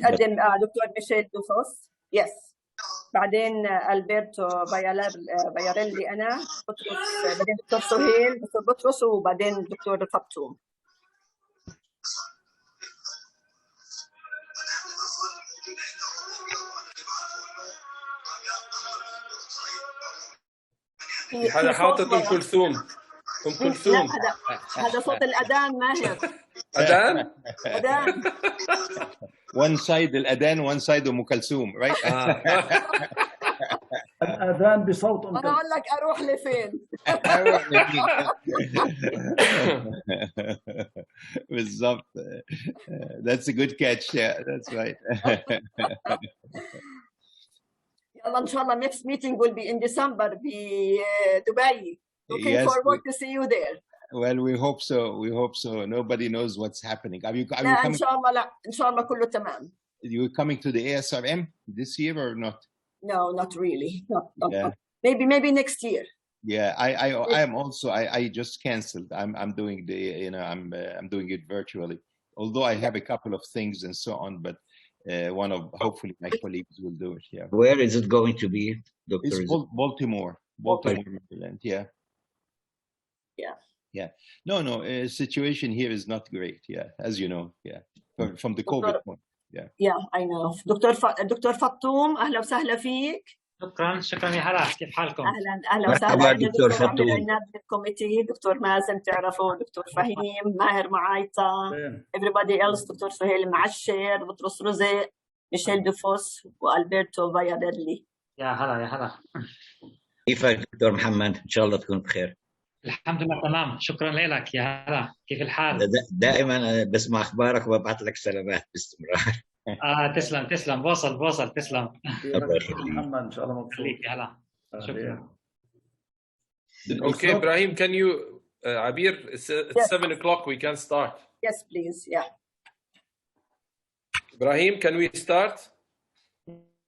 قدم دكتور ميشيل دوفوس. يس. بعدين البرتو فياريلي انا بطرس، بعدين دكتور سهيل، دكتور بطرس، وبعدين دكتور فطوم. في حدا حاطط ام كلثوم. ام كلثوم. لا هذا صوت الاذان ماهر. اذان. اذان. one side الأذان one side أم كلثوم right. الأذان بصوت أم أنا أقول لك أروح لفين. بالضبط. That's a good catch. Yeah, that's right. يلا إن شاء الله next meeting will be in December Dubai. Looking Yes, forward to see you there. Well, we hope so. We hope so. Nobody knows what's happening. Are you لا coming? إن شاء الله لا إن شاء الله كله تمام. You coming to the ASRM this year or not? No, not really. Not. Yeah. Maybe next year. Yeah, I am also. I just canceled. I'm doing the I'm doing it virtually. Although I have a couple of things and so on, but hopefully my colleagues will do it. Yeah. Where is it going to be, Doctor? It's Baltimore, Maryland. Yeah. Yeah. Yeah. No. Situation here is not great. Yeah, as you know. Yeah. From the COVID point. Yeah. Yeah, I know. دكتور فطوم أهلا وسهلا فيك. شكرا يا هلا، كيف حالكم؟ أهلا وسهلا. دكتور فطوم. الكوميتي دكتور مازن تعرفه، دكتور فهيم، ماهر معايطة، everybody else، دكتور سهيل معشر، بطرس رزق، ميشيل دوفوس، والبرتو فياريلي. يا هلا. كيفك دكتور محمد؟ إن شاء الله تكون بخير. الحمد لله تمام، شكرا لك يا هلا، كيف الحال؟ دائما بسمع أخبارك وببعث لك سلامات باستمرار. تسلم بوصل تسلم. محمد إن شاء الله مبسوط. يا هلا. شكرا. Okay, Ibrahim, can you Abir, it's 7 o'clock, we can start. Yes, please. Yeah. Ibrahim, can we start?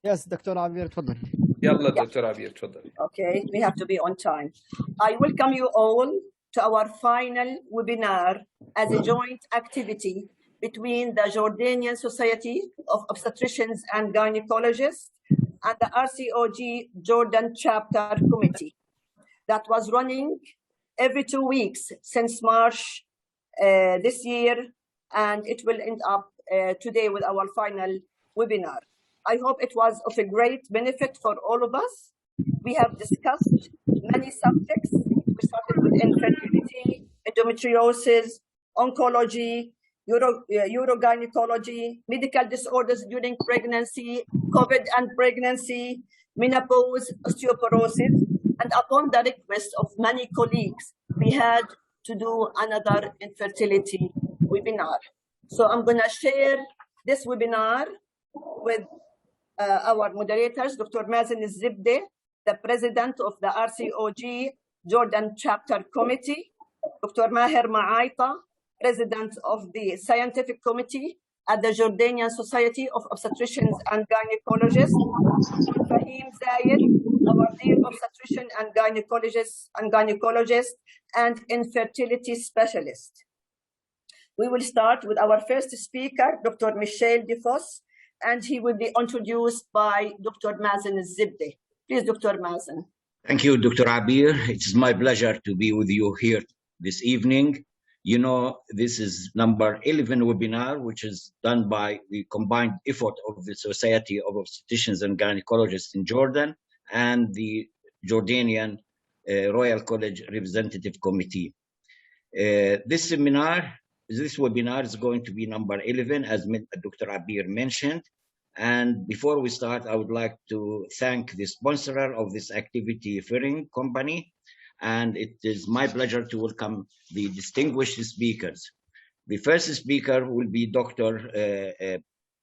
Yes, Dr. Abir, تفضل. يلا دكتور عبير تفضل. Okay, we have to be on time. I welcome you all to our final webinar as a joint activity between the Jordanian Society of Obstetricians and Gynecologists and the RCOG Jordan Chapter Committee that was running every 2 weeks since March this year, and it will end up today with our final webinar. I hope it was of a great benefit for all of us. We have discussed many subjects. We started with infertility, endometriosis, oncology, urogynecology, medical disorders during pregnancy, COVID and pregnancy, menopause, osteoporosis, and upon the request of many colleagues, we had to do another infertility webinar. So I'm going to share this webinar with our moderators, Dr. Mazen Zibde, the president of the RCOG Jordan Chapter Committee, Dr. Maher Ma'aita, president of the scientific committee at the Jordanian Society of Obstetricians and Gynecologists, Dr. Fahim Zayed, our dear obstetrician and gynecologist and infertility specialist. We will start with our first speaker, Dr. Michel Defos, and he will be introduced by Dr. Mazen Zibde. Please, Dr. Mazen. Thank you, Dr. Abir. It's my pleasure to be with you here this evening. You know, this is number 11 webinar, which is done by the combined effort of the Society of Obstetricians and Gynecologists in Jordan and the Jordanian Royal College Representative Committee. This webinar is going to be number 11, as Dr. Abir mentioned. And before we start, I would like to thank the sponsor of this activity, Fering Company. And it is my pleasure to welcome the distinguished speakers. The first speaker will be Dr.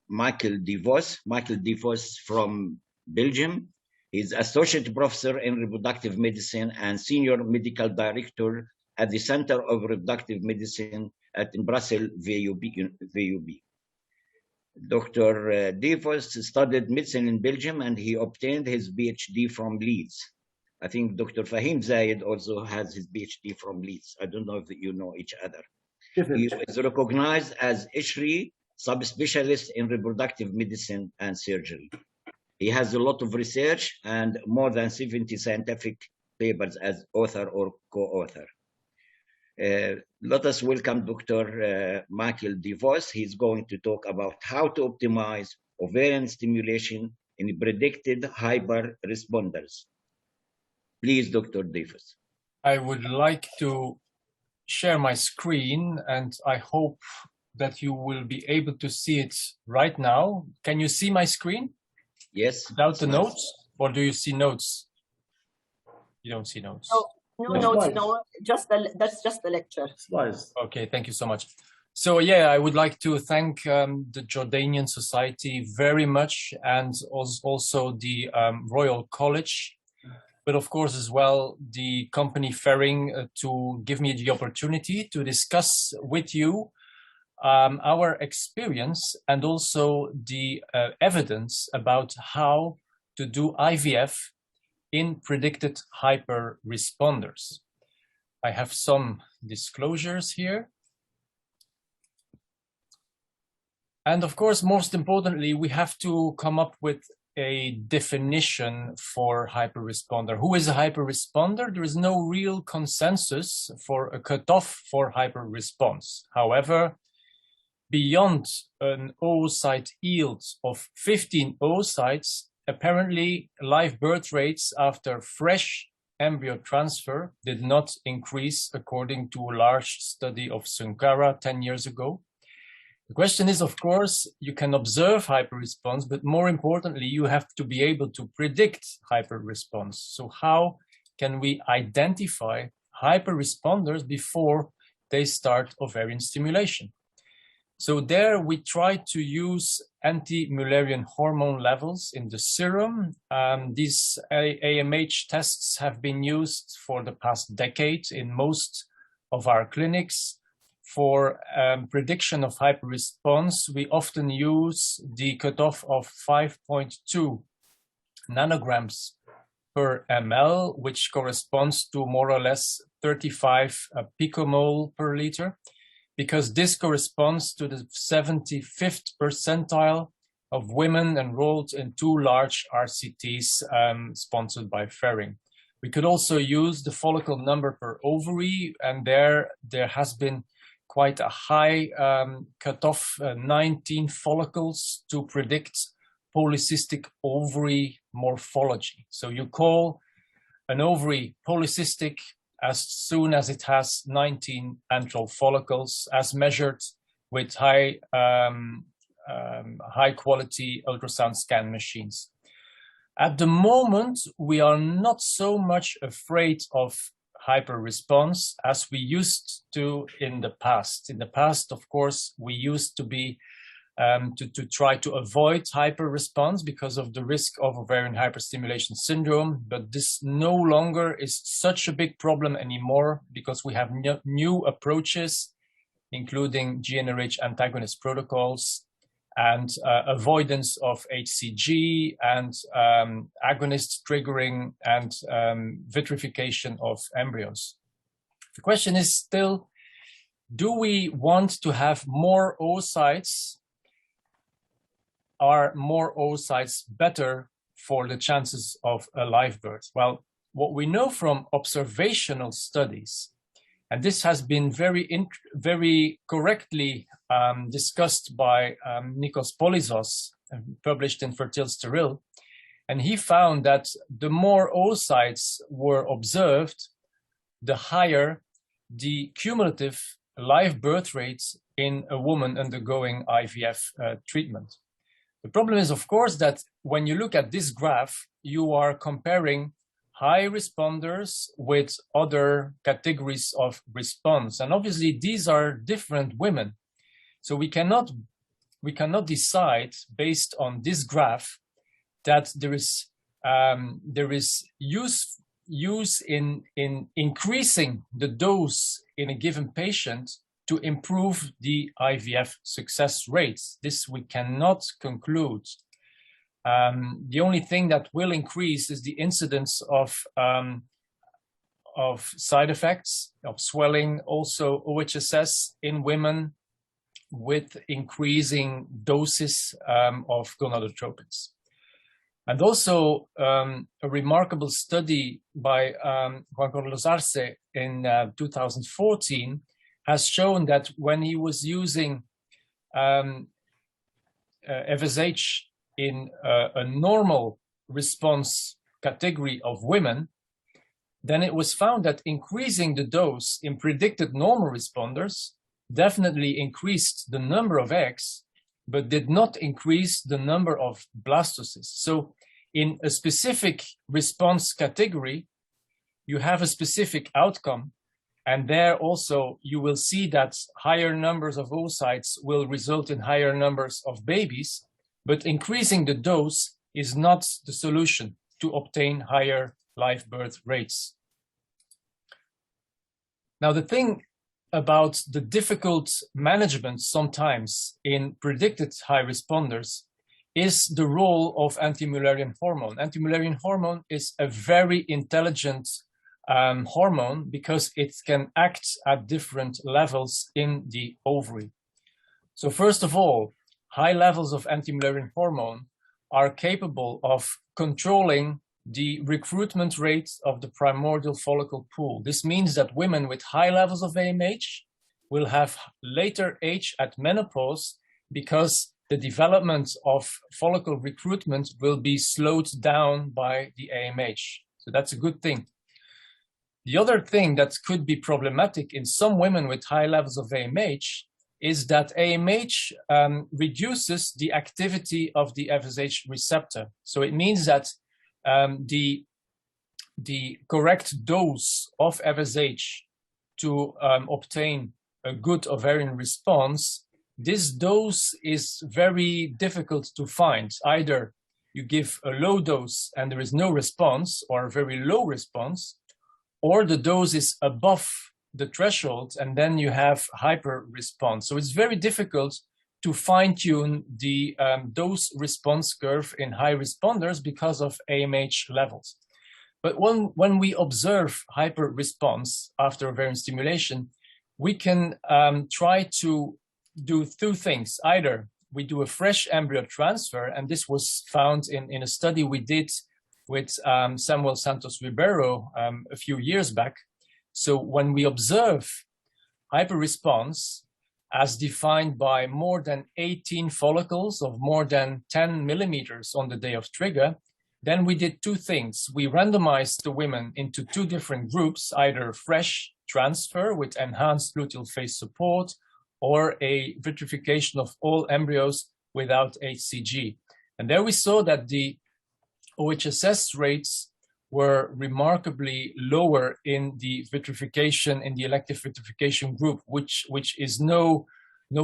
Michael DeVos from Belgium. He's Associate Professor in Reproductive Medicine and Senior Medical Director at the Center of Reproductive Medicine in Brussels, VUB. Dr. DeVos studied medicine in Belgium and he obtained his PhD from Leeds. I think Dr. Fahim Zayed also has his PhD from Leeds. I don't know if you know each other. He is recognized as ISHRI subspecialist in reproductive medicine and surgery. He has a lot of research and more than 70 scientific papers as author or co-author. Let us welcome Dr. Michael DeVos. He's going to talk about how to optimize ovarian stimulation in predicted hyper responders. Please, Dr. DeVos. I would like to share my screen, and I hope that you will be able to see it right now. Can you see my screen? Yes. Without the notes, or do you see notes? You don't see notes. No notes, no. That's just the lecture. Slides. Okay, thank you so much. So yeah, I would like to thank the Jordanian Society very much, and also the Royal College, but of course as well the company Ferring to give me the opportunity to discuss with you our experience and also the evidence about how to do IVF in predicted hyper responders. I have some disclosures here. And of course, most importantly, we have to come up with a definition for hyperresponder. Who is a hyperresponder? There is no real consensus for a cutoff for hyperresponse. However, beyond an oocyte yield of 15 oocytes, apparently live birth rates after fresh embryo transfer did not increase according to a large study of Sunkara 10 years ago. The question is, of course, you can observe hyperresponse, but more importantly, you have to be able to predict hyperresponse. So how can we identify hyperresponders before they start ovarian stimulation? So there we try to use anti-Mullerian hormone levels in the serum. These AMH tests have been used for the past decade in most of our clinics. For prediction of hyperresponse, we often use the cutoff of 5.2 nanograms per ml, which corresponds to more or less 35 picomole per liter, because this corresponds to the 75th percentile of women enrolled in 2 large RCTs sponsored by Ferring. We could also use the follicle number per ovary, and there has been quite a high cutoff, 19 follicles to predict polycystic ovary morphology. So you call an ovary polycystic as soon as it has 19 antral follicles, as measured with high quality ultrasound scan machines. At the moment, we are not so much afraid of hyperresponse as we used to in the past. In the past, of course, we used to be to try to avoid hyperresponse because of the risk of ovarian hyperstimulation syndrome, but this no longer is such a big problem anymore because we have new approaches, including GnRH antagonist protocols and avoidance of HCG and agonist triggering and vitrification of embryos. The question is still, do we want to have more oocytes? Are more oocytes better for the chances of a live birth? Well, what we know from observational studies, and this has been very correctly discussed by Nikos Polizos, published in Fertile Sterile, and he found that the more oocytes were observed, the higher the cumulative live birth rates in a woman undergoing IVF treatment. The problem is, of course, that when you look at this graph, you are comparing high responders with other categories of response. And obviously, these are different women. So we cannot decide based on this graph that there is use in increasing the dose in a given patient to improve the IVF success rates. This we cannot conclude. The only thing that will increase is the incidence of side effects, of swelling, also OHSS in women, with increasing doses of gonadotropins. And also a remarkable study by Juan Carlos Arce in 2014 has shown that when he was using FSH in a normal response category of women, then it was found that increasing the dose in predicted normal responders definitely increased the number of eggs, but did not increase the number of blastocysts. So in a specific response category, you have a specific outcome, and there also you will see that higher numbers of oocytes will result in higher numbers of babies, but increasing the dose is not the solution to obtain higher live birth rates. Now, the thing about the difficult management sometimes in predicted high responders is the role of anti-Mullerian hormone. Anti-Mullerian hormone is a very intelligent hormone because it can act at different levels in the ovary. So first of all, high levels of anti-Mullerian hormone are capable of controlling the recruitment rate of the primordial follicle pool. This means that women with high levels of AMH will have later age at menopause because the development of follicle recruitment will be slowed down by the AMH. So that's a good thing. The other thing that could be problematic in some women with high levels of AMH is that AMH reduces the activity of the FSH receptor. So it means that the correct dose of FSH to obtain a good ovarian response, this dose is very difficult to find. Either you give a low dose and there is no response, or a very low response, or the dose is above the threshold and then you have hyper response. So it's very difficult to fine-tune the dose response curve in high responders because of AMH levels. But when we observe hyper response after ovarian stimulation, we can try to do two things. Either we do a fresh embryo transfer, and this was found in a study we did with Samuel Santos Ribeiro a few years back. So when we observe hyper response as defined by more than 18 follicles of more than 10 millimeters on the day of trigger, then we did two things. We randomized the women into two different groups, either fresh transfer with enhanced luteal phase support or a vitrification of all embryos without HCG. And there we saw that the OHSS rates were remarkably lower in the vitrification, in the elective vitrification group, which is no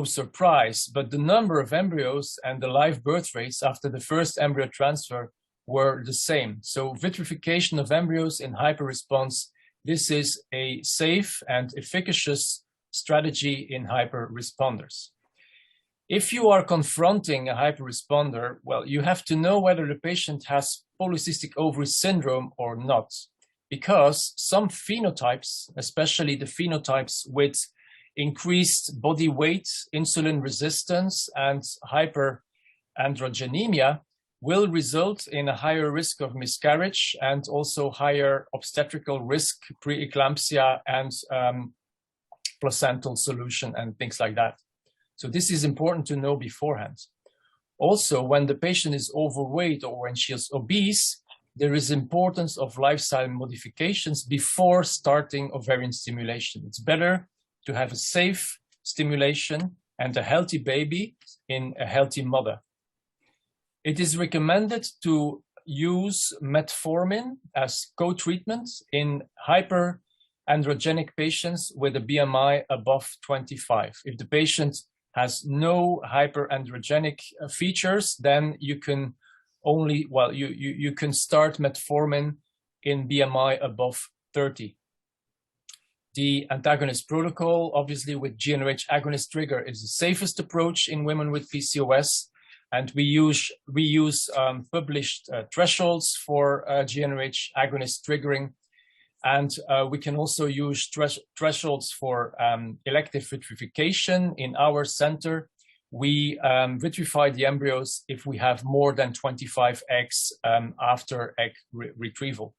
surprise, but the number of embryos and the live birth rates after the first embryo transfer were the same. So vitrification of embryos in hyperresponse, this is a safe and efficacious strategy in hyperresponders. If you are confronting a hyperresponder, well, you have to know whether the patient has polycystic ovary syndrome or not, because some phenotypes, especially the phenotypes with increased body weight, insulin resistance, and hyperandrogenemia, will result in a higher risk of miscarriage and also higher obstetrical risk, preeclampsia, and placental solution and things like that. So this is important to know beforehand. Also, when the patient is overweight or when she is obese, there is importance of lifestyle modifications before starting ovarian stimulation. It's better to have a safe stimulation and a healthy baby in a healthy mother. It is recommended to use metformin as co-treatment in hyperandrogenic patients with a BMI above 25. If the patient has no hyperandrogenic features, then you can only, well, you can start metformin in BMI above 30. The antagonist protocol, obviously with GnRH agonist trigger, is the safest approach in women with PCOS. And we use published thresholds for GnRH agonist triggering. And we can also use thresholds for elective vitrification. In our center, we vitrify the embryos if we have more than 25 eggs after egg retrieval.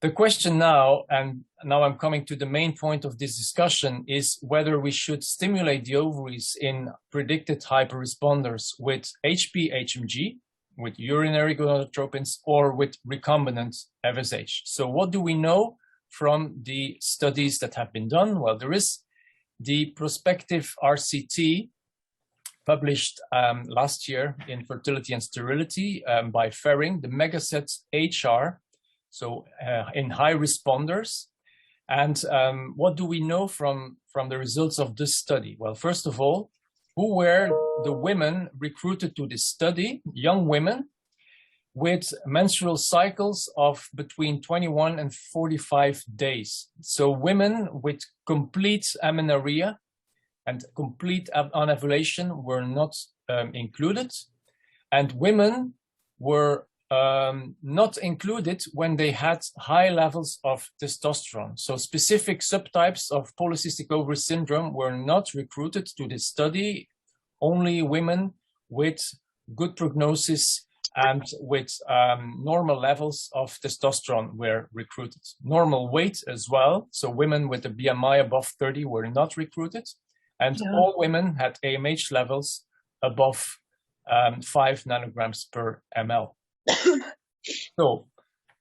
The question now, and now I'm coming to the main point of this discussion, is whether we should stimulate the ovaries in predicted hyperresponders with HPHMG, with urinary gonadotropins, or with recombinant FSH. So what do we know from the studies that have been done? Well, there is the prospective RCT published last year in Fertility and Sterility by Ferring, the Megaset HR, so in high responders. And what do we know from the results of this study? Well, first of all, who were the women recruited to this study? Young women with menstrual cycles of between 21 and 45 days. So women with complete amenorrhea and complete anovulation were not included. And women were not included when they had high levels of testosterone. So specific subtypes of polycystic ovary syndrome were not recruited to this study. Only women with good prognosis and with normal levels of testosterone were recruited. Normal weight as well. So women with a BMI above 30 were not recruited. And all women had AMH levels above 5 nanograms per ml. So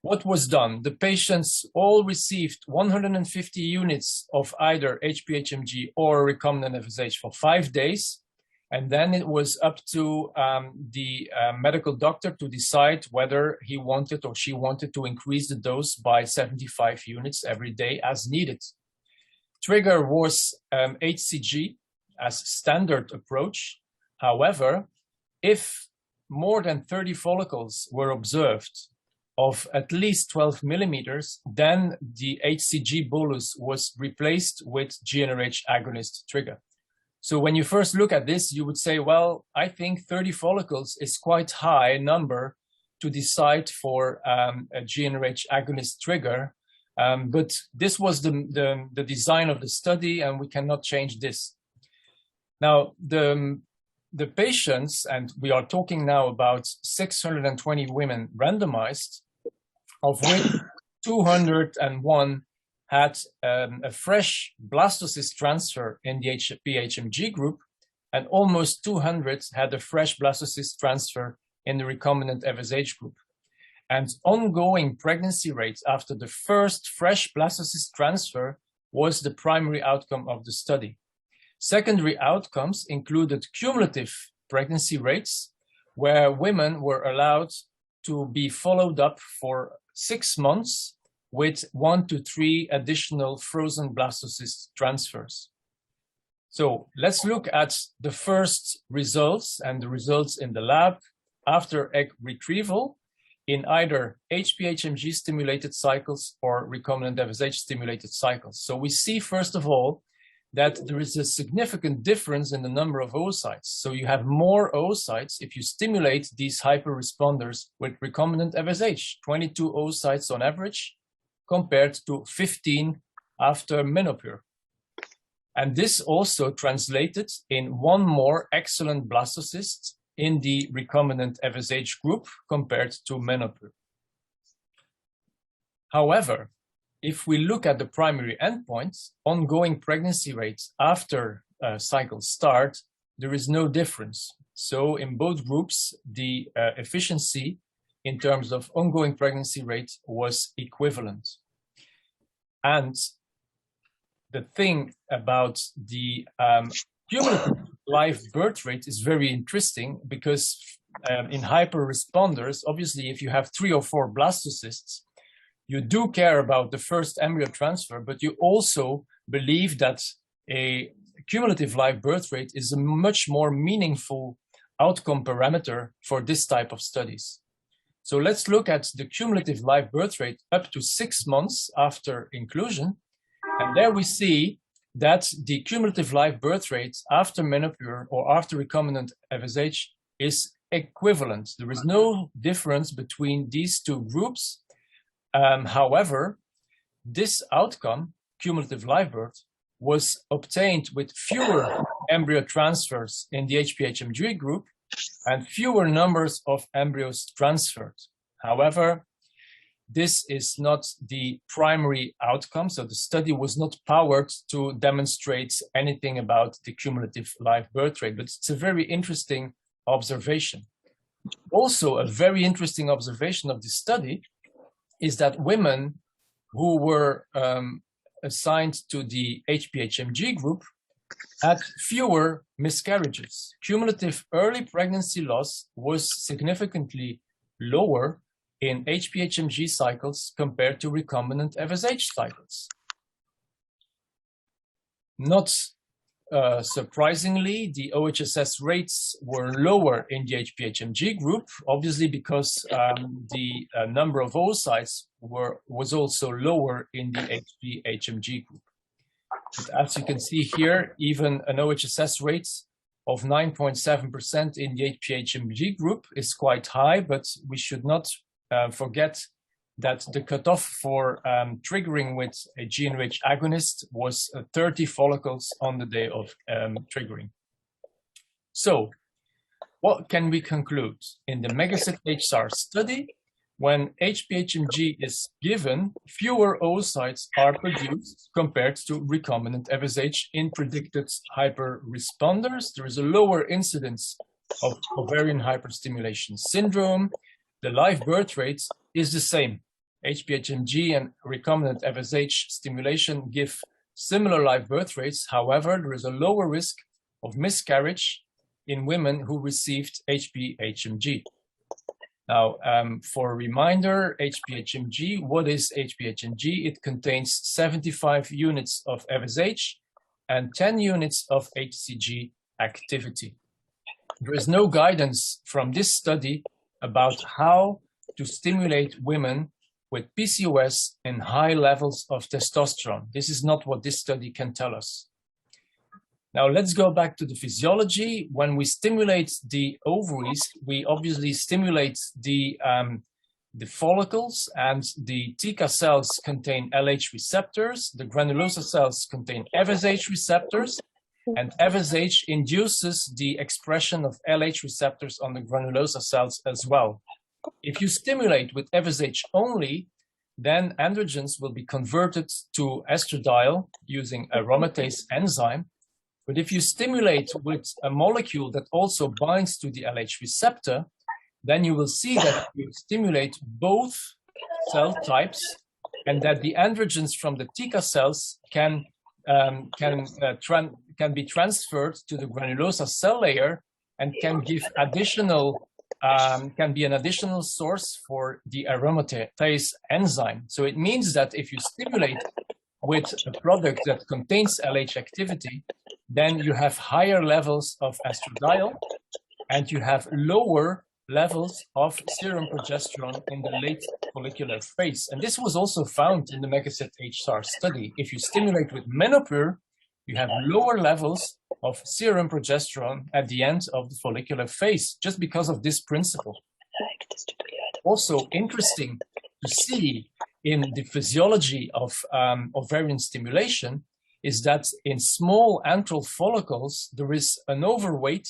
what was done? The patients all received 150 units of either HPHMG or recombinant FSH for 5 days. And then it was up to the medical doctor to decide whether he wanted or she wanted to increase the dose by 75 units every day as needed. Trigger was HCG as standard approach. However, if more than 30 follicles were observed of at least 12 millimeters, then the HCG bolus was replaced with GnRH agonist trigger. So when you first look at this, you would say, well, I think 30 follicles is quite high number to decide for a GnRH agonist trigger. But this was the design of the study, and we cannot change this. Now, the patients, and we are talking now about 620 women randomized, of which 201 had a fresh blastocyst transfer in the HPHMG group, and almost 200 had a fresh blastocyst transfer in the recombinant FSH group. And ongoing pregnancy rates after the first fresh blastocyst transfer was the primary outcome of the study. Secondary outcomes included cumulative pregnancy rates, where women were allowed to be followed up for 6 months with 1 to 3 additional frozen blastocyst transfers. So let's look at the first results and the results in the lab after egg retrieval in either HPHMG stimulated cycles or recombinant FSH stimulated cycles. So we see, first of all, that there is a significant difference in the number of oocytes. So you have more oocytes if you stimulate these hyperresponders with recombinant FSH, 22 oocytes on average, compared to 15 after Menopur. And this also translated in 1 more excellent blastocyst in the recombinant FSH group compared to Menopur. However, if we look at the primary endpoints, ongoing pregnancy rates after cycle start, there is no difference. So in both groups, the efficiency in terms of ongoing pregnancy rate was equivalent. And the thing about the cumulative live birth rate is very interesting, because in hyperresponders, obviously, if you have 3 or 4 blastocysts, you do care about the first embryo transfer, but you also believe that a cumulative live birth rate is a much more meaningful outcome parameter for this type of studies. So let's look at the cumulative live birth rate up to 6 months after inclusion. And there we see that the cumulative live birth rate after Menopur or after recombinant FSH is equivalent. There is no difference between these two groups. However, this outcome, cumulative live birth, was obtained with fewer embryo transfers in the HPHMG group and fewer numbers of embryos transferred. However, this is not the primary outcome, so the study was not powered to demonstrate anything about the cumulative live birth rate, but it's a very interesting observation. Also, a very interesting observation of this study is that women who were assigned to the HPHMG group had fewer miscarriages. Cumulative early pregnancy loss was significantly lower in HPHMG cycles compared to recombinant FSH cycles. Not surprisingly, the OHSS rates were lower in the HPHMG group, obviously because the number of oocytes was also lower in the HPHMG group. But as you can see here, even an OHSS rate of 9.7% in the HPHMG group is quite high, but we should not forget that the cutoff for triggering with a GnRH agonist was 30 follicles on the day of triggering. So, what can we conclude? In the Megaset HSAR study, when HPHMG is given, fewer oocytes are produced compared to recombinant FSH in predicted hyperresponders. There is a lower incidence of ovarian hyperstimulation syndrome. The live birth rate is the same. HPHMG and recombinant FSH stimulation give similar live birth rates. However, there is a lower risk of miscarriage in women who received HPHMG. Now, for a reminder, HPHMG, what is HPHMG? It contains 75 units of FSH and 10 units of HCG activity. There is no guidance from this study about how to stimulate women with PCOS and high levels of testosterone. This is not what this study can tell us. Now let's go back to the physiology. When we stimulate the ovaries, we obviously stimulate the follicles, and the TICA cells contain LH receptors. The granulosa cells contain FSH receptors, and FSH induces the expression of LH receptors on the granulosa cells as well. If you stimulate with FSH only, then androgens will be converted to estradiol using aromatase enzyme. But if you stimulate with a molecule that also binds to the LH receptor, then you will see that you stimulate both cell types, and that the androgens from the TICA cells can be transferred to the granulosa cell layer and can give additional can be an additional source for the aromatase enzyme. So it means that if you stimulate with a product that contains LH activity, then you have higher levels of estradiol and you have lower levels of serum progesterone in the late follicular phase. And this was also found in the Megaset HSAR study. If you stimulate with menopur, you have lower levels of serum progesterone at the end of the follicular phase, just because of this principle. Also interesting to see in the physiology of ovarian stimulation is that in small antral follicles, there is an overweight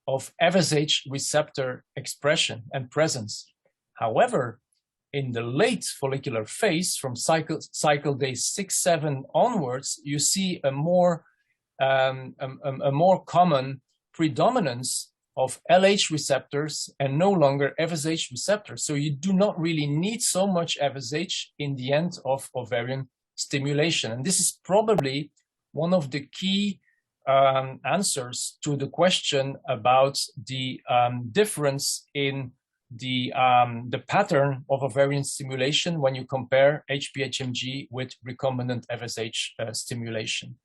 of FSH receptor expression and presence. However, in the late follicular phase, from cycle day 6-7 onwards, you see a more common predominance of LH receptors and no longer FSH receptors. So you do not really need so much FSH in the end of ovarian stimulation. And this is probably one of the key answers to the question about the difference in the pattern of ovarian stimulation when you compare HPHMG with recombinant FSH stimulation.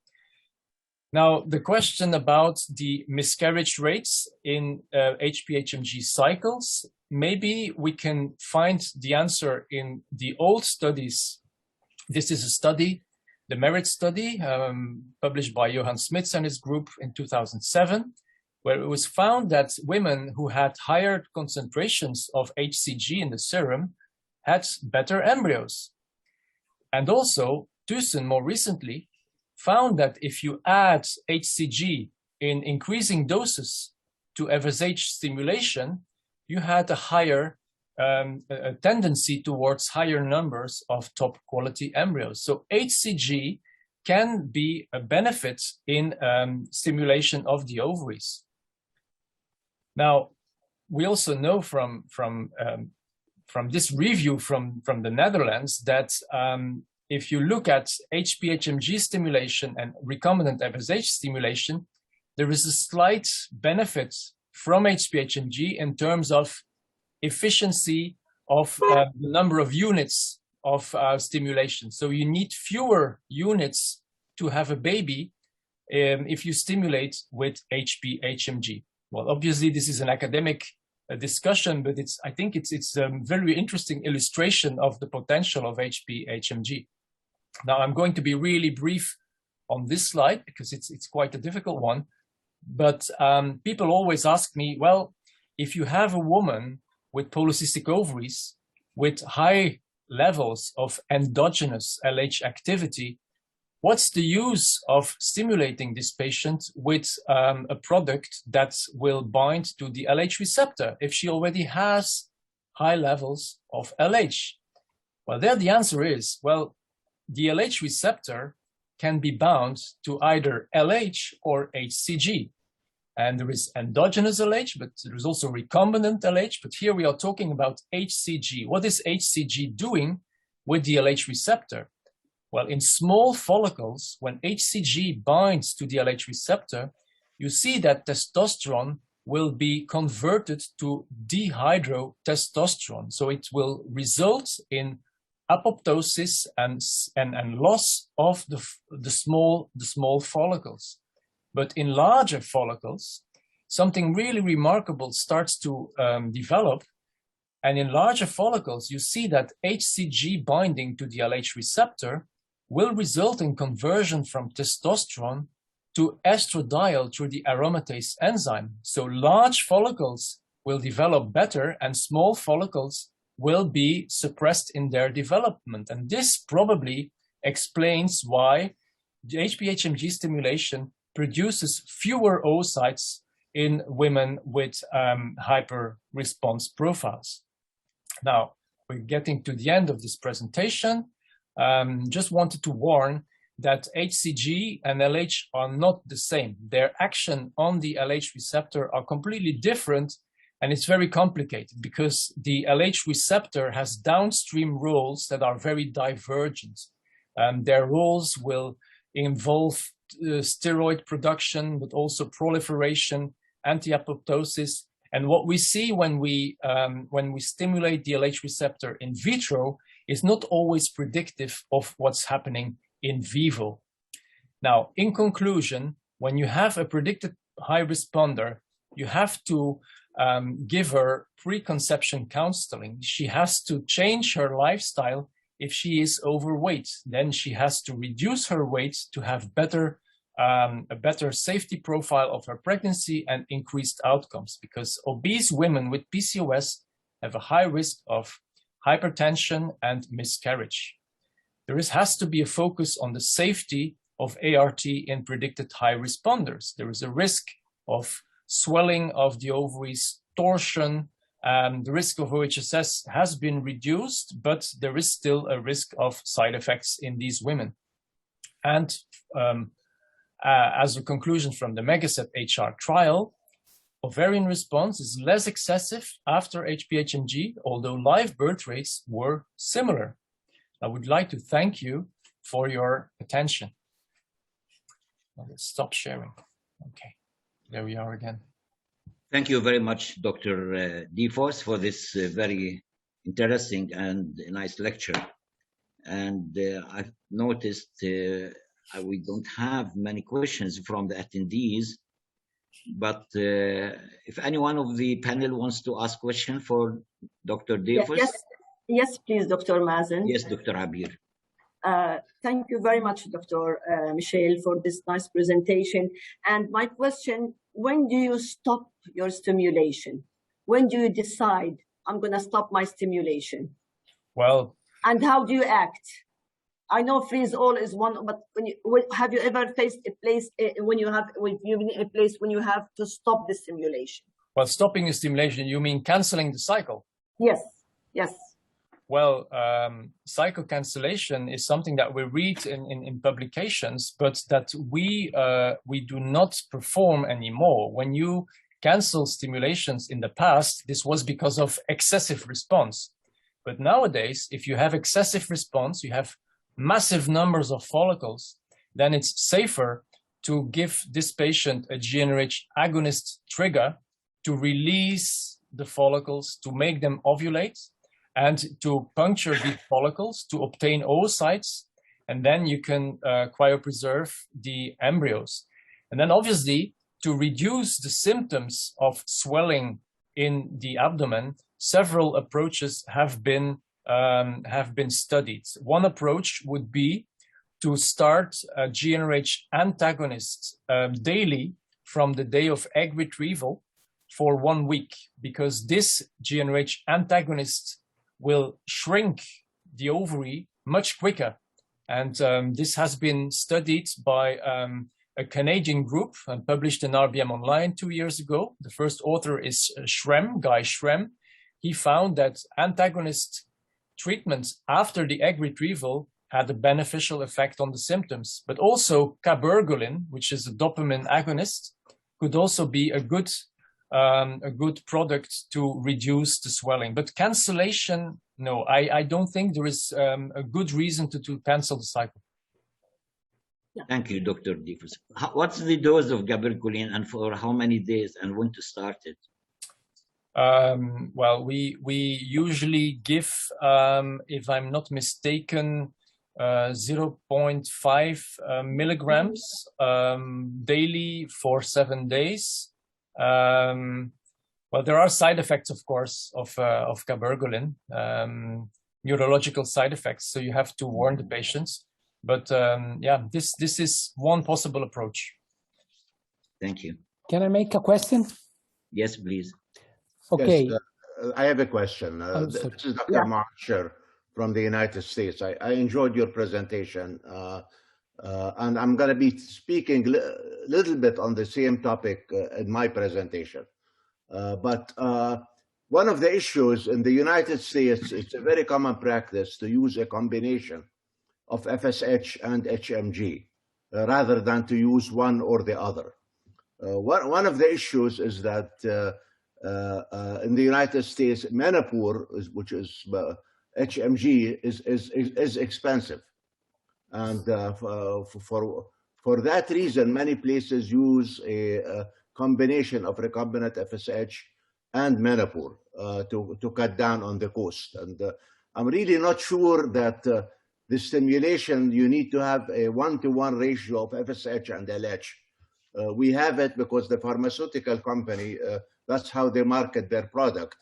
Now, the question about the miscarriage rates in HPHMG cycles, maybe we can find the answer in the old studies. This is a study, the MERIT study, published by Johan Smits and his group in 2007, where it was found that women who had higher concentrations of HCG in the serum had better embryos. And also, Thyssen more recently found that if you add HCG in increasing doses to FSH stimulation, you had a higher a tendency towards higher numbers of top quality embryos. So HCG can be a benefit in stimulation of the ovaries. Now, we also know from this review from the Netherlands that if you look at HPHMG stimulation and recombinant FSH stimulation, there is a slight benefit from HPHMG in terms of efficiency of the number of units of stimulation. So you need fewer units to have a baby if you stimulate with HPHMG. Well, obviously, this is an academic discussion, but I think it's a very interesting illustration of the potential of HPHMG. Now, I'm going to be really brief on this slide because it's quite a difficult one. But people always ask me, well, if you have a woman with polycystic ovaries with high levels of endogenous LH activity, what's the use of stimulating this patient with a product that will bind to the LH receptor if she already has high levels of LH? Well, there the answer is, well, the LH receptor can be bound to either LH or HCG. And there is endogenous LH, but there is also recombinant LH. But here we are talking about HCG. What is HCG doing with the LH receptor? Well, in small follicles, when HCG binds to the LH receptor, you see that testosterone will be converted to dihydrotestosterone. So it will result in apoptosis and loss of the small follicles. But in larger follicles, something really remarkable starts to develop. And in larger follicles, you see that HCG binding to the LH receptor will result in conversion from testosterone to estradiol through the aromatase enzyme. So large follicles will develop better and small follicles will be suppressed in their development. And this probably explains why the HPHMG stimulation produces fewer oocytes in women with hyper response profiles. Now, we're getting to the end of this presentation. Just wanted to warn that HCG and LH are not the same. Their action on the LH receptor are completely different, and it's very complicated because the LH receptor has downstream roles that are very divergent. Their roles will involve steroid production, but also proliferation, anti-apoptosis. And what we see when we stimulate the LH receptor in vitro is not always predictive of what's happening in vivo. Now, in conclusion, when you have a predicted high responder, you have to give her preconception counseling. She has to change her lifestyle. If she is overweight, then she has to reduce her weight to have a better safety profile of her pregnancy and increased outcomes, because obese women with PCOS have a high risk of hypertension and miscarriage. There has to be a focus on the safety of ART in predicted high responders. There is a risk of swelling of the ovaries, torsion. The risk of OHSS has been reduced, but there is still a risk of side effects in these women. And as a conclusion from the Megaset HR trial, ovarian response is less excessive after HPHMG, although live birth rates were similar. I would like to thank you for your attention. Let's stop sharing. Okay, there we are again. Thank you very much, Dr. DeVos, for this very interesting and nice lecture. And I've noticed we don't have many questions from the attendees, but if any one of the panel wants to ask question for Dr. DeVos. Yes, please, Dr. Mazen. Yes, Dr. Abir. Thank you very much, Dr. Michel, for this nice presentation. And my question, when do you stop your stimulation? When do you decide, I'm going to stop my stimulation? Well, and how do you act? I know freeze all is one, but have you ever faced a place when you have to stop the stimulation? Well, stopping the stimulation, you mean canceling the cycle? Yes, yes. Well, cycle cancellation is something that we read in publications, but that we do not perform anymore. When you cancel stimulations in the past, this was because of excessive response. But nowadays, if you have excessive response, you have massive numbers of follicles, then it's safer to give this patient a GnRH agonist trigger to release the follicles, to make them ovulate, and to puncture these follicles to obtain oocytes, and then you can cryopreserve the embryos. And then obviously, to reduce the symptoms of swelling in the abdomen, several approaches have been studied. One approach would be to start a GnRH antagonist daily from the day of egg retrieval for 1 week, because this GnRH antagonist will shrink the ovary much quicker. And this has been studied by a Canadian group and published in RBM Online 2 years ago. The first author is Guy Schrem. He found that antagonist treatments after the egg retrieval had a beneficial effect on the symptoms, but also cabergoline, which is a dopamine agonist, could also be a good product to reduce the swelling. But cancellation, no, I don't think there is a good reason to cancel the cycle. Thank you, Dr. Diefus. What's the dose of gabergoline and for how many days and when to start it? Well, we usually give, if I'm not mistaken, 0.5 milligrams daily for 7 days. Well, there are side effects, of course, of cabergoline, neurological side effects. So you have to warn the patients. But yeah, this is one possible approach. Thank you. Can I make a question? Yes, please. Okay. Yes, I have a question. This is Dr. Marcher from the United States. I enjoyed your presentation, and I'm going to be speaking a little bit on the same topic in my presentation. But one of the issues in the United States, it's a very common practice to use a combination of FSH and HMG rather than to use one or the other. One of the issues is that in the United States, Menopur, which is HMG, is expensive, and for that reason, many places use a combination of recombinant FSH and Menopur to cut down on the cost. And I'm really not sure that the stimulation, you need to have a 1-to-1 ratio of FSH and LH. We have it because the pharmaceutical company, that's how they market their product.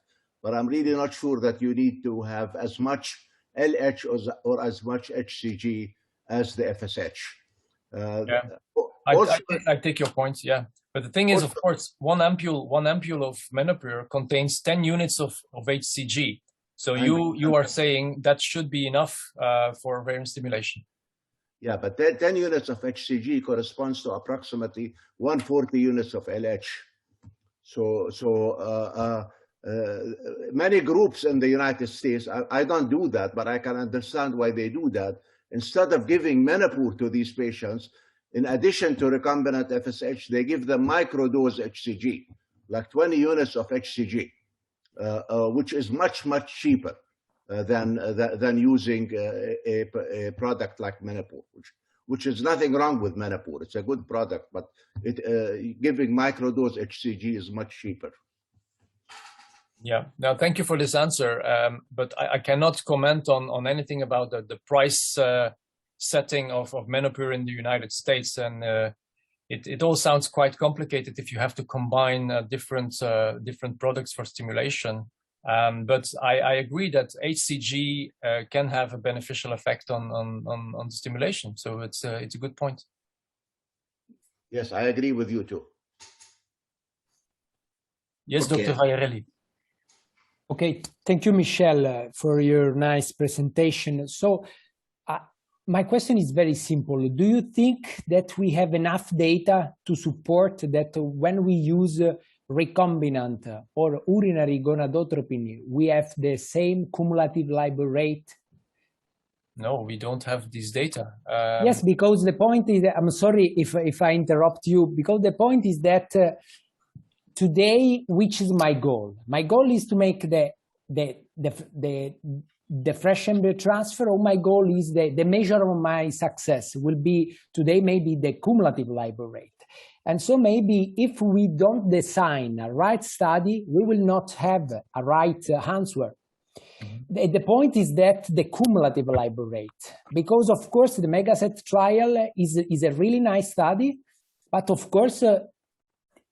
But I'm really not sure that you need to have as much LH or as much HCG as the FSH. Yeah. I take your points, yeah. But the thing is, of course, one ampule of Menopur contains 10 units of HCG. So you are saying that should be enough for ovarian stimulation. Yeah, but 10 units of HCG corresponds to approximately 140 units of LH. So many groups in the United States, I don't do that, but I can understand why they do that. Instead of giving Menopur to these patients, in addition to recombinant FSH, they give them microdose HCG, like 20 units of HCG, which is much cheaper than using a product like Menopur, which is nothing wrong with Menopur. It's a good product, but giving microdose HCG is much cheaper. Yeah. Now, thank you for this answer, but I cannot comment on anything about the price setting of Menopur in the United States, and it all sounds quite complicated if you have to combine different products for stimulation. But I agree that HCG can have a beneficial effect on the stimulation. So it's a good point. Yes, I agree with you too. Yes, okay. Dr. Vaiarelli. Okay, thank you, Michelle, for your nice presentation. So My question is very simple. Do you think that we have enough data to support that when we use recombinant or urinary gonadotropin, we have the same cumulative LIBOR rate? No, we don't have this data. Yes, because the point is, I'm sorry if I interrupt you, because the point is that today, which is my goal? My goal is to make the fresh embryo transfer, or my goal is the measure of my success will be today maybe the cumulative LIBOR rate. And so maybe if we don't design a right study, we will not have a right answer. The point is that the cumulative LIBOR rate, because of course the Megaset trial is a really nice study, but of course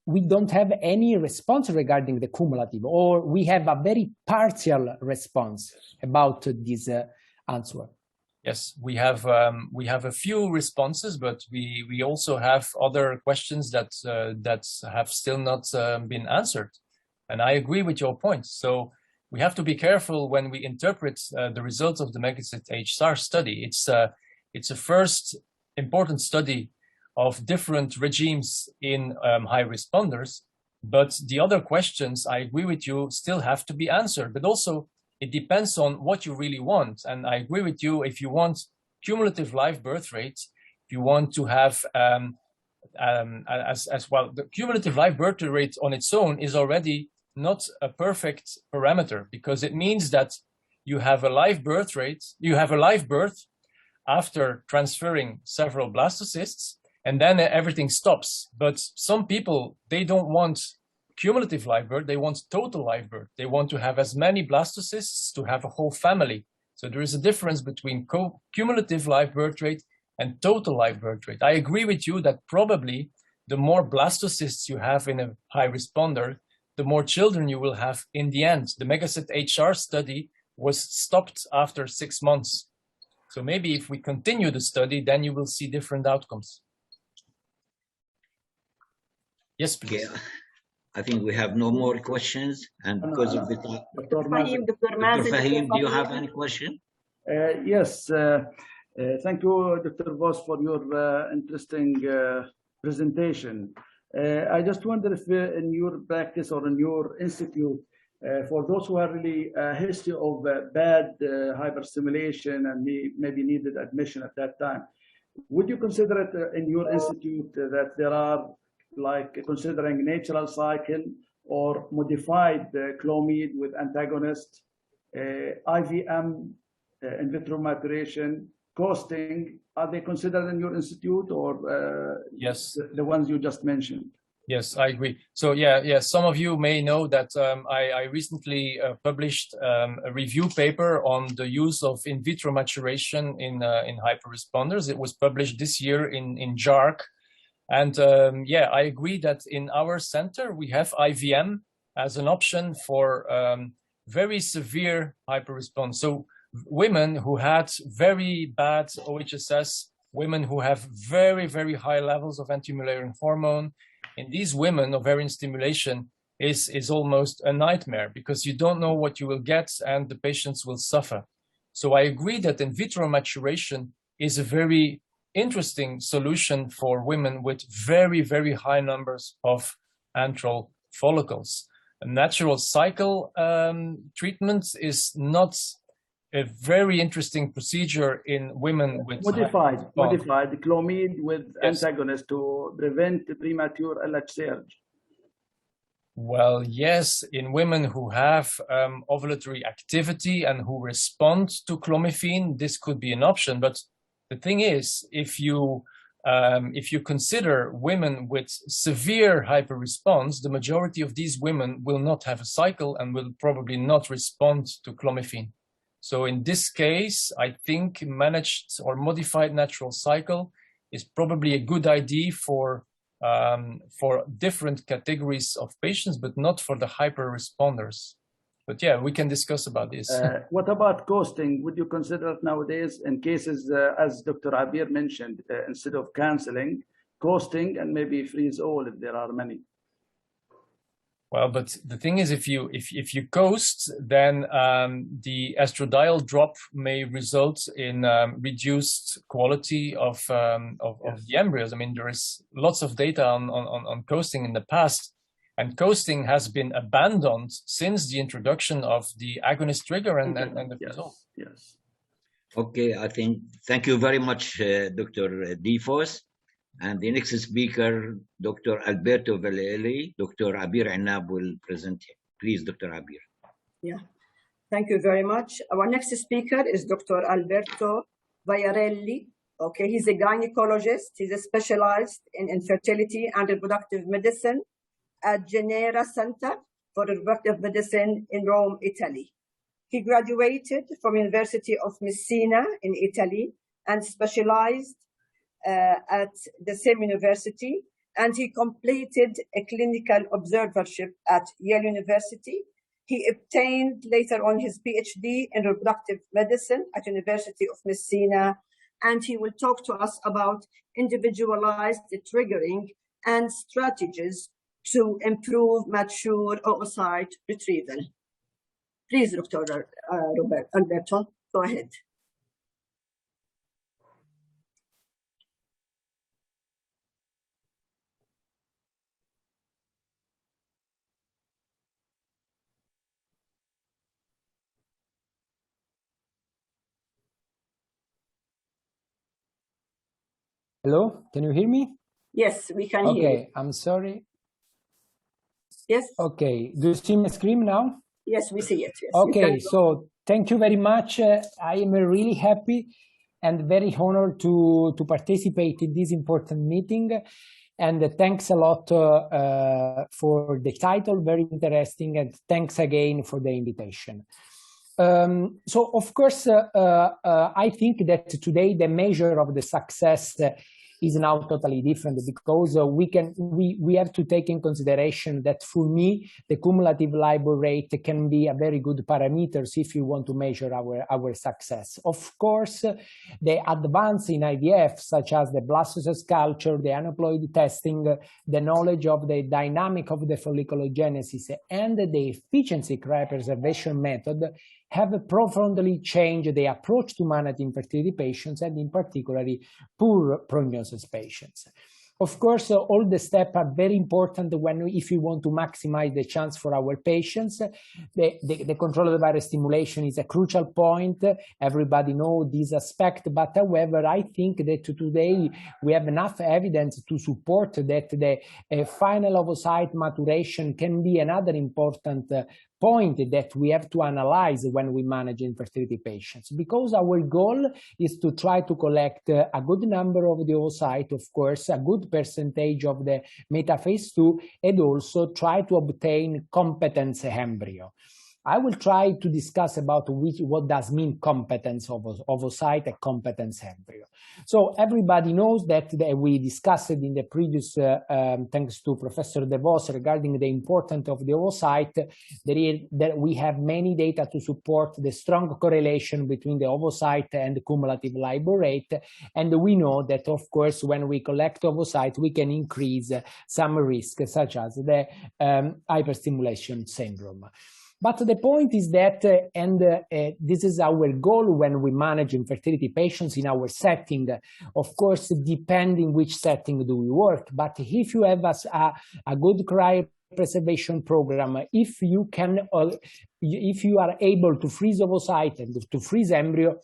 we don't have any response regarding the cumulative, or we have a very partial response about this answer. Yes, we have a few responses, but we also have other questions that have still not been answered, and I agree with your point. So we have to be careful when we interpret the results of the Megaset HSAR study. It's a first important study of different regimes in high responders, but the other questions, I agree with you, still have to be answered. But also, it depends on what you really want. And I agree with you, if you want cumulative live birth rate, if you want to have, as well, the cumulative live birth rate on its own is already not a perfect parameter, because it means that you have a live birth rate, you have a live birth after transferring several blastocysts, and then everything stops. But some people, they don't want cumulative live birth, they want total live birth. They want to have as many blastocysts to have a whole family. So there is a difference between cumulative live birth rate and total live birth rate. I agree with you that probably the more blastocysts you have in a high responder, the more children you will have in the end. The Megaset HSAR study was stopped after 6 months. So maybe if we continue the study, then you will see different outcomes. Yes, please. Okay. I think we have no more questions, and because of the time. Dr. Fahim, do you have any question? Yes. Thank you, Dr. Voss, for your interesting presentation. I just wonder if in your practice or in your institute, for those who have really a history of bad hyperstimulation and maybe needed admission at that time, would you consider it in your institute that there are, like, considering natural cycle or modified clomid with antagonist, IVM, in vitro maturation, costing, are they considered in your institute, or yes, the ones you just mentioned? Yes, I agree. So yeah, some of you may know that I recently published a review paper on the use of in vitro maturation in hyperresponders. It was published this year in JARC. And yeah, I agree that in our center, we have IVM as an option for very severe hyperresponse. So women who had very bad OHSS, women who have very, very high levels of anti-Mullerian hormone, in these women, ovarian stimulation is almost a nightmare, because you don't know what you will get and the patients will suffer. So I agree that in vitro maturation is a very interesting solution for women with very, very high numbers of antral follicles. A natural cycle treatment is not a very interesting procedure in women with modified clomid with antagonist to prevent premature LH surge. Well, yes, in women who have ovulatory activity and who respond to clomiphene, this could be an option. But the thing is, if you consider women with severe hyperresponse, the majority of these women will not have a cycle and will probably not respond to clomiphene. So in this case, I think managed or modified natural cycle is probably a good idea for different categories of patients, but not for the hyper responders. But yeah, we can discuss about this. What about costing? Would you consider it nowadays in cases, as Dr. Abir mentioned, instead of canceling, costing and maybe freeze all if there are many? Well, but the thing is, if you coast, then the estradiol drop may result in reduced quality of the embryos. I mean, there is lots of data on coasting in the past, and coasting has been abandoned since the introduction of the agonist trigger and the result. Yes. Okay, I think thank you very much, Dr. Defos. And the next speaker, Dr. Alberto Valeli. Dr. Abir Anab will present him. Please, Dr. Abir. Yeah, thank you very much. Our next speaker is Dr. Alberto Valeli. Okay, he's a gynecologist. He's a specialized in infertility and reproductive medicine at Genera Center for Reproductive Medicine in Rome, Italy. He graduated from University of Messina in Italy and specialized at the same university, and he completed a clinical observership at Yale University. He obtained later on his PhD in reproductive medicine at University of Messina, and he will talk to us about individualized triggering and strategies to improve mature oocyte retrieval. Please, Dr. Alberto, go ahead. Hello, can you hear me? Yes, we can hear you. Okay, I'm sorry. Yes. Okay, do you see my screen now? Yes, we see it. Yes, okay, so thank you very much. I am really happy and very honored to participate in this important meeting. And thanks a lot for the title, very interesting, and thanks again for the invitation. So, of course, I think that today the measure of the success is now totally different, because we have to take in consideration that for me the cumulative LIBOR rate can be a very good parameter if you want to measure our success. Of course, the advance in IVF, such as the blastocyst culture, the aneuploid testing, the knowledge of the dynamic of the folliculogenesis, and the efficiency cryopreservation method have profoundly changed the approach to managing infertility patients, and in particular poor prognosis patients. Of course, all the steps are very important if you want to maximize the chance for our patients. The control of the virus stimulation is a crucial point. Everybody knows this aspect, but however, I think that today we have enough evidence to support that the final oocyte maturation can be another important point that we have to analyze when we manage infertility patients, because our goal is to try to collect a good number of the oocyte, of course, a good percentage of the metaphase 2, and also try to obtain competence embryo. I will try to discuss about what does mean competence of oocyte and competence embryo. So everybody knows that we discussed in the previous, thanks to Professor DeVos, regarding the importance of the oocyte, that we have many data to support the strong correlation between the oocyte and the cumulative LIBOR rate. And we know that, of course, when we collect oocyte, we can increase some risk, such as the hyperstimulation syndrome. But the point is that, this is our goal when we manage infertility patients in our setting, of course, depending which setting do we work. But if you have a good cryopreservation program, if you are able to freeze oocyte and to freeze embryo,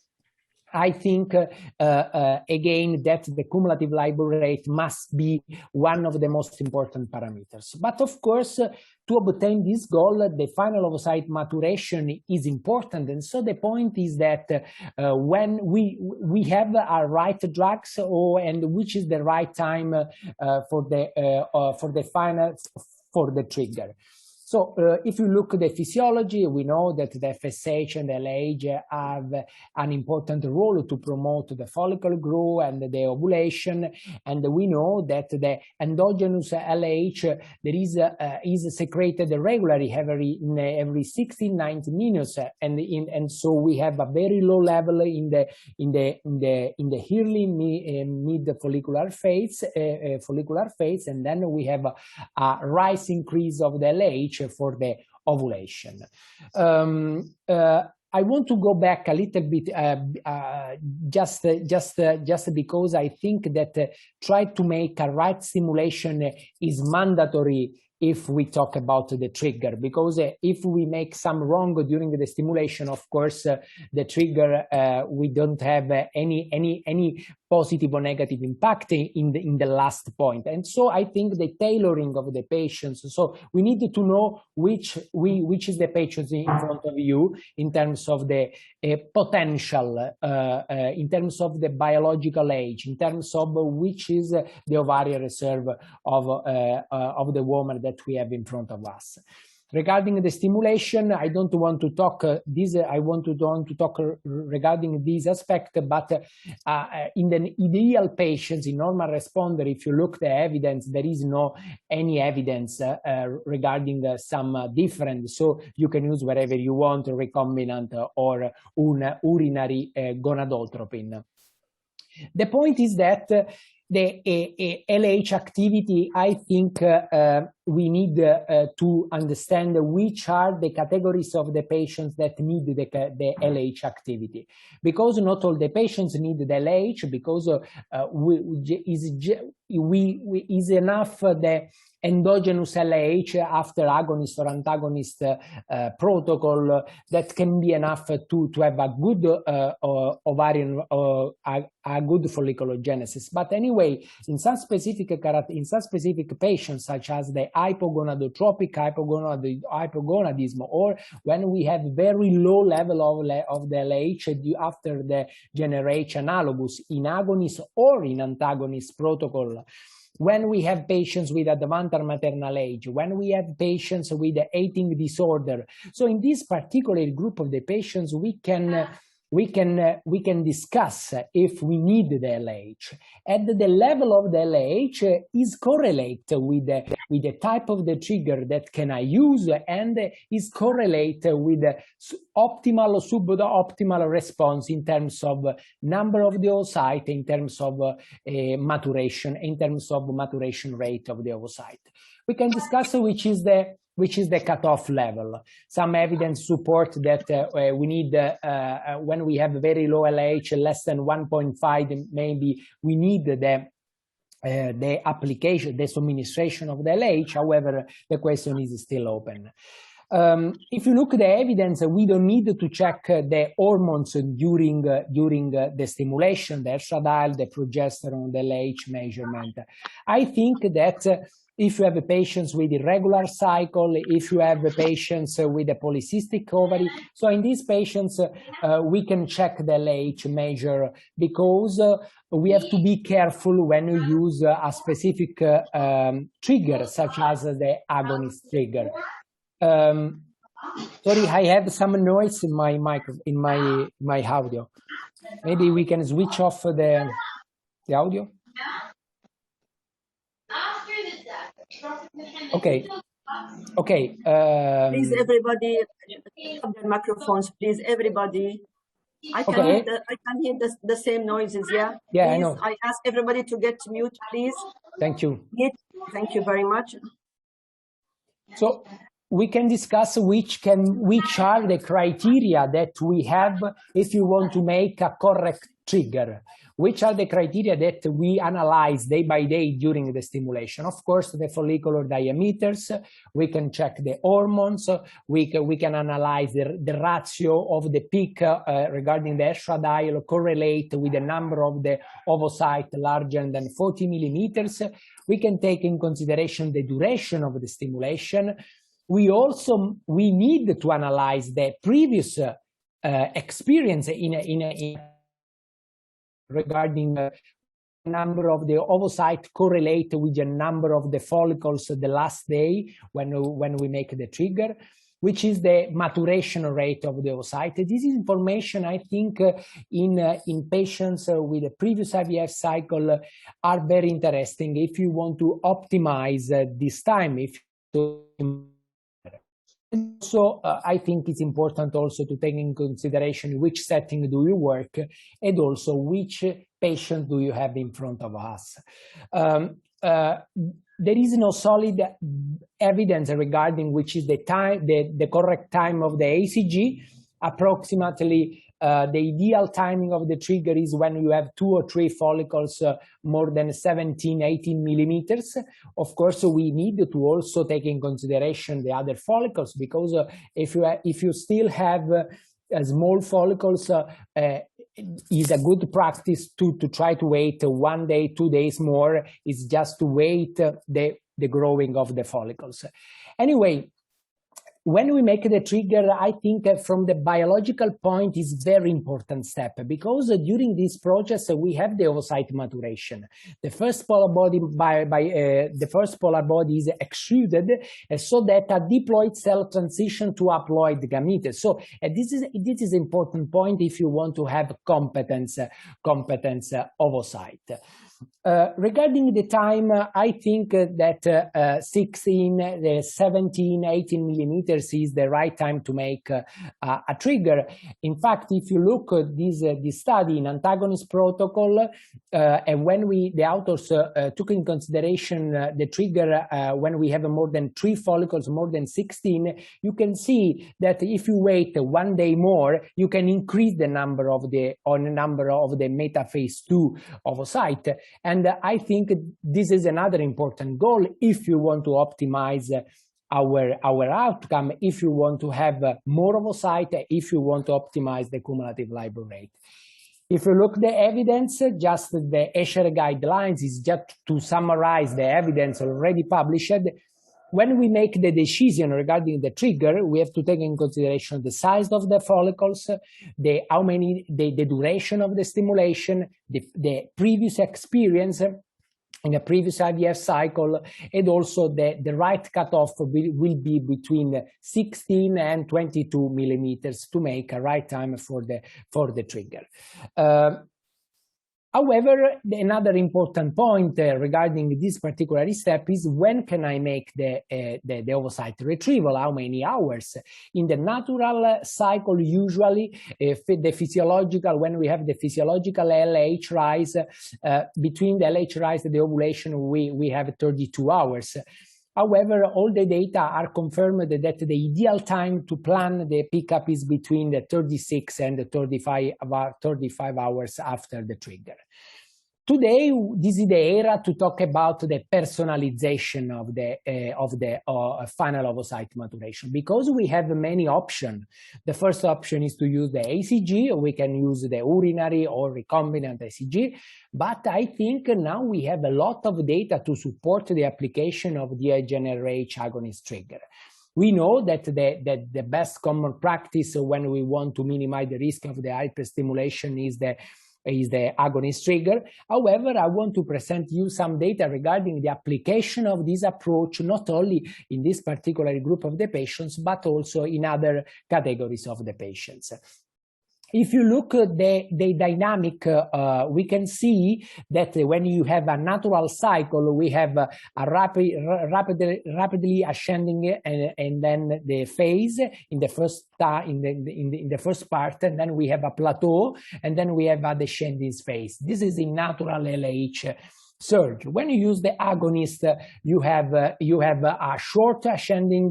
I think, again, that the cumulative LIBOR rate must be one of the most important parameters. But of course, to obtain this goal, the final oocyte maturation is important. And so the point is that when we have our right drugs, and which is the right time for the trigger. So if you look at the physiology, we know that the FSH and the LH have an important role to promote the follicle growth and the ovulation. And we know that the endogenous LH is secreted regularly every 16-90 minutes, and so we have a very low level in the early mid follicular phase, and then we have a rise increase of the LH LH for the ovulation. I want to go back a little bit, just because I think that try to make a right stimulation is mandatory if we talk about the trigger, because if we make some wrong during the stimulation, of course, the trigger, we don't have any positive or negative impact in the last point. And so I think the tailoring of the patients, so we need to know which is the patient in front of you in terms of the potential, in terms of the biological age, in terms of which is the ovarian reserve of the woman that we have in front of us. Regarding the stimulation, I don't want to talk I want to talk regarding this aspect, but in the ideal patients, in normal responder, if you look the evidence, there is no any evidence regarding some different, so you can use wherever you want, recombinant or urinary gonadotropin. The point is that the LH activity, I think we need to understand which are the categories of the patients that need the LH activity. Because not all the patients need the LH, because is enough the endogenous LH after agonist or antagonist protocol that can be enough to have a good ovarian, a good folliculogenesis. But anyway, in some specific patients, such as the hypogonadotropic hypogonadism, or when we have very low level of the LH after the generation analogous in agonist or in antagonist protocol, when we have patients with advanced maternal age, when we have patients with eating disorder. So in this particular group of the patients, we can discuss if we need the LH. And the level of the LH is correlated with the type of the trigger that can I use, and is correlated with the optimal or suboptimal response in terms of number of the oocyte, in terms of maturation, in terms of maturation rate of the oocyte. We can discuss which is the cutoff level. Some evidence support that we need, when we have very low LH, less than 1.5, maybe we need the application, the administration of the LH. However, the question is still open. If you look at the evidence, we don't need to check the hormones during the stimulation, the estradiol, the progesterone, the LH measurement. I think that if you have patients with irregular cycle, if you have patients with a polycystic ovary, so in these patients, we can check the LH measure, because we have to be careful when we use a specific trigger, such as the agonist trigger. Sorry, I have some noise in my my audio. Maybe we can switch off the audio. Okay. Okay. Please, everybody, have their microphones. Please, everybody. I can hear the same noises. Yeah. Yeah, please, I know. I ask everybody to get mute, please. Thank you. Thank you very much. So we can discuss which are the criteria that we have if you want to make a correct trigger. Which are the criteria that we analyze day by day during the stimulation? Of course, the follicular diameters. We can check the hormones. We can analyze the ratio of the peak regarding the estradiol, correlate with the number of the oocyte larger than 40 millimeters. We can take in consideration the duration of the stimulation. We need to analyze the previous experience in regarding the number of the oocyte correlate with the number of the follicles the last day when we make the trigger, which is the maturation rate of the oocyte. This information, I think, in patients with a previous IVF cycle are very interesting if you want to optimize this time. So I think it's important also to take in consideration which setting do you work, and also which patient do you have in front of us. there is no solid evidence regarding which is the time, the correct time of the ACG. Approximately, the ideal timing of the trigger is when you have 2 or 3 follicles more than 17, 18 millimeters. Of course, we need to also take in consideration the other follicles, because if you still have small follicles, is a good practice to try to wait 1 day, 2 days more. Is just to wait the growing of the follicles. Anyway, when we make the trigger, I think from the biological point is very important step, because during this process we have the oocyte maturation. The first polar body is extruded, so that a diploid cell transition to haploid gametes. So this is important point if you want to have competence oocyte. Regarding the time, I think that 16, 17, 18 millimeters is the right time to make a trigger. In fact, if you look at this study in antagonist protocol, and when the authors took in consideration the trigger when we have more than 3 follicles, more than 16, you can see that if you wait 1 day more, you can increase the number of the metaphase 2 oocyte. And I think this is another important goal if you want to optimize our outcome, if you want to have more oocyte, if you want to optimize the cumulative LIBOR rate. If you look at the evidence, just the Escher guidelines is just to summarize the evidence already published. When we make the decision regarding the trigger, we have to take in consideration the size of the follicles, the duration of the stimulation, the previous experience in a previous IVF cycle, and also the right cutoff will be between 16 and 22 millimeters to make a right time for the trigger. However, another important point regarding this particular step is when can I make the oocyte retrieval, how many hours? In the natural cycle, usually, when we have the physiological LH rise, between the LH rise and the ovulation, we have 32 hours. However, all the data are confirmed that the ideal time to plan the pickup is between the 36 and the 35 hours after the trigger. Today, this is the era to talk about the personalization of the final oocyte maturation, because we have many options. The first option is to use the ACG, or we can use the urinary or recombinant ACG. But I think now we have a lot of data to support the application of the GnRH agonist trigger. We know that the best common practice when we want to minimize the risk of the hyperstimulation is the agonist trigger. However, I want to present you some data regarding the application of this approach, not only in this particular group of the patients, but also in other categories of the patients. If you look at the dynamic, we can see that when you have a natural cycle, we have a rapidly ascending and then the phase in the first in the first part, and then we have a plateau, and then we have a descending phase. This is in natural LH surge. When you use the agonist, you have a short ascending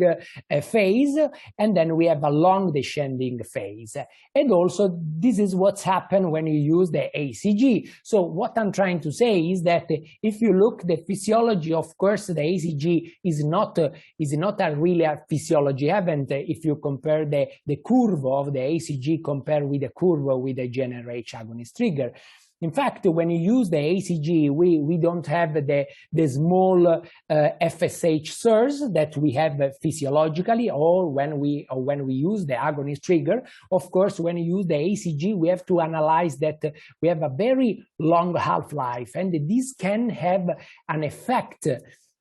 phase, and then we have a long descending phase. And also, this is what's happened when you use the ACG. So what I'm trying to say is that if you look the physiology, of course, the ACG is not a really a physiology event if you compare the curve of the ACG compared with the curve with the GnRH agonist trigger. In fact, when you use the ACG, we don't have the small FSH surge that we have physiologically, or when we use the agonist trigger. Of course, when you use the ACG, we have to analyze that we have a very long half-life, and this can have an effect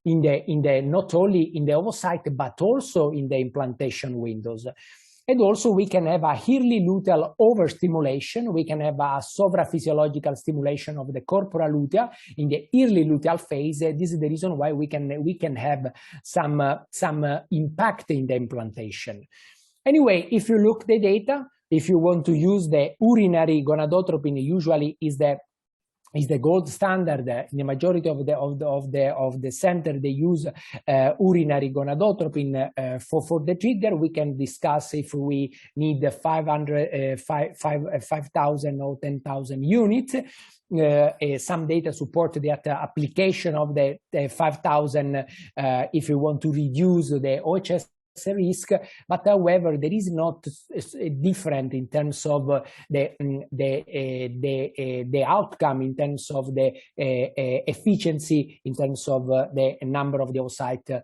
in the not only in the oocyte but also in the implantation windows. And also we can have a early luteal overstimulation. We can have a sobraphysiological stimulation of the corpora lutea in the early luteal phase. This is the reason why we can have some impact in the implantation. Anyway, if you look at the data, if you want to use the urinary gonadotropin, usually is the gold standard. In the majority of the center, they use urinary gonadotropin for the trigger. We can discuss if we need 5,000 or 10,000 units. Some data support that application of the 5,000 if you want to reduce the OHS risk, but however there is not different in terms of the outcome, in terms of the efficiency, in terms of the number of the oocyte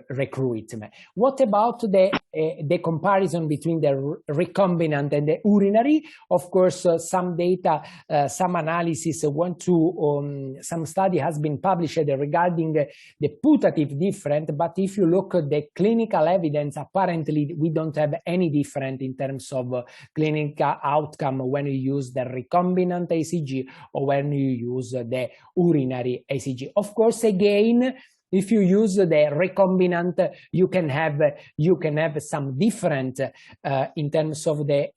recruitment. What about the comparison between the recombinant and the urinary? Of course, some data, some analysis some study has been published regarding the putative difference, but if you look at the clinical evidence, apparently we don't have any difference in terms of clinical outcome when you use the recombinant ACG or when you use the urinary ACG. Of course, again, if you use the recombinant, you can have some different in terms of the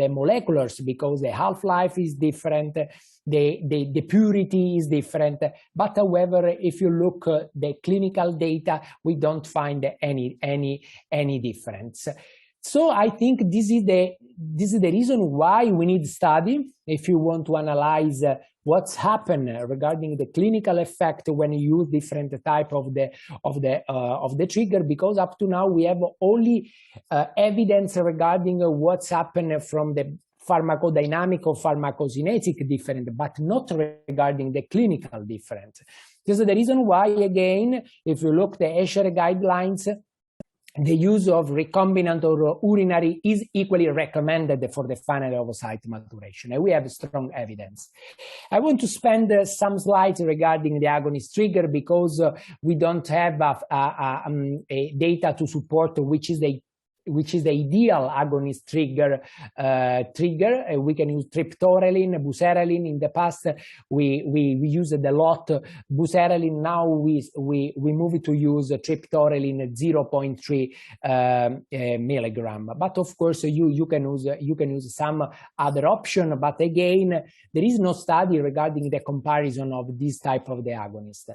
moleculars, because the half-life is different, the purity is different. But however, if you look at the clinical data, we don't find any difference. So I think this is the reason why we need study if you want to analyze what's happened regarding the clinical effect when you use different type of the trigger, because up to now we have only evidence regarding what's happened from the pharmacodynamic or pharmacokinetic difference, but not regarding the clinical difference. This is the reason why, again, if you look at the ESHRE guidelines, the use of recombinant or urinary is equally recommended for the final oocyte maturation, and we have strong evidence. I want to spend some slides regarding the agonist trigger, because we don't have a data to support which is the ideal agonist trigger. We can use triptorelin, buserelin. In the past, we used a lot buserelin. Now we move to use triptorelin 0.3 milligram. But of course, you can use some other option. But again, there is no study regarding the comparison of this type of the agonist.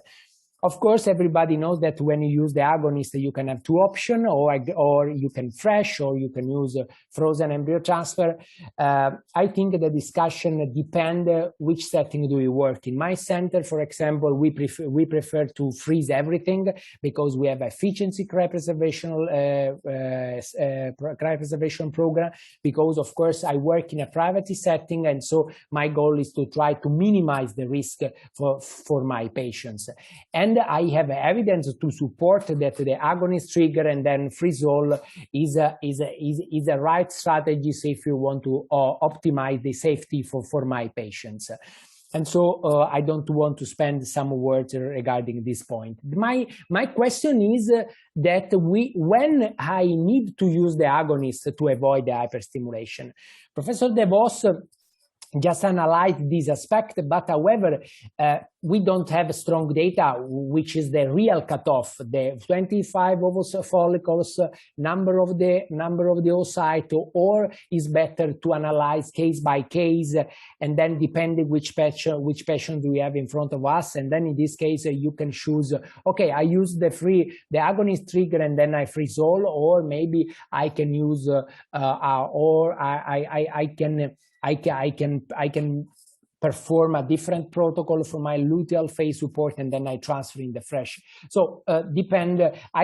Of course, everybody knows that when you use the agonist, you can have two options, or you can fresh, or you can use frozen embryo transfer. I think the discussion depends which setting do you work. In my center, for example, we prefer to freeze everything, because we have efficiency cryopreservation program. Because of course I work in a private setting, and so my goal is to try to minimize the risk for my patients. And I have evidence to support that the agonist trigger and then freeze-all is a right strategy if you want to optimize the safety for my patients. And so I don't want to spend some words regarding this point. My question is that when I need to use the agonist to avoid the hyperstimulation. Professor De Vos just analyzed this aspect, but however, we don't have strong data, which is the real cutoff, the 25 follicles, number of the oocyte, or is better to analyze case by case, and then depending which patient we have in front of us, and then in this case you can choose, okay, I use the agonist trigger and then I freeze all, or maybe I can use or I can perform a different protocol for my luteal phase support, and then I transfer in the fresh. So I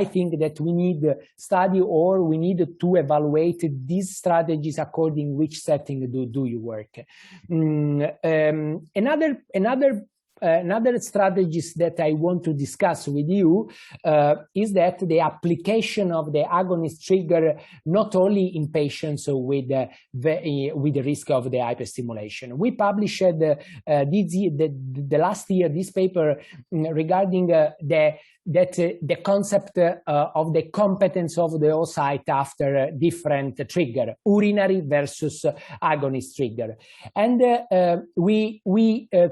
think that we need study, or we need to evaluate these strategies according which setting do you work. Another strategies that I want to discuss with you is that the application of the agonist trigger not only in patients with the risk of the hyperstimulation. We published the last year this paper regarding the concept of the competence of the oocyte after different trigger, urinary versus agonist trigger. And we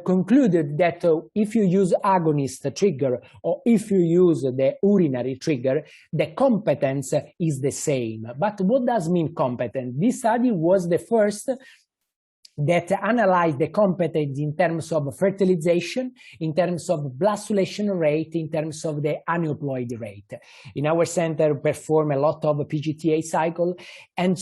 concluded that if you use agonist trigger or if you use the urinary trigger, the competence is the same. But what does mean competent? This study was the first that analyze the competence in terms of fertilization, in terms of blastulation rate, in terms of the aneuploid rate. In our center, perform a lot of PGTA cycle, and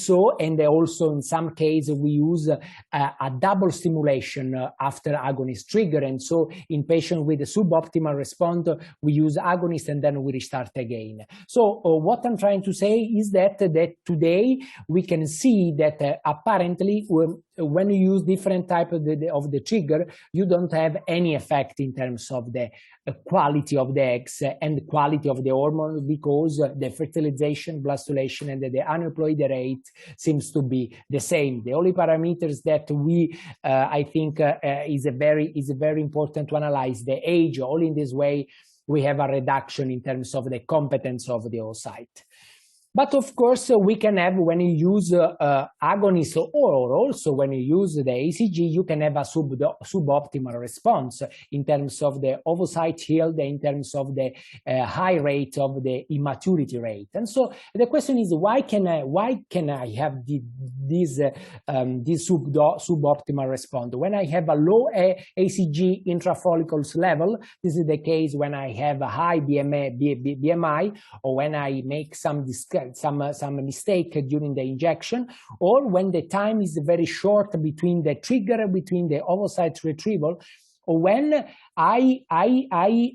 also in some cases we use a double stimulation after agonist trigger, and so in patients with a suboptimal response, we use agonist and then we restart again. So what I'm trying to say is that today we can see that apparently when you use different type of the trigger, you don't have any effect in terms of the quality of the eggs and the quality of the hormone, because the fertilization, blastulation, and the aneuploid rate seems to be the same. The only parameters that we, I think, is very important to analyze the age. All in this way, we have a reduction in terms of the competence of the oocyte. But of course, we can have, when you use agonist, or also when you use the ACG, you can have a suboptimal response in terms of the oocyte yield, in terms of the high rate of the immaturity rate. And so the question is, why can I have this suboptimal response? When I have a low ACG intrafollicles level, this is the case when I have a high BMI, or when I make some mistake during the injection, or when the time is very short between the trigger, between the oocyte retrieval, or when I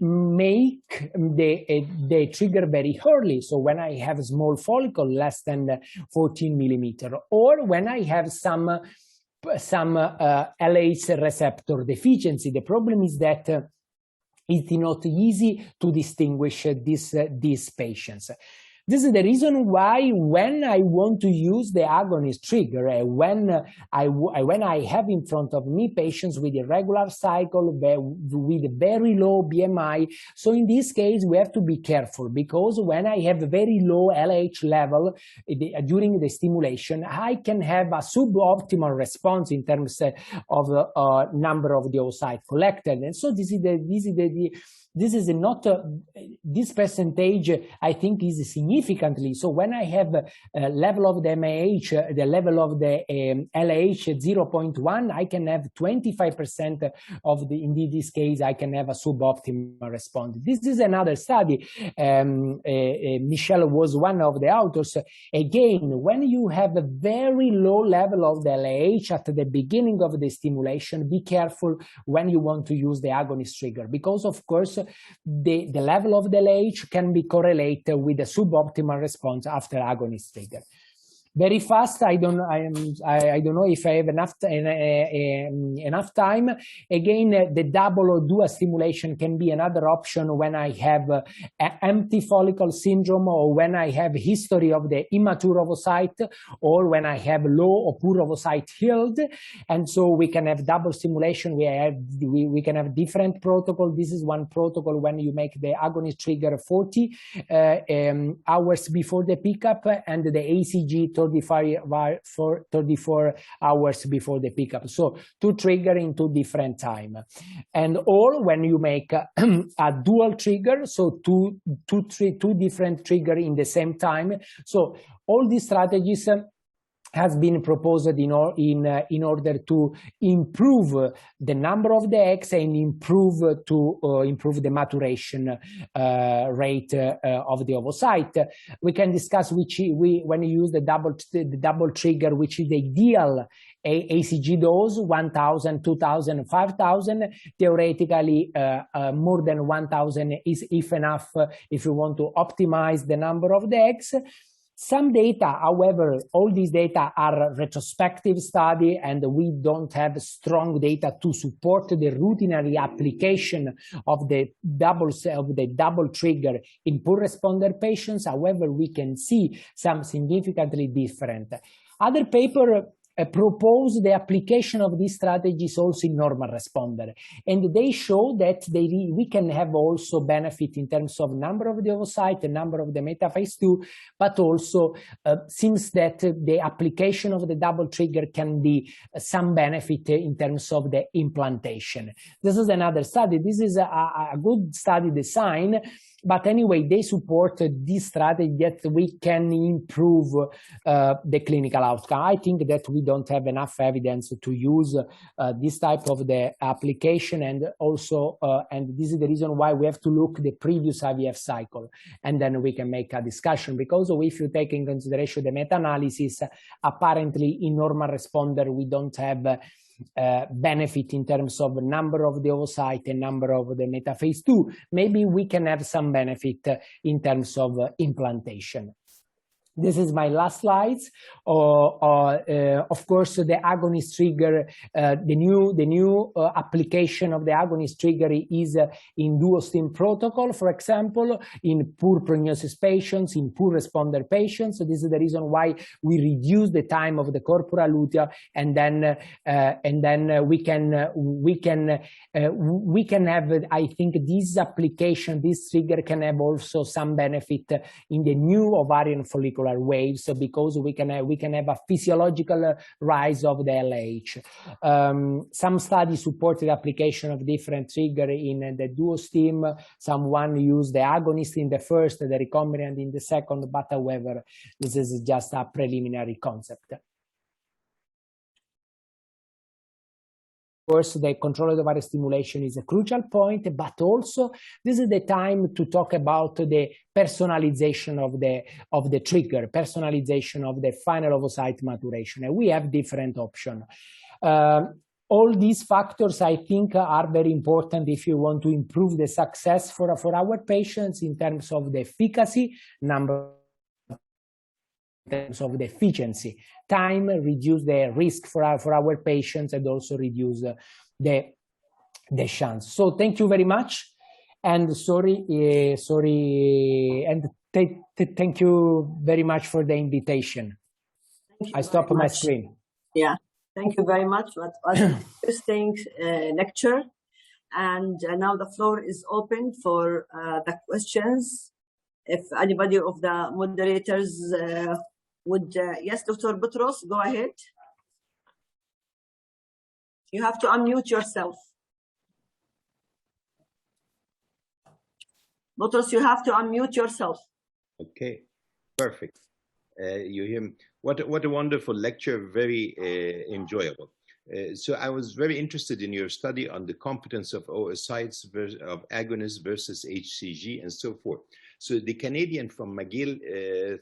make the trigger very early, so when I have a small follicle less than 14 millimeter, or when I have some LH receptor deficiency. The problem is that it's not easy to distinguish these patients. This is the reason why when I want to use the agonist trigger, when I have in front of me patients with irregular cycle, with very low BMI, so in this case we have to be careful, because when I have a very low LH level during the stimulation, I can have a suboptimal response in terms of number of the oocyte collected, and so this is not this percentage, I think, is significantly. So when I have a level of the MAH, the level of the LH 0.1, I can have 25% of the, in this case, I can have a suboptimal response. This is another study. Michelle was one of the authors. Again, when you have a very low level of the LH at the beginning of the stimulation, be careful when you want to use the agonist trigger, because of course, the level of the LH can be correlated with the suboptimal response after agonist trigger. Very fast, I don't know if I have enough time. Again, the double or dual stimulation can be another option when I have empty follicle syndrome, or when I have history of the immature oocyte, or when I have low or poor oocyte yield. And so we can have double stimulation. We can have different protocol. This is one protocol when you make the agonist trigger 40 hours before the pickup, and the ACG 34 hours before the pickup. So two trigger in two different time. And all when you make a dual trigger, so two different trigger in the same time. So all these strategies has been proposed in order to improve the number of the eggs and improve the maturation rate of the oocyte. We can discuss when you use the double trigger, which is the ideal ACG dose, 1,000, 2,000, 5,000. Theoretically, more than 1,000 is enough if you want to optimize the number of the eggs. Some data, however, all these data are retrospective study, and we don't have strong data to support the routinary application of the double trigger in poor responder patients. However, we can see some significantly different. Other paper propose the application of these strategies also in normal responder, and they show that we can have also benefit in terms of number of the oocyte, the number of the metaphase 2, but also seems that the application of the double trigger can be some benefit in terms of the implantation. This is another study. This is a good study design. But anyway, they support this strategy that we can improve the clinical outcome. I think that we don't have enough evidence to use this type of the application, and also, and this is the reason why we have to look the previous IVF cycle, and then we can make a discussion. Because if you take in consideration the meta-analysis, apparently in normal responder we don't have benefit in terms of number of the oocyte and number of the metaphase 2. Maybe we can have some benefit in terms of implantation. This is my last slides. Of course, the agonist trigger, the new application of the agonist trigger is in dual-stim protocol, for example, in poor prognosis patients, in poor responder patients. So this is the reason why we reduce the time of the corpora lutea, and then we can have, I think, this application, this trigger can have also some benefit in the new ovarian follicular waves, because we can have a physiological rise of the LH. Some studies supported application of different trigger in the duo-stim. Someone used the agonist in the first, the recombinant in the second, but however, this is just a preliminary concept. Of course, the control of ovarian stimulation is a crucial point, but also this is the time to talk about the personalization of the trigger, personalization of the final oocyte maturation, and we have different options. All these factors, I think, are very important if you want to improve the success for our patients in terms of the efficacy, in terms of the efficiency, time, reduce the risk for our patients, and also reduce the chance. So thank you very much, and thank you very much for the invitation. I stop my screen. Yeah, thank you very much. What was an interesting lecture, and now the floor is open for the questions. If anybody of the moderators would, yes, Dr. Boutros, go ahead. You have to unmute yourself. Boutros, you have to unmute yourself. Okay, perfect. You hear me? What a wonderful lecture, very enjoyable. So I was very interested in your study on the competence of oocytes, of agonists versus HCG and so forth. So the Canadian from McGill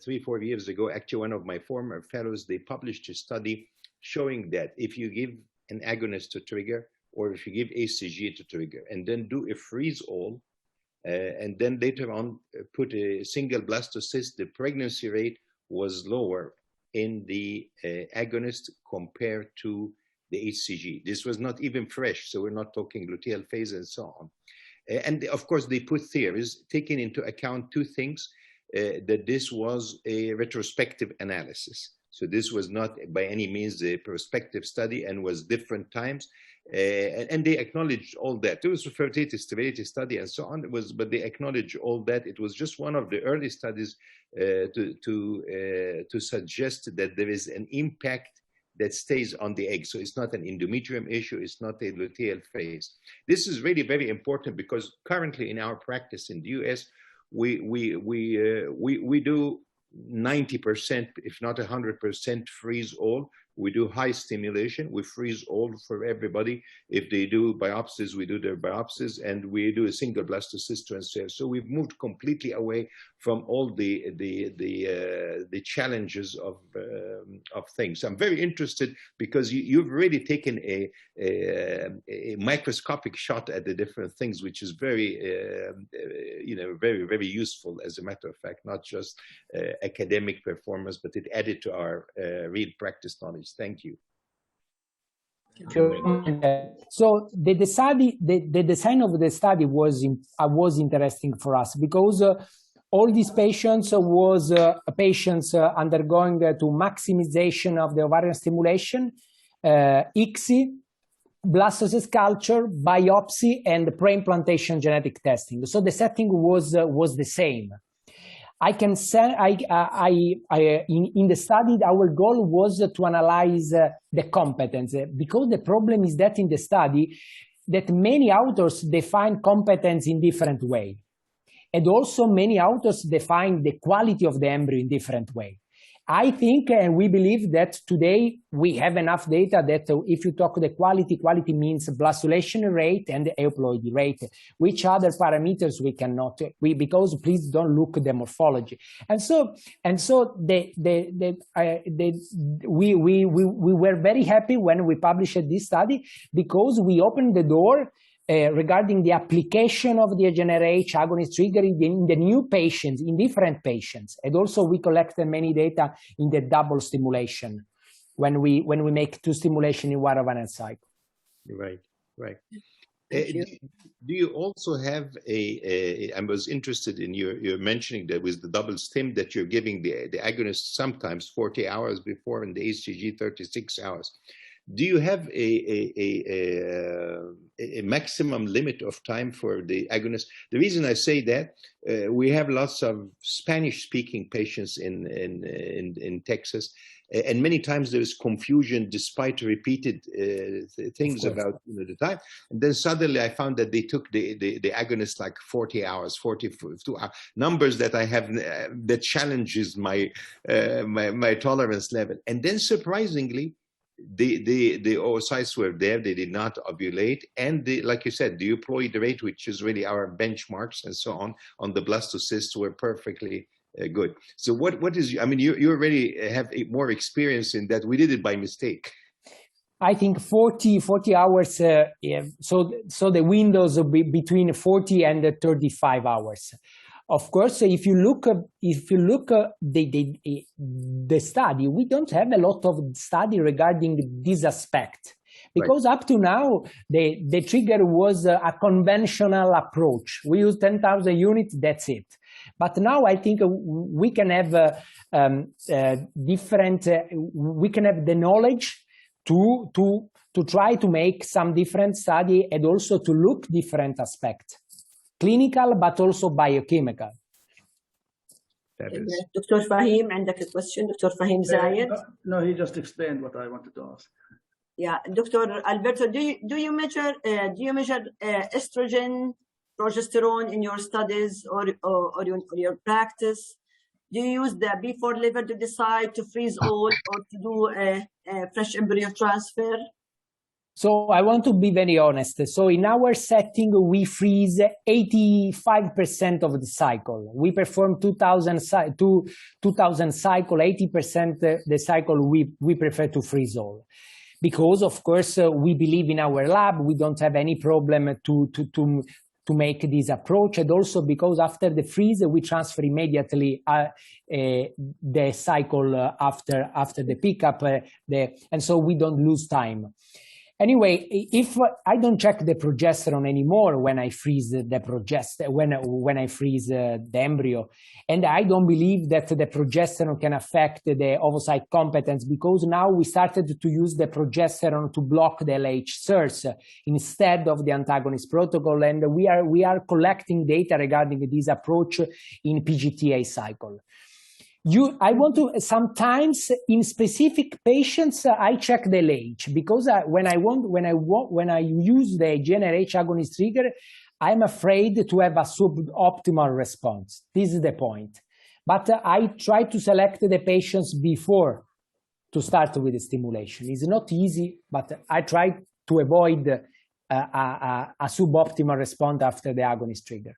3-4 years ago, actually one of my former fellows, they published a study showing that if you give an agonist to trigger, or if you give HCG to trigger, and then do a freeze all, and then later on put a single blastocyst, the pregnancy rate was lower in the agonist compared to the HCG. This was not even fresh, so we're not talking luteal phase and so on. And of course, they put theories, taking into account two things, that this was a retrospective analysis. So this was not by any means a prospective study and was different times. And they acknowledged all that. There was a fertility stability study and so on. But they acknowledged all that. It was just one of the early studies to suggest that there is an impact that stays on the egg. So it's not an endometrium issue, it's not a luteal phase. This is really very important because currently in our practice in the US, we do 90%, if not 100% freeze all. We do high stimulation, we freeze all for everybody. If they do biopsies, we do their biopsies, and we do a single blastocyst transfer. So we've moved completely away from all the challenges of things. I'm very interested because you've really taken a microscopic shot at the different things, which is very, very, very useful, as a matter of fact, not just academic performance, but it added to our real practice knowledge. Thank you. So the design of the study was interesting for us because all these patients was patients undergoing to maximization of the ovarian stimulation, ICSI, blastocyst culture, biopsy, and pre-implantation genetic testing. So the setting was the same. I can say, in the study, our goal was to analyze the competence, because the problem is that in the study, that many authors define competence in different ways. And also many authors define the quality of the embryo in different way. I think and we believe that today we have enough data that if you talk the quality means blastulation rate and euploid rate. Which other parameters we cannot, because please don't look at the morphology. And so we were very happy when we published this study because we opened the door regarding the application of the GnRH agonist trigger in the new patients, in different patients. And also we collected many data in the double stimulation when we make 2 stimulation in 1 ovarian cycle. Right. Do you also have I was interested in your mentioning that with the double stim that you're giving the agonist sometimes 40 hours before and the HCG 36 hours. Do you have a maximum limit of time for the agonist? The reason I say that, we have lots of Spanish-speaking patients in Texas, and many times there is confusion despite repeated things about the time. And then suddenly I found that they took the agonist like 40 hours, 42 hours, numbers that I have that challenges my my tolerance level. And then surprisingly, the oocytes were there, they did not ovulate, and like you said, the euploid rate, which is really our benchmarks and so on the blastocysts were perfectly good. So what is, I mean, you already have more experience in that. We did it by mistake. I think 40 hours, so the windows will be between 40 and 35 hours. Of course, if you look the study, we don't have a lot of study regarding this aspect, because up to now the trigger was a conventional approach. We use 10,000 units, that's it. But now I think we can have we can have the knowledge to try to make some different study and also to look different aspects. Clinical, but also biochemical. Dr. Fahim, عندك a question, Dr. Fahim Zayed? No, he just explained what I wanted to ask. Yeah, Dr. Alberto, do you measure estrogen, progesterone in your studies or your practice? Do you use the B4 level to decide to freeze all or to do a fresh embryo transfer? So I want to be very honest. So in our setting, we freeze 85% of the cycle. We perform 2,000 cycle, 80% the cycle we prefer to freeze all. Because of course we believe in our lab, we don't have any problem to make this approach, and also because after the freeze we transfer immediately the cycle after the pickup, and so we don't lose time. Anyway, if I don't check the progesterone anymore when I freeze when I freeze the embryo, and I don't believe that the progesterone can affect the ovocyte competence, because now we started to use the progesterone to block the LH source instead of the antagonist protocol, and we are collecting data regarding this approach in PGTA cycle. I want to, sometimes in specific patients, I check the LH, because when I use the GnRH agonist trigger, I'm afraid to have a suboptimal response. This is the point. But I try to select the patients before to start with the stimulation. It's not easy, but I try to avoid a suboptimal response after the agonist trigger.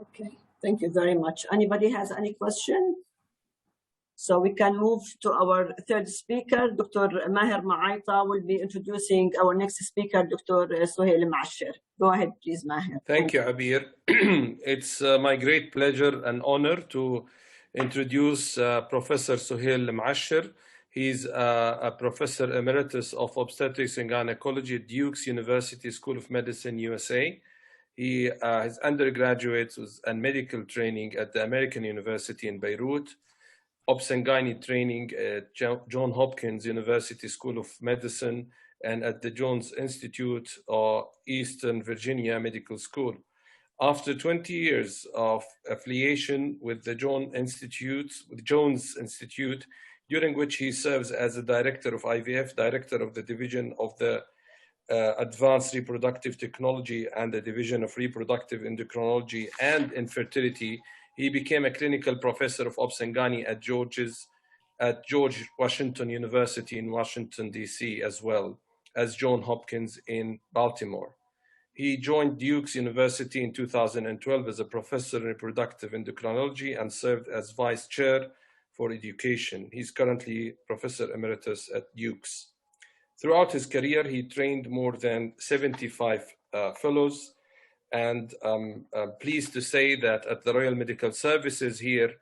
Okay, thank you very much. Anybody has any question? So we can move to our third speaker. Dr. Maher Maaita will be introducing our next speaker, Dr. Sohail Maasher. Go ahead, please, Maher. Thank you, Abir. It's my great pleasure and honor to introduce Professor Sohail Maasher. He's a professor emeritus of obstetrics and gynecology at Duke's University School of Medicine, USA. He has undergraduate and medical training at the American University in Beirut, Obs and Gynae training at Johns Hopkins University School of Medicine and at the Jones Institute or Eastern Virginia Medical School. After 20 years of affiliation with the Jones Institute, during which he serves as the director of IVF, director of the division of the Advanced Reproductive Technology and the Division of Reproductive Endocrinology and Infertility. He became a clinical professor of Obs-Gynae at George Washington University in Washington, D.C., as well as Johns Hopkins in Baltimore. He joined Duke's University in 2012 as a professor in reproductive endocrinology and served as vice chair for education. He's currently professor emeritus at Duke's. Throughout his career, he trained more than 75 fellows, and I'm pleased to say that at the Royal Medical Services here,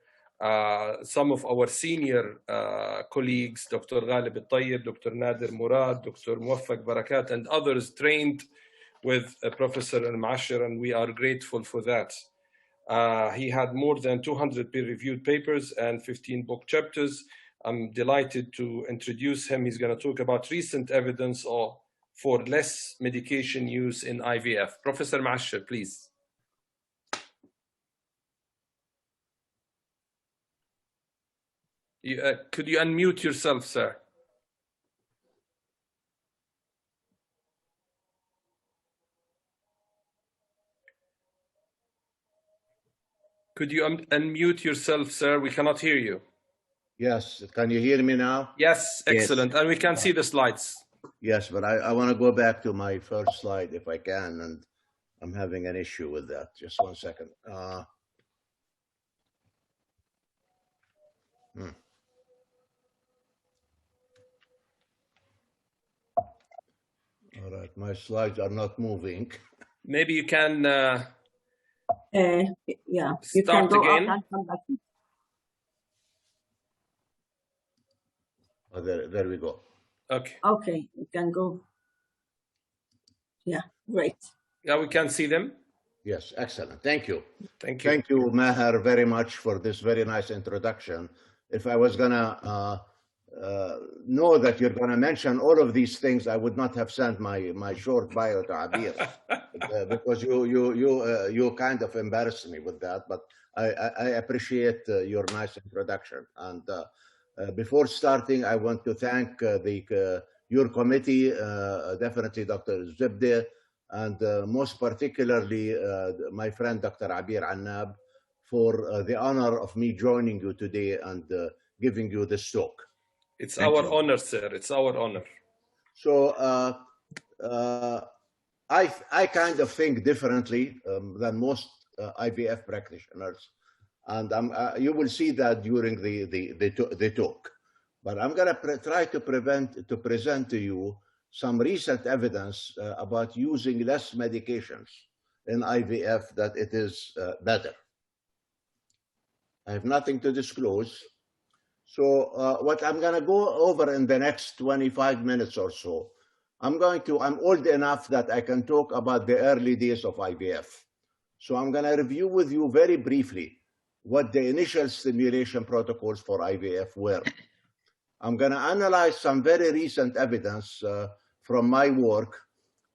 some of our senior colleagues, Dr. Ghalib Al-Tayyib, Dr. Nader Murad, Dr. Muwaffaq Barakat, and others trained with Professor Al-Mu'ashir, and we are grateful for that. He had more than 200 peer-reviewed papers and 15 book chapters. I'm delighted to introduce him. He's going to talk about recent evidence for less medication use in IVF. Professor Mu'ashir, please. Could you unmute yourself, sir? Could you unmute yourself, sir? We cannot hear you. Yes, can you hear me now? Yes, excellent. Yes. And we can see the slides. Yes, but I want to go back to my first slide if I can, and I'm having an issue with that. Just 1 second. All right, my slides are not moving. Maybe you can yeah, you start can go again. out and come back. Oh, there we go. Okay. Okay, you can go. Yeah, great. Yeah, we can see them. Yes, excellent. Thank you. Thank you. Thank you, Maher, very much for this very nice introduction. If I was gonna know that you're gonna mention all of these things, I would not have sent my short bio to Abir because you kind of embarrassed me with that. But I appreciate your nice introduction. And before starting, I want to thank your committee, definitely Dr. Zibde, and most particularly my friend Dr. Abir Annab, for the honor of me joining you today and giving you this talk. It's our honor, sir. It's our honor. So I kind of think differently than most IVF practitioners, and you will see that during the talk. But I'm going to try to present to you some recent evidence about using less medications in IVF, that it is better. I have nothing to disclose. So what I'm going to go over in the next 25 minutes or so, I'm old enough that I can talk about the early days of IVF. So I'm going to review with you very briefly what the initial stimulation protocols for IVF were. I'm going to analyze some very recent evidence from my work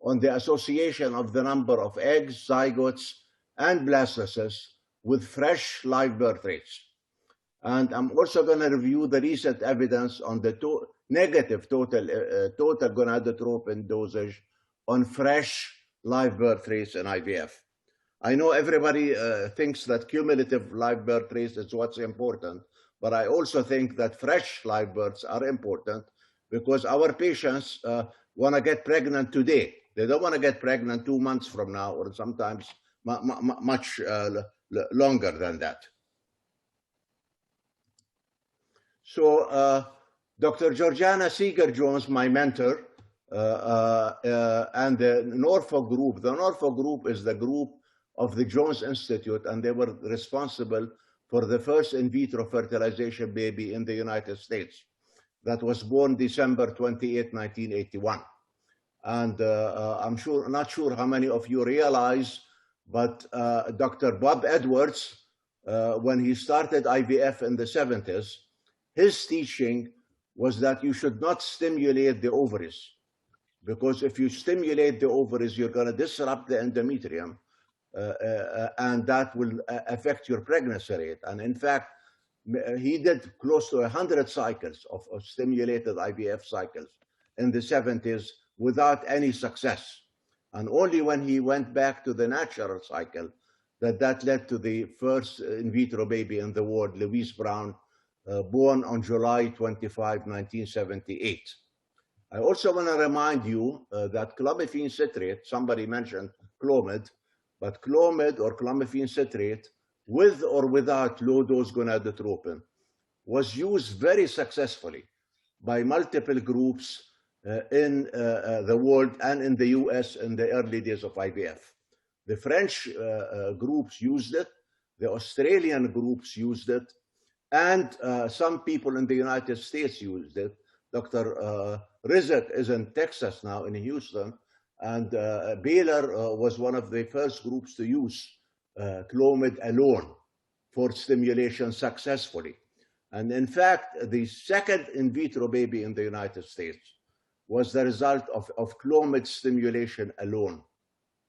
on the association of the number of eggs, zygotes, and blastocysts with fresh live birth rates. And I'm also going to review the recent evidence on the negative total gonadotropin dosage on fresh live birth rates in IVF. I know everybody thinks that cumulative live birth rates is what's important, but I also think that fresh live births are important because our patients want to get pregnant today. They don't want to get pregnant 2 months from now, or sometimes much longer than that. So Dr. Georgiana Seeger-Jones, my mentor, and the Norfolk group. The Norfolk group is the group of the Jones Institute, and they were responsible for the first in vitro fertilization baby in the United States that was born December 28, 1981. And I'm not sure how many of you realize, but Dr. Bob Edwards, when he started IVF in the 70s, his teaching was that you should not stimulate the ovaries, because if you stimulate the ovaries, you're going to disrupt the endometrium, and that will affect your pregnancy rate. And in fact, he did close to 100 cycles of stimulated IVF cycles in the 70s without any success. And only when he went back to the natural cycle that led to the first in vitro baby in the world, Louise Brown, born on July 25, 1978. I also want to remind you that clomiphene citrate, somebody mentioned Clomid, but Clomid or clomiphene citrate, with or without low-dose gonadotropin, was used very successfully by multiple groups in the world and in the US in the early days of IVF. The French groups used it, the Australian groups used it, and some people in the United States used it. Dr. Rizek is in Texas now, in Houston, and Baylor was one of the first groups to use Clomid alone for stimulation successfully. And in fact, the second in vitro baby in the United States was the result of Clomid stimulation alone.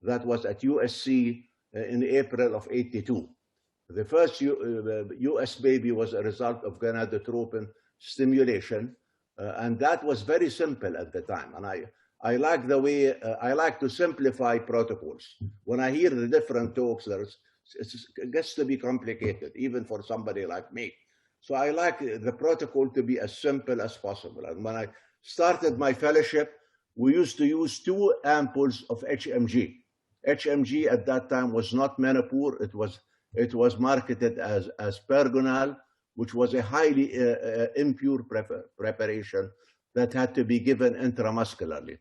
That was at USC in April of '82. The first US baby was a result of gonadotropin stimulation, and that was very simple at the time. And I like the way, I like to simplify protocols. When I hear the different talks, it gets to be complicated, even for somebody like me. So I like the protocol to be as simple as possible. And when I started my fellowship, we used to use 2 ampoules of HMG. HMG at that time was not Menopur. It was marketed as Pergonal, which was a highly impure preparation that had to be given intramuscularly.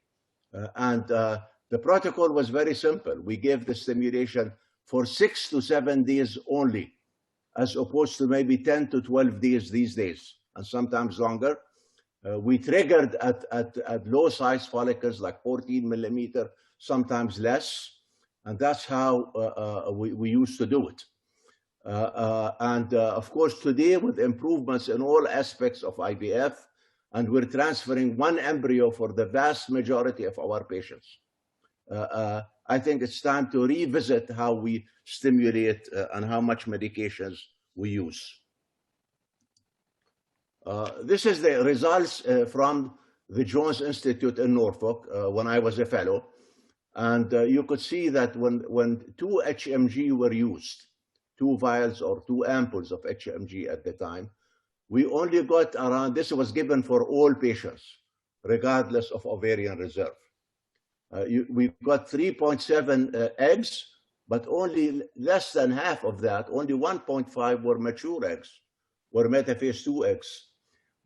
The protocol was very simple. We gave the stimulation for 6 to 7 days only, as opposed to maybe 10 to 12 days these days, and sometimes longer. We triggered at low size follicles like 14 millimeter, sometimes less, and that's how we used to do it. Of course, today with improvements in all aspects of IVF, and we're transferring 1 embryo for the vast majority of our patients. I think it's time to revisit how we stimulate and how much medications we use. This is the results from the Jones Institute in Norfolk when I was a fellow. And you could see that when 2 HMG were used, 2 vials or 2 ampoules of HMG at the time, we only got around, this was given for all patients, regardless of ovarian reserve. We got 3.7 eggs, but only less than half of that, only 1.5 were mature eggs, were metaphase 2 eggs.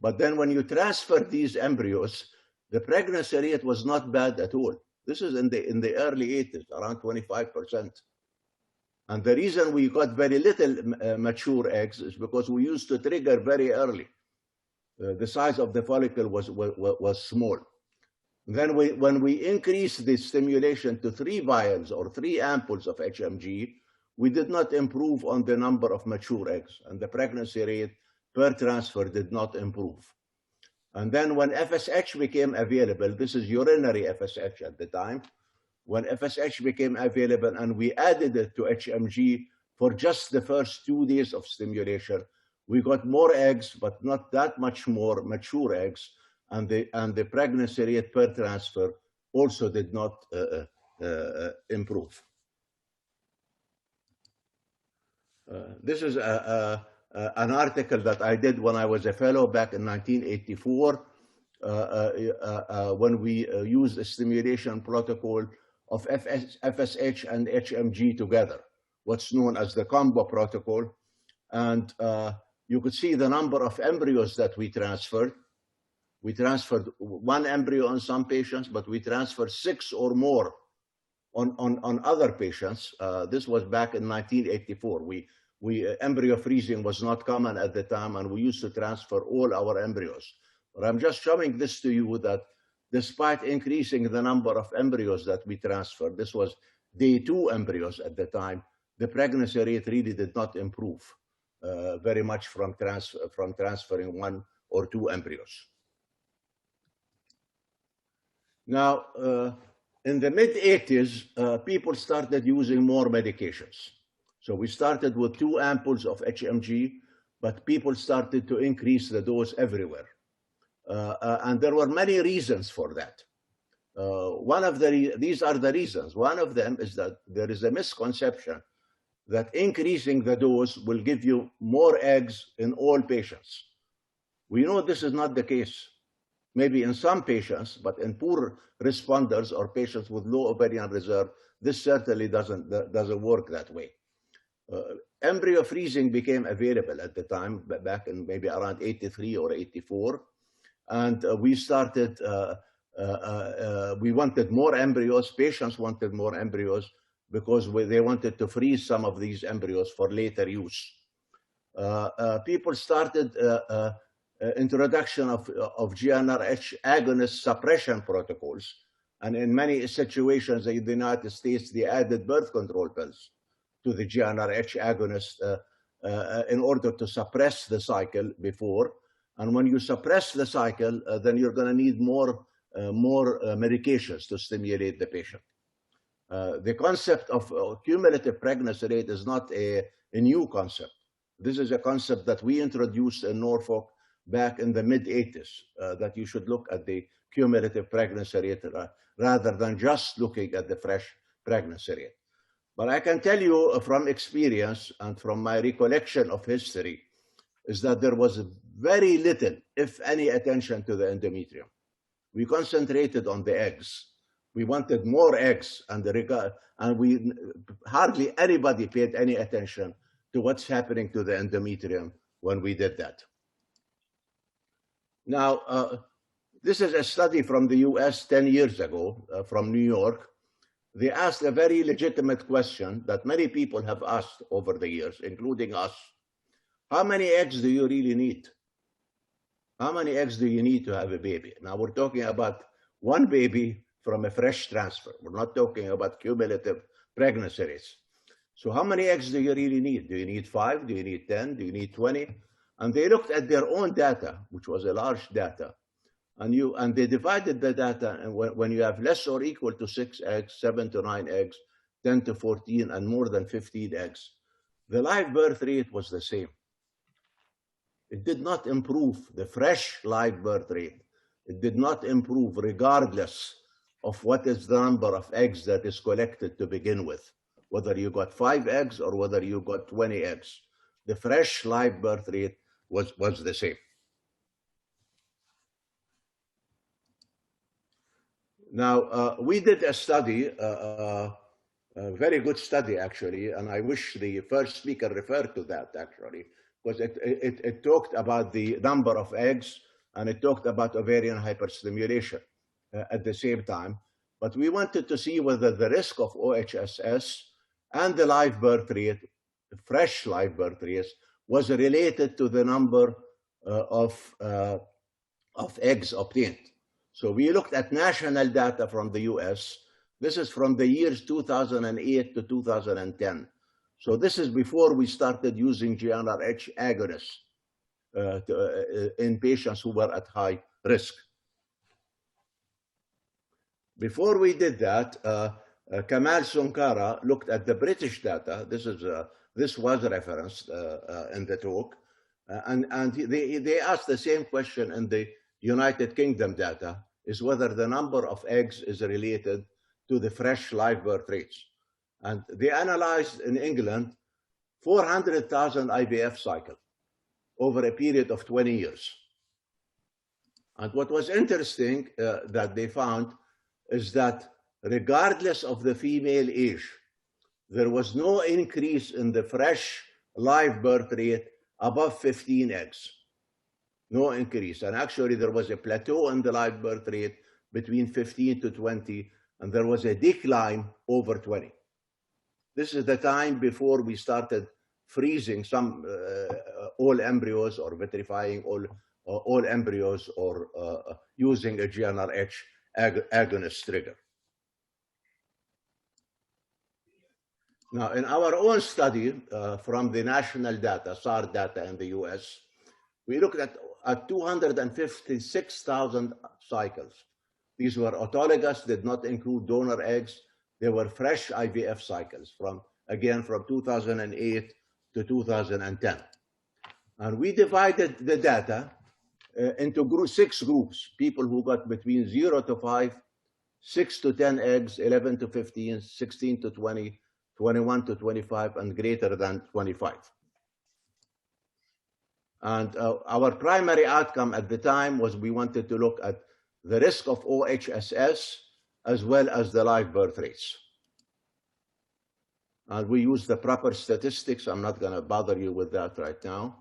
But then when you transfer these embryos, the pregnancy rate was not bad at all. This is in the early 80s, around 25%. And the reason we got very little mature eggs is because we used to trigger very early. The size of the follicle was small. Then when we increased the stimulation to 3 vials or 3 ampoules of HMG, we did not improve on the number of mature eggs, and the pregnancy rate per transfer did not improve. And then when FSH became available, this is urinary FSH at the time, when FSH became available and we added it to HMG for just the first 2 days of stimulation, we got more eggs, but not that much more mature eggs, and the pregnancy rate per transfer also did not improve. This is an article that I did when I was a fellow back in 1984, when we used a stimulation protocol of FSH and HMG together, what's known as the combo protocol. And you could see the number of embryos that we transferred. We transferred 1 embryo on some patients, but we transferred 6 or more on other patients. This was back in 1984. Embryo freezing was not common at the time, and we used to transfer all our embryos. But I'm just showing this to you that despite increasing the number of embryos that we transferred, this was day 2 embryos at the time, the pregnancy rate really did not improve very much from transferring 1 or 2 embryos. Now, in the mid-80s, people started using more medications. So we started with 2 ampoules of HMG, but people started to increase the dose everywhere. And there were many reasons for that. These are the reasons. One of them is that there is a misconception that increasing the dose will give you more eggs in all patients. We know this is not the case. Maybe in some patients, but in poor responders or patients with low ovarian reserve, this certainly doesn't work that way. Embryo freezing became available at the time, back in maybe around 83 or 84. And we started, we wanted more embryos, patients wanted more embryos because they wanted to freeze some of these embryos for later use. People started introduction of GnRH agonist suppression protocols. And in many situations in the United States, they added birth control pills to the GnRH agonist in order to suppress the cycle before. And when you suppress the cycle, then you're going to need more medications to stimulate the patient. The concept of cumulative pregnancy rate is not a new concept. This is a concept that we introduced in Norfolk back in the mid-80s, that you should look at the cumulative pregnancy rate rather than just looking at the fresh pregnancy rate. But I can tell you from experience and from my recollection of history is that there was very little, if any, attention to the endometrium. We concentrated on the eggs. We wanted more eggs, and hardly anybody paid any attention to what's happening to the endometrium when we did that. Now, this is a study from the US 10 years ago, from New York. They asked a very legitimate question that many people have asked over the years, including us. How many eggs do you really need? How many eggs do you need to have a baby? Now, we're talking about one baby from a fresh transfer. We're not talking about cumulative pregnancy rates. So how many eggs do you really need? Do you need 5? Do you need 10? Do you need 20? And they looked at their own data, which was a large data, and they divided the data, and when you have less or equal to 6 eggs, 7 to 9 eggs, 10 to 14, and more than 15 eggs, the live birth rate was the same. It did not improve the fresh live birth rate. It did not improve regardless of what is the number of eggs that is collected to begin with, whether you got 5 eggs or whether you got 20 eggs. The fresh live birth rate was the same. Now, we did a study, a very good study, actually, and I wish the first speaker referred to that, actually, because it talked about the number of eggs, and it talked about ovarian hyperstimulation at the same time. But we wanted to see whether the risk of OHSS and the live birth rate, fresh live birth rates, was related to the number of eggs obtained. So we looked at national data from the US. This is from the years 2008 to 2010. So this is before we started using GnRH agonists in patients who were at high risk. Before we did that, Kamal Sunkara looked at the British data. This was referenced in the talk. And they asked the same question in the United Kingdom data, is whether the number of eggs is related to the fresh live birth rates. And they analyzed in England 400,000 IVF cycles over a period of 20 years. And what was interesting that they found is that regardless of the female age, there was no increase in the fresh live birth rate above 15 eggs. No increase. And actually, there was a plateau in the live birth rate between 15 to 20, and there was a decline over 20. This is the time before we started freezing some all embryos or vitrifying all embryos or using a GnRH agonist trigger. Now, in our own study from the national data, SAR data in the US, we looked at 256,000 cycles. These were autologous, did not include donor eggs. They were fresh IVF cycles from 2008 to 2010. And we divided the data into 6 groups, people who got between 0 to 5, 6 to 10 eggs, 11 to 15, 16 to 20, 21 to 25, and greater than 25. And our primary outcome at the time was we wanted to look at the risk of OHSS as well as the live birth rates. And we used the proper statistics. I'm not going to bother you with that right now.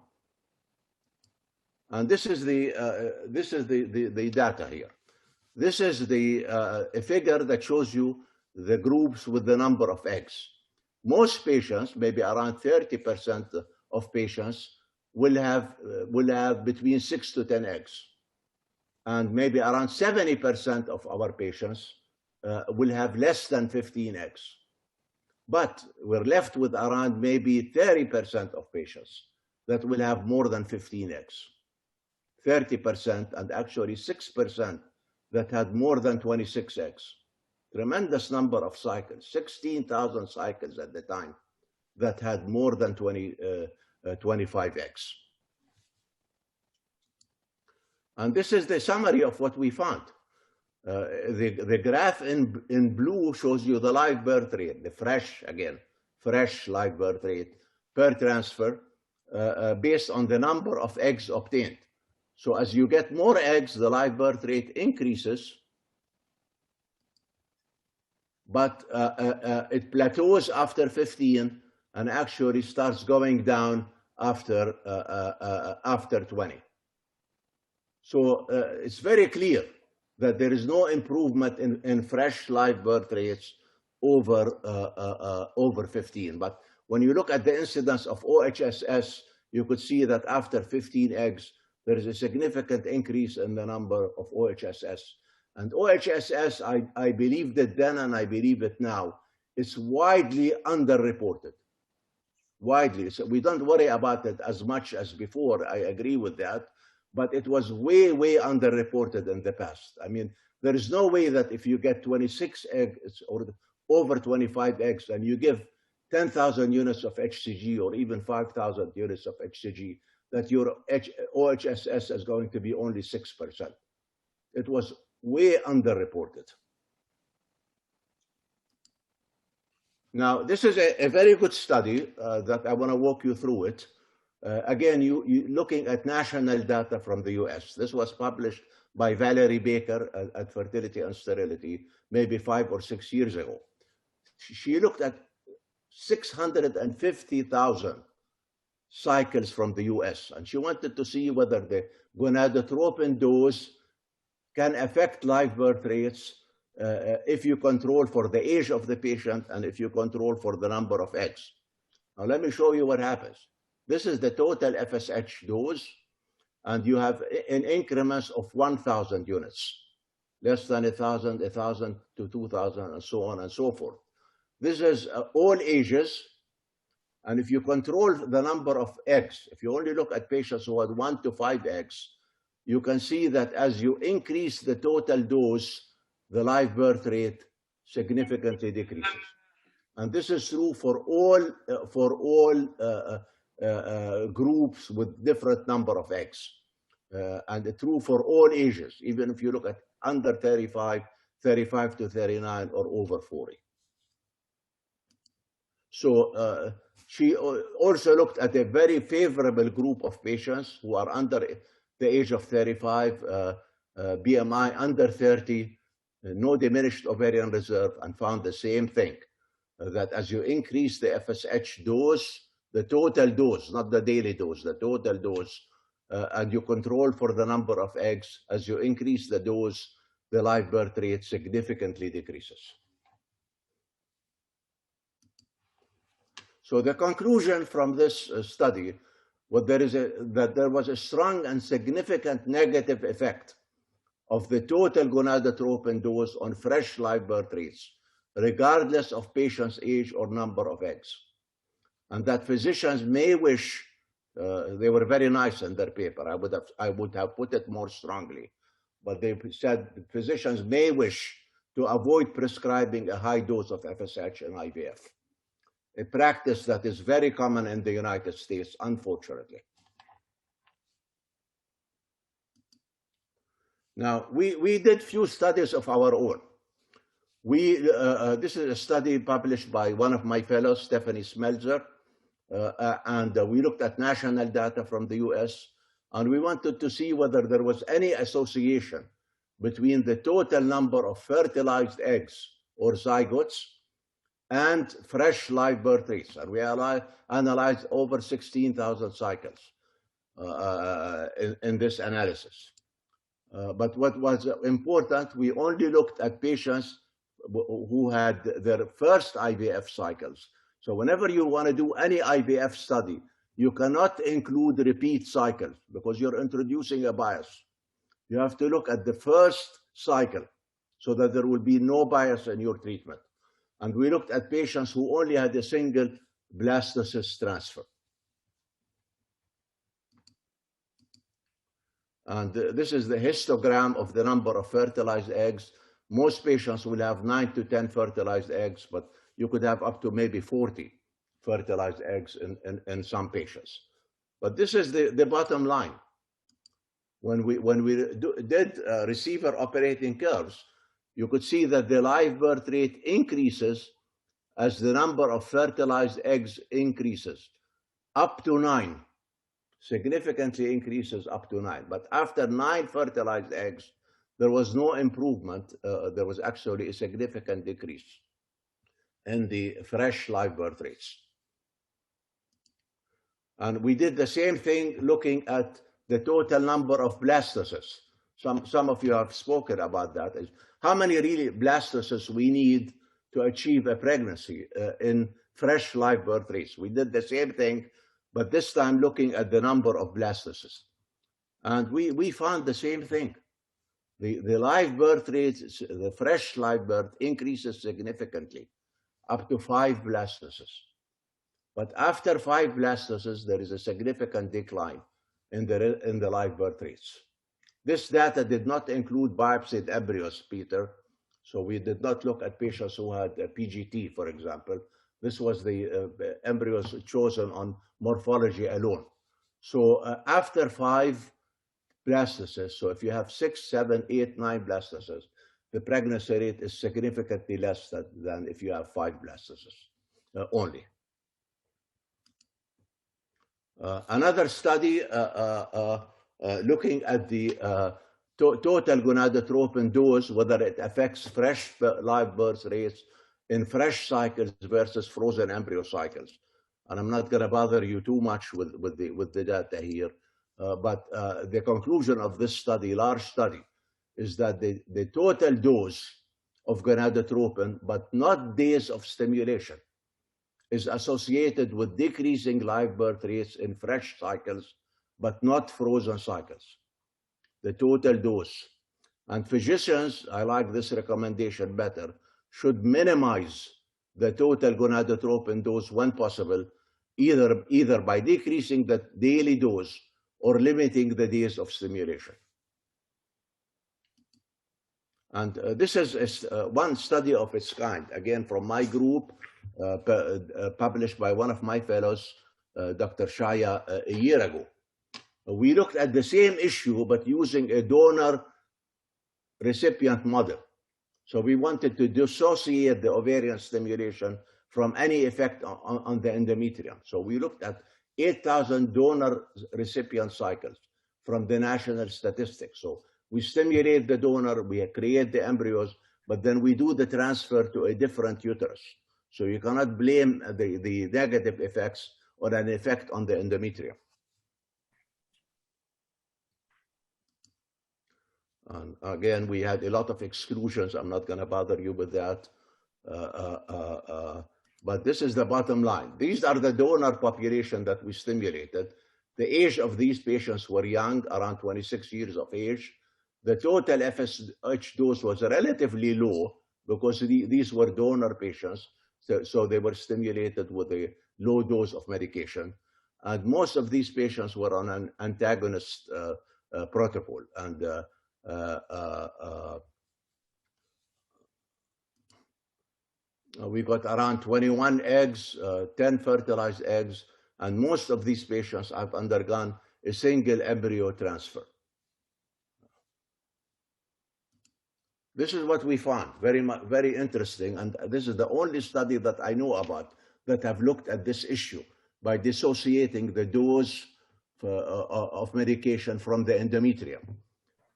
And this is the data here. This is a figure that shows you the groups with the number of eggs. Most patients, maybe around 30% of patients, will have between 6 to 10 eggs. And maybe around 70% of our patients will have less than 15 eggs. But we're left with around maybe 30% of patients that will have more than 15 eggs. 30% and actually 6% that had more than 26 eggs. Tremendous number of cycles, 16,000 cycles at the time that had more than 25 eggs. And this is the summary of what we found. The graph in blue shows you the live birth rate, the fresh live birth rate per transfer based on the number of eggs obtained. So as you get more eggs, the live birth rate increases, but it plateaus after 15 and actually starts going down after 20. So it's very clear that there is no improvement in fresh live birth rates over 15. But when you look at the incidence of OHSS, you could see that after 15 eggs, there is a significant increase in the number of OHSS. And OHSS, I believed it then and I believe it now, it's widely underreported. Widely. So we don't worry about it as much as before. I agree with that. But it was way, way underreported in the past. I mean, there is no way that if you get 26 eggs or over 25 eggs and you give 10,000 units of HCG or even 5,000 units of HCG, that your OHSS is going to be only 6%. It was way underreported. Now, this is a very good study that I want to walk you through it. Again, you looking at national data from the US. This was published by Valerie Baker at Fertility and Sterility maybe 5 or 6 years ago. She looked at 650,000 cycles from the US, and she wanted to see whether the gonadotropin dose can affect live birth rates if you control for the age of the patient and if you control for the number of eggs. Now, let me show you what happens. This is the total FSH dose, and you have in increments of 1,000 units, less than 1,000, 1,000 to 2,000, and so on and so forth. This is all ages, and if you control the number of eggs, if you only look at patients who had 1 to 5 eggs, you can see that as you increase the total dose, the live birth rate significantly decreases. And this is true for all groups with different number of eggs, and true for all ages, even if you look at under 35, 35 to 39, or over 40. So she also looked at a very favorable group of patients who are under the age of 35, BMI under 30, no diminished ovarian reserve, and found the same thing, that as you increase the FSH dose, the total dose, not the daily dose, the total dose, and you control for the number of eggs, as you increase the dose, the live birth rate significantly decreases. So the conclusion from this study was that there was a strong and significant negative effect of the total gonadotropin dose on fresh live birth rates, regardless of patient's age or number of eggs. And that physicians may wish, they were very nice in their paper, I would have put it more strongly, but they said physicians may wish to avoid prescribing a high dose of FSH and IVF, a practice that is very common in the United States, unfortunately. Now, we did few studies of our own. This is a study published by one of my fellows, Stephanie Smelzer, and we looked at national data from the US, and we wanted to see whether there was any association between the total number of fertilized eggs or zygotes and fresh live birth rates. And we analyzed over 16,000 cycles in this analysis. But what was important, we only looked at patients who had their first IVF cycles. So whenever you want to do any IVF study, you cannot include repeat cycles because you're introducing a bias. You have to look at the first cycle so that there will be no bias in your treatment. And we looked at patients who only had a single blastocyst transfer. And this is the histogram of the number of fertilized eggs. Most patients will have 9 to 10 fertilized eggs, but you could have up to maybe 40 fertilized eggs in some patients. But this is the bottom line. When we did receiver operating curves, you could see that the live birth rate increases as the number of fertilized eggs increases, up to 9. Significantly increases up to 9. But after 9 fertilized eggs, there was no improvement. There was actually a significant decrease in the fresh live birth rates. And we did the same thing looking at the total number of blastocysts. Some of you have spoken about that. Is how many really blastocysts we need to achieve a pregnancy in fresh live birth rates. We did the same thing, but this time looking at the number of blastocysts. And we found the same thing. The live birth rates, the fresh live birth increases significantly, up to 5 blastocysts. But after 5 blastocysts, there is a significant decline in the live birth rates. This data did not include biopsied embryos, Peter. So we did not look at patients who had a PGT, for example. This was the embryos chosen on morphology alone. So after 5 blastocysts, so if you have 6, 7, 8, 9 blastocysts, the pregnancy rate is significantly less than if you have 5 blastocysts only. Another study looking at the total gonadotropin dose, whether it affects fresh live birth rates in fresh cycles versus frozen embryo cycles. And I'm not going to bother you too much with the data here, but the conclusion of this study, large study, is that the total dose of gonadotropin, but not days of stimulation, is associated with decreasing live birth rates in fresh cycles, but not frozen cycles. The total dose. And physicians, I like this recommendation better, should minimize the total gonadotropin dose when possible, either by decreasing the daily dose or limiting the days of stimulation. And this is one study of its kind, again, from my group, published by one of my fellows, Dr. Shaya, a year ago. We looked at the same issue, but using a donor-recipient model. So we wanted to dissociate the ovarian stimulation from any effect on the endometrium. So we looked at 8,000 donor-recipient cycles from the national statistics. So we stimulate the donor, we create the embryos, but then we do the transfer to a different uterus. So you cannot blame the negative effects or an effect on the endometrium. And again, we had a lot of exclusions. I'm not going to bother you with that. But this is the bottom line. These are the donor population that we stimulated. The age of these patients were young, around 26 years of age. The total FSH dose was relatively low because these were donor patients. So they were stimulated with a low dose of medication. And most of these patients were on an antagonist protocol. And we got around 21 eggs, 10 fertilized eggs, and most of these patients have undergone a single embryo transfer. This is what we found, very interesting. And this is the only study that I know about that have looked at this issue by dissociating the dose of medication from the endometrium.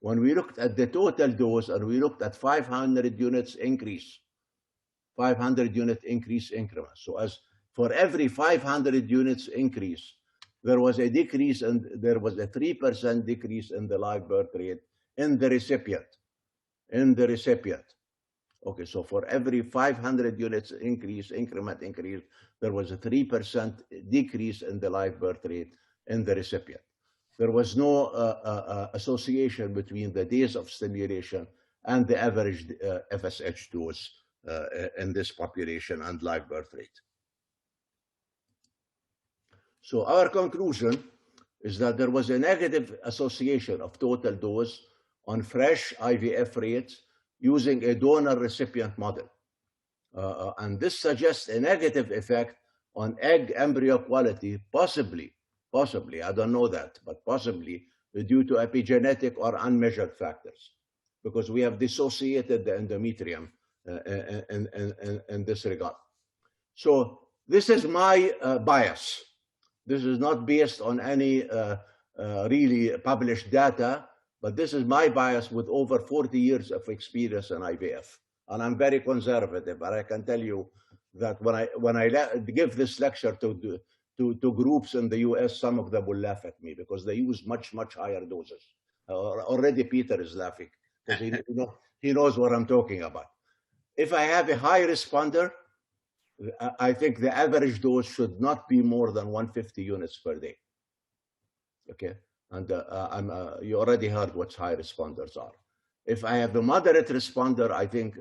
When we looked at the total dose and we looked at 500 units increase, 500 unit increase increment. So as for every 500 units increase, there was a decrease and there was a 3% decrease in the live birth rate in the recipient. Okay, so for every 500 units increment increase, there was a 3% decrease in the live birth rate in the recipient. There was no association between the days of stimulation and the average FSH dose in this population and live birth rate. So our conclusion is that there was a negative association of total dose on fresh IVF rates using a donor-recipient model. And this suggests a negative effect on egg embryo quality, possibly, I don't know that, but possibly due to epigenetic or unmeasured factors, because we have dissociated the endometrium in this regard. So this is my bias. This is not based on any really published data, but this is my bias with over 40 years of experience in IVF. And I'm very conservative, but I can tell you that when I give this lecture to groups in the US, some of them will laugh at me because they use much higher doses. Already Peter is laughing because he knows what I'm talking about. If I have a high responder, I think the average dose should not be more than 150 units per day. Okay, and you already heard what high responders are. If I have a moderate responder, I think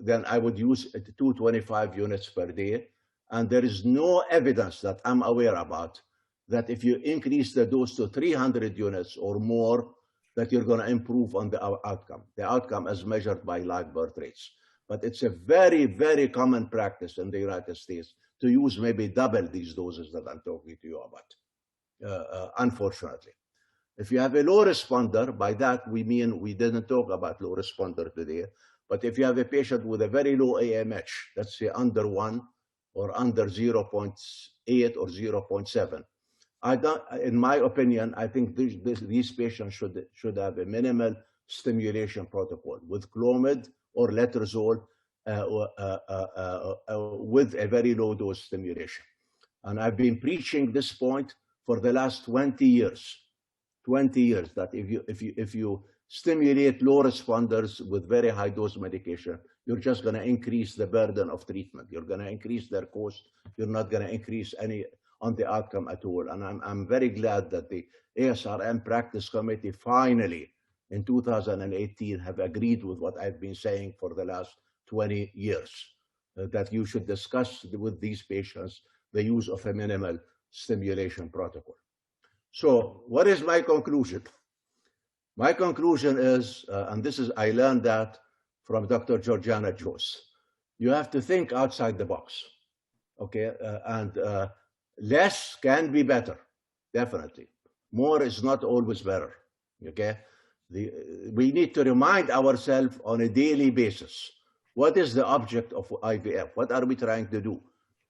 then I would use 225 units per day. And there is no evidence that I'm aware about that if you increase the dose to 300 units or more, that you're going to improve on the outcome. The outcome as measured by live birth rates. But it's a very common practice in the United States to use maybe double these doses that I'm talking to you about, unfortunately. If you have a low responder, by that we mean, we didn't talk about low responder today, but if you have a patient with a very low AMH, let's say under 1 or under 0.8 or 0.7, in my opinion, I think these patients should have a minimal stimulation protocol with Clomid or letrozole with a very low dose stimulation. And I've been preaching this point for the last 20 years. 20 years that if you stimulate low responders with very high dose medication, you're just going to increase the burden of treatment. You're going to increase their cost. You're not going to increase any on the outcome at all. And I'm very glad that the ASRM Practice Committee finally in 2018 have agreed with what I've been saying for the last 20 years, that you should discuss with these patients the use of a minimal stimulation protocol. So what is my conclusion? My conclusion is, and this is, I learned that from Dr. Georgiana Jones, you have to think outside the box, okay? And less can be better, definitely. More is not always better, okay? We need to remind ourselves on a daily basis, what is the object of IVF? What are we trying to do?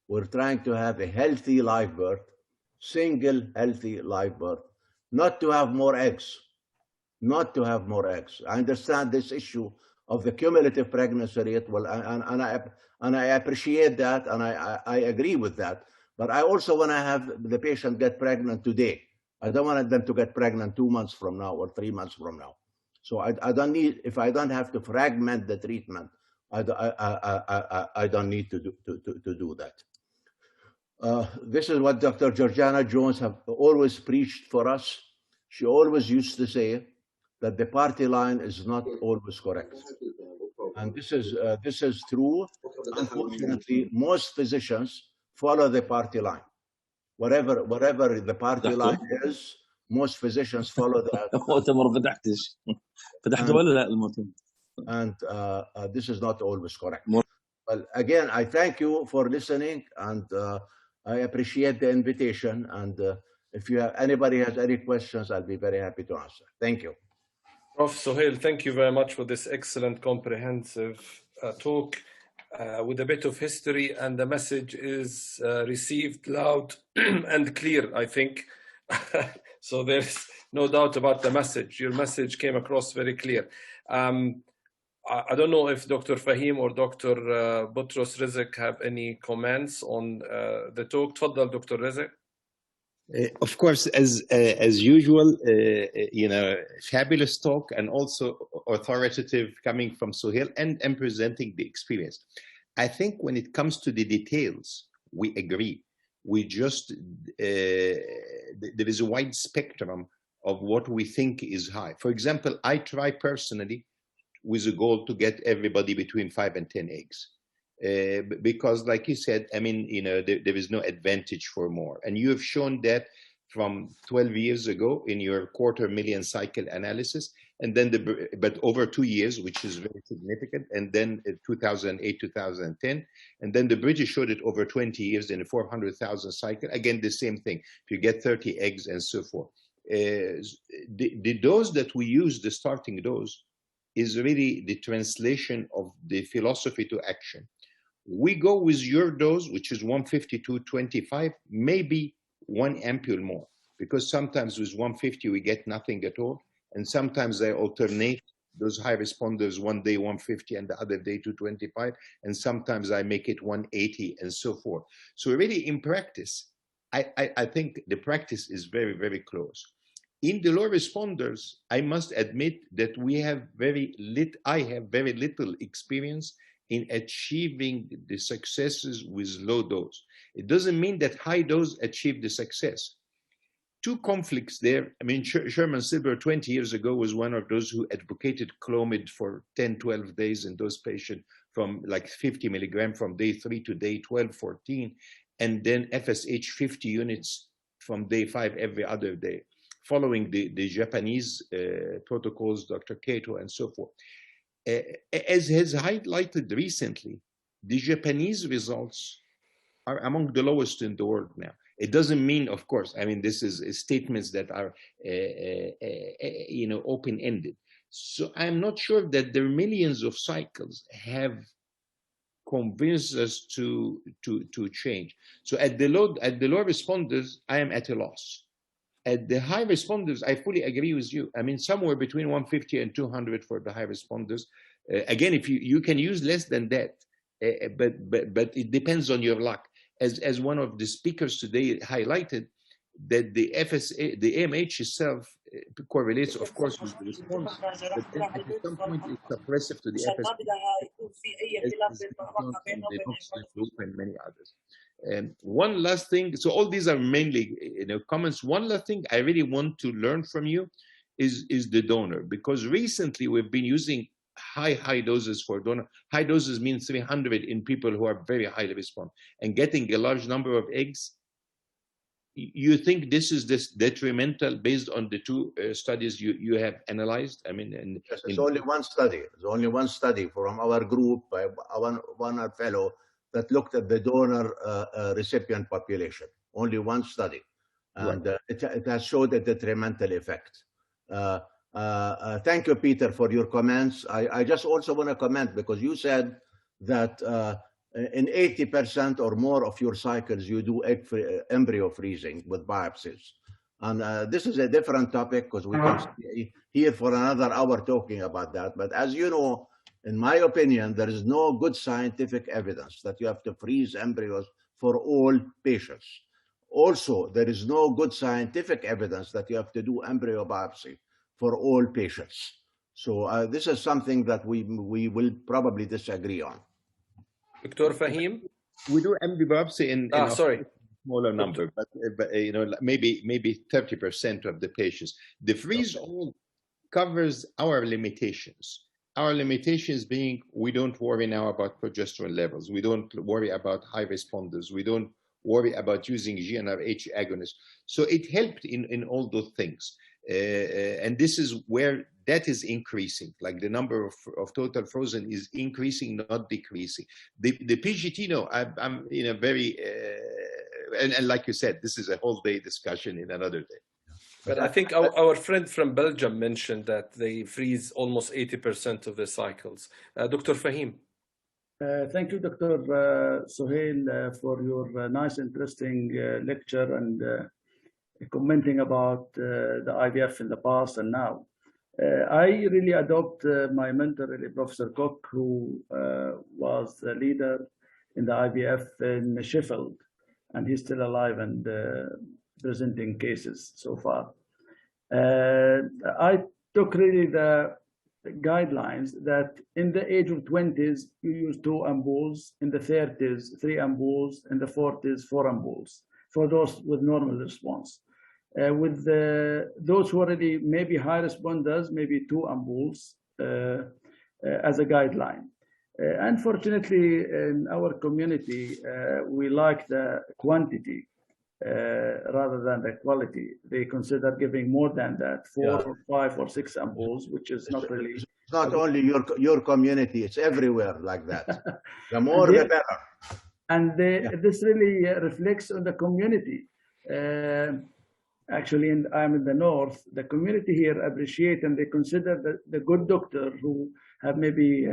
We're trying to have a healthy live birth, single healthy live birth, not to have more eggs, not to have more eggs. I understand this issue of the cumulative pregnancy rate, well, and I appreciate that, and I agree with that. But I also want to have the patient get pregnant today. I don't want them to get pregnant 2 months from now or 3 months from now. So I don't need, if I don't have to fragment the treatment, I don't need to do that. This is what Dr. Georgiana Jones have always preached for us. She always used to say that the party line is not always correct. And this is true. Unfortunately, most physicians follow the party line. Whatever the party line is, most physicians follow that. And this is not always correct. Well, again, I thank you for listening, and I appreciate the invitation. And if anybody has any questions, I'll be very happy to answer. Thank you. Prof. Sohail, thank you very much for this excellent, comprehensive talk with a bit of history, and the message is received loud and clear, I think. So there's no doubt about the message. Your message came across very clear. I don't know if Dr. Fahim or Dr. Boutros Rizek have any comments on the talk. Tfaddal, Dr. Rizek. Of course, as usual, fabulous talk, and also authoritative coming from Sohail, and presenting the experience. I think when it comes to the details, we agree. We just there is a wide spectrum of what we think is high. For example, I try personally with a goal to get everybody between 5 and 10 eggs. Because like you said, I mean, there is no advantage for more. And you have shown that from 12 years ago in your 250,000 cycle analysis, and then but over 2 years, which is very significant, and then 2008, 2010, and then the British showed it over 20 years in a 400,000 cycle. Again, the same thing. If you get 30 eggs and so forth. The dose that we use, the starting dose, is really the translation of the philosophy to action. We go with your dose, which is 150 to 25, maybe 1 ampule more, because sometimes with 150 we get nothing at all, and sometimes I alternate those high responders, one day 150 and the other day 225, and sometimes I make it 180 and so forth. So really in practice, I think the practice is very, very close. In the low responders, I must admit that I have very little experience in achieving the successes with low dose. It doesn't mean that high dose achieve the success. Two conflicts there. I mean, Sherman Silber 20 years ago was one of those who advocated Clomid for 10, 12 days in those patients from like 50 milligram from day 3 to day 12, 14, and then FSH 50 units from day 5 every other day, following the Japanese protocols, Dr. Kato and so forth. As has highlighted recently, the Japanese results are among the lowest in the world now. It doesn't mean, of course, I mean, this is statements that are, open-ended. So I'm not sure that the millions of cycles have convinced us to change. So at the low responders, I am at a loss. At the high responders, I fully agree with you. I mean, somewhere between 150 and 200 for the high responders. Again, if you can use less than that, but it depends on your luck. As one of the speakers today highlighted, that the AMH itself correlates, of course, with the response, but then at some point it's suppressive to the group and many others. And one last thing, so all these are mainly comments. One last thing I really want to learn from you is the donor, because recently we've been using high doses for donor. High doses mean 300 in people who are very highly respond, and getting a large number of eggs. You think this is detrimental based on the two studies you have analyzed? I mean, yes, only one study. There's only one study from our group by one fellow that looked at the donor recipient population. Only one study, and right. It has showed a detrimental effect. Thank you, Peter, for your comments. I just also want to comment, because you said that in 80% or more of your cycles, you do embryo freezing with biopsies. And this is a different topic, because we can stay here for another hour talking about that. But as you know, in my opinion, there is no good scientific evidence that you have to freeze embryos for all patients. Also, there is no good scientific evidence that you have to do embryo biopsy for all patients. So this is something that we will probably disagree on. Dr. Fahim? We do embryo biopsy in a smaller number, but maybe 30% of the patients. The freeze all covers our limitations. Our limitations being, we don't worry now about progesterone levels. We don't worry about high responders. We don't worry about using GnRH agonists. So it helped in all those things. And this is where that is increasing, like the number of total frozen is increasing, not decreasing. The PGT, no, I'm very, and like you said, this is a whole day discussion in another day. But I think our friend from Belgium mentioned that they freeze almost 80% of their cycles. Dr. Fahim. Thank you, Dr. Sohail, for your nice, interesting lecture and commenting about the IVF in the past and now. I really adopt my mentor, really, Professor Cook, who was the leader in the IVF in Sheffield, and he's still alive and presenting cases so far. I took really the guidelines that in the age of 20s, you use 2 ampules, in the 30s, 3 ampules, in the 40s, 4 ampules, for those with normal response. With those who already maybe high responders, maybe 2 ampules as a guideline. Unfortunately, in our community, we like the quantity rather than the quality. They consider giving more than that, 4 or 5 or 6 ampules, which is not really. It's not only your community; it's everywhere like that. The more, the better. And this really reflects on the community. Actually, I'm in the north. The community here appreciate and they consider the good doctor who have maybe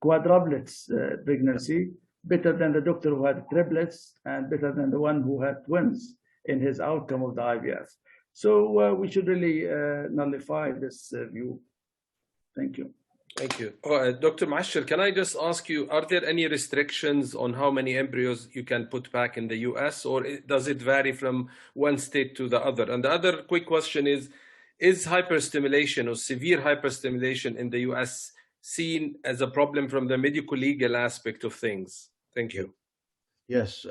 quadruplets pregnancy better than the doctor who had triplets and better than the one who had twins in his outcome of the IVF. So we should really nullify this view. Thank you. Thank you. Dr. Mashir, can I just ask you, are there any restrictions on how many embryos you can put back in the US, or does it vary from one state to the other? And the other quick question is hyperstimulation or severe hyperstimulation in the US seen as a problem from the medico-legal aspect of things? Thank you. Yes.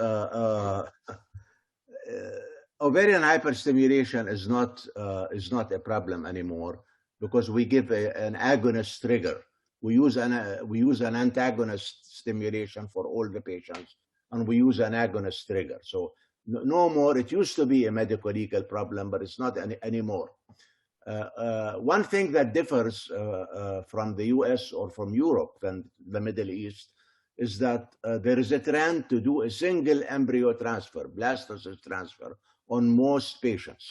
Ovarian hyperstimulation is not a problem anymore, because we give an agonist trigger. We use an antagonist stimulation for all the patients, and we use an agonist trigger. So no more. It used to be a medico-legal problem, but it's not anymore. One thing that differs from the US or from Europe and the Middle East is that there is a trend to do a single embryo transfer, blastocyst transfer, on most patients.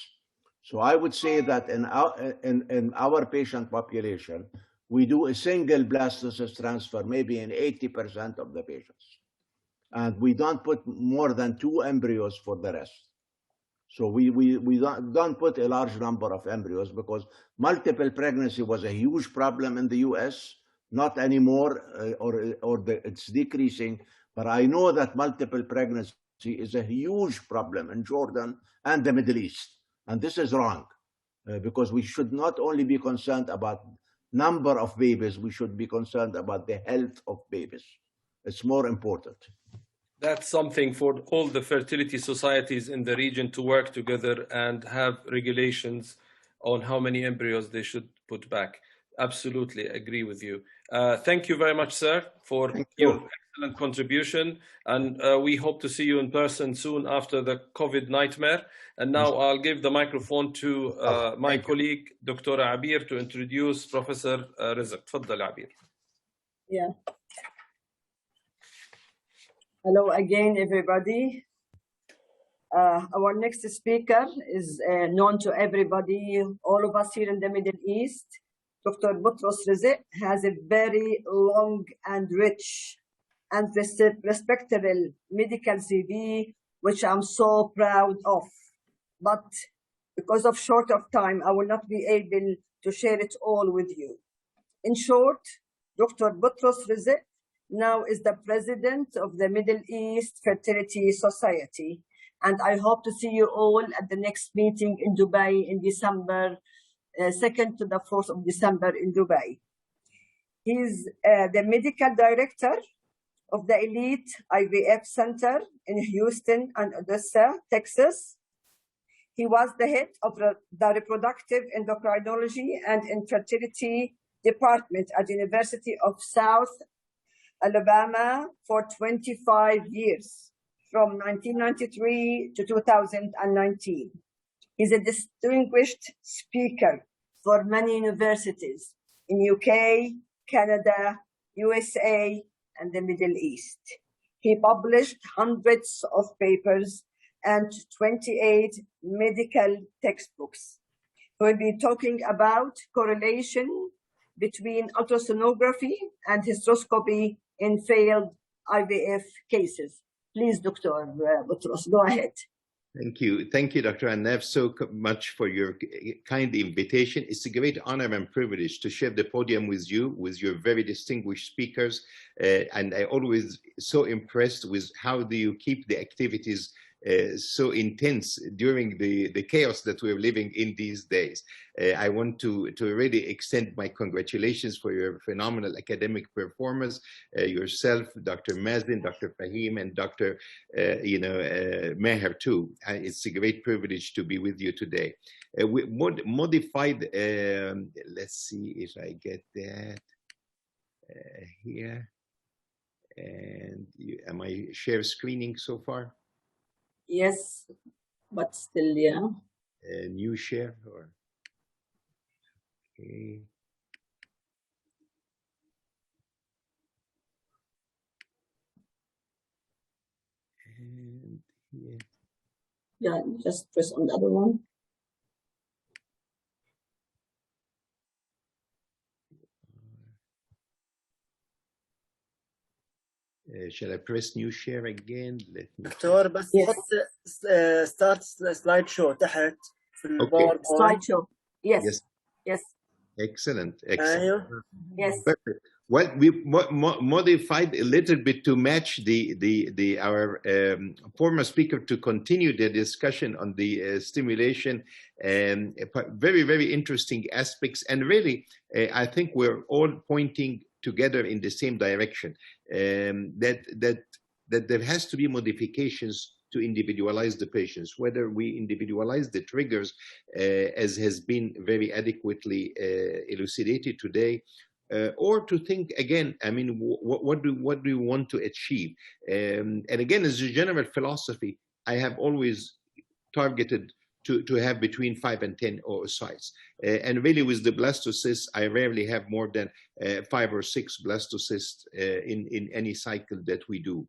So I would say that in our patient population, we do a single blastocyst transfer maybe in 80% of the patients. And we don't put more than 2 embryos for the rest. So we don't put a large number of embryos, because multiple pregnancy was a huge problem in the US, not anymore, it's decreasing. But I know that multiple pregnancy is a huge problem in Jordan and the Middle East. And this is wrong, because we should not only be concerned about number of babies, we should be concerned about the health of babies. It's more important. That's something for all the fertility societies in the region to work together and have regulations on how many embryos they should put back. Absolutely agree with you. Thank you very much, sir, for your excellent contribution. And we hope to see you in person soon after the COVID nightmare. And now I'll give the microphone to my colleague, Dr. Abir, to introduce Professor Rizq. Tfaddal, Abir. Yeah. Hello again, everybody. Our next speaker is known to everybody, all of us here in the Middle East. Dr. Boutros Rizq has a very long and rich and respectable medical CV, which I'm so proud of. But because of short of time, I will not be able to share it all with you. In short, Dr. Boutros Rizq now is the president of the Middle East Fertility Society. And I hope to see you all at the next meeting in Dubai in December, 2nd to the 4th of December in Dubai. He's the medical director of the Elite IVF Center in Houston and Odessa, Texas. He was the head of the reproductive endocrinology and infertility department at the University of South Alabama for 25 years, from 1993 to 2019. He's a distinguished speaker for many universities in UK, Canada, USA, and the Middle East. He published hundreds of papers and 28 medical textbooks. We'll be talking about correlation between ultrasonography and hysteroscopy in failed IVF cases. Please, Dr. Butros, go ahead. Thank you, Dr. Anaf, so much for your kind invitation. It's a great honor and privilege to share the podium with you, with your very distinguished speakers. And I always so impressed with how do you keep the activities so intense during the chaos that we're living in these days. I want to really extend my congratulations for your phenomenal academic performance, yourself, Dr. Mazin, Dr. Fahim, and Dr. Meher too. It's a great privilege to be with you today. We modified, let's see if I get that here. And am I share screening so far? Yes, but still, yeah. New share or okay. And here. Yeah, just press on the other one. Shall I press new share again? Let me دكتور بس حط start slide show تحت في الباوربوينت. Slide show. Yes. Yes. Yes. Excellent. أيوه. Yes. Perfect. Well, we modified a little bit to match our former speaker to continue the discussion on the stimulation and very, very interesting aspects. And really, I think we're all pointing together in the same direction, that there has to be modifications to individualize the patients, whether we individualize the triggers, as has been very adequately elucidated today, or to think again, I mean, what do we want to achieve? And again, as a general philosophy, I have always targeted to have between 5 and 10 oocytes. And really with the blastocysts, I rarely have more than 5 or 6 blastocysts in any cycle that we do.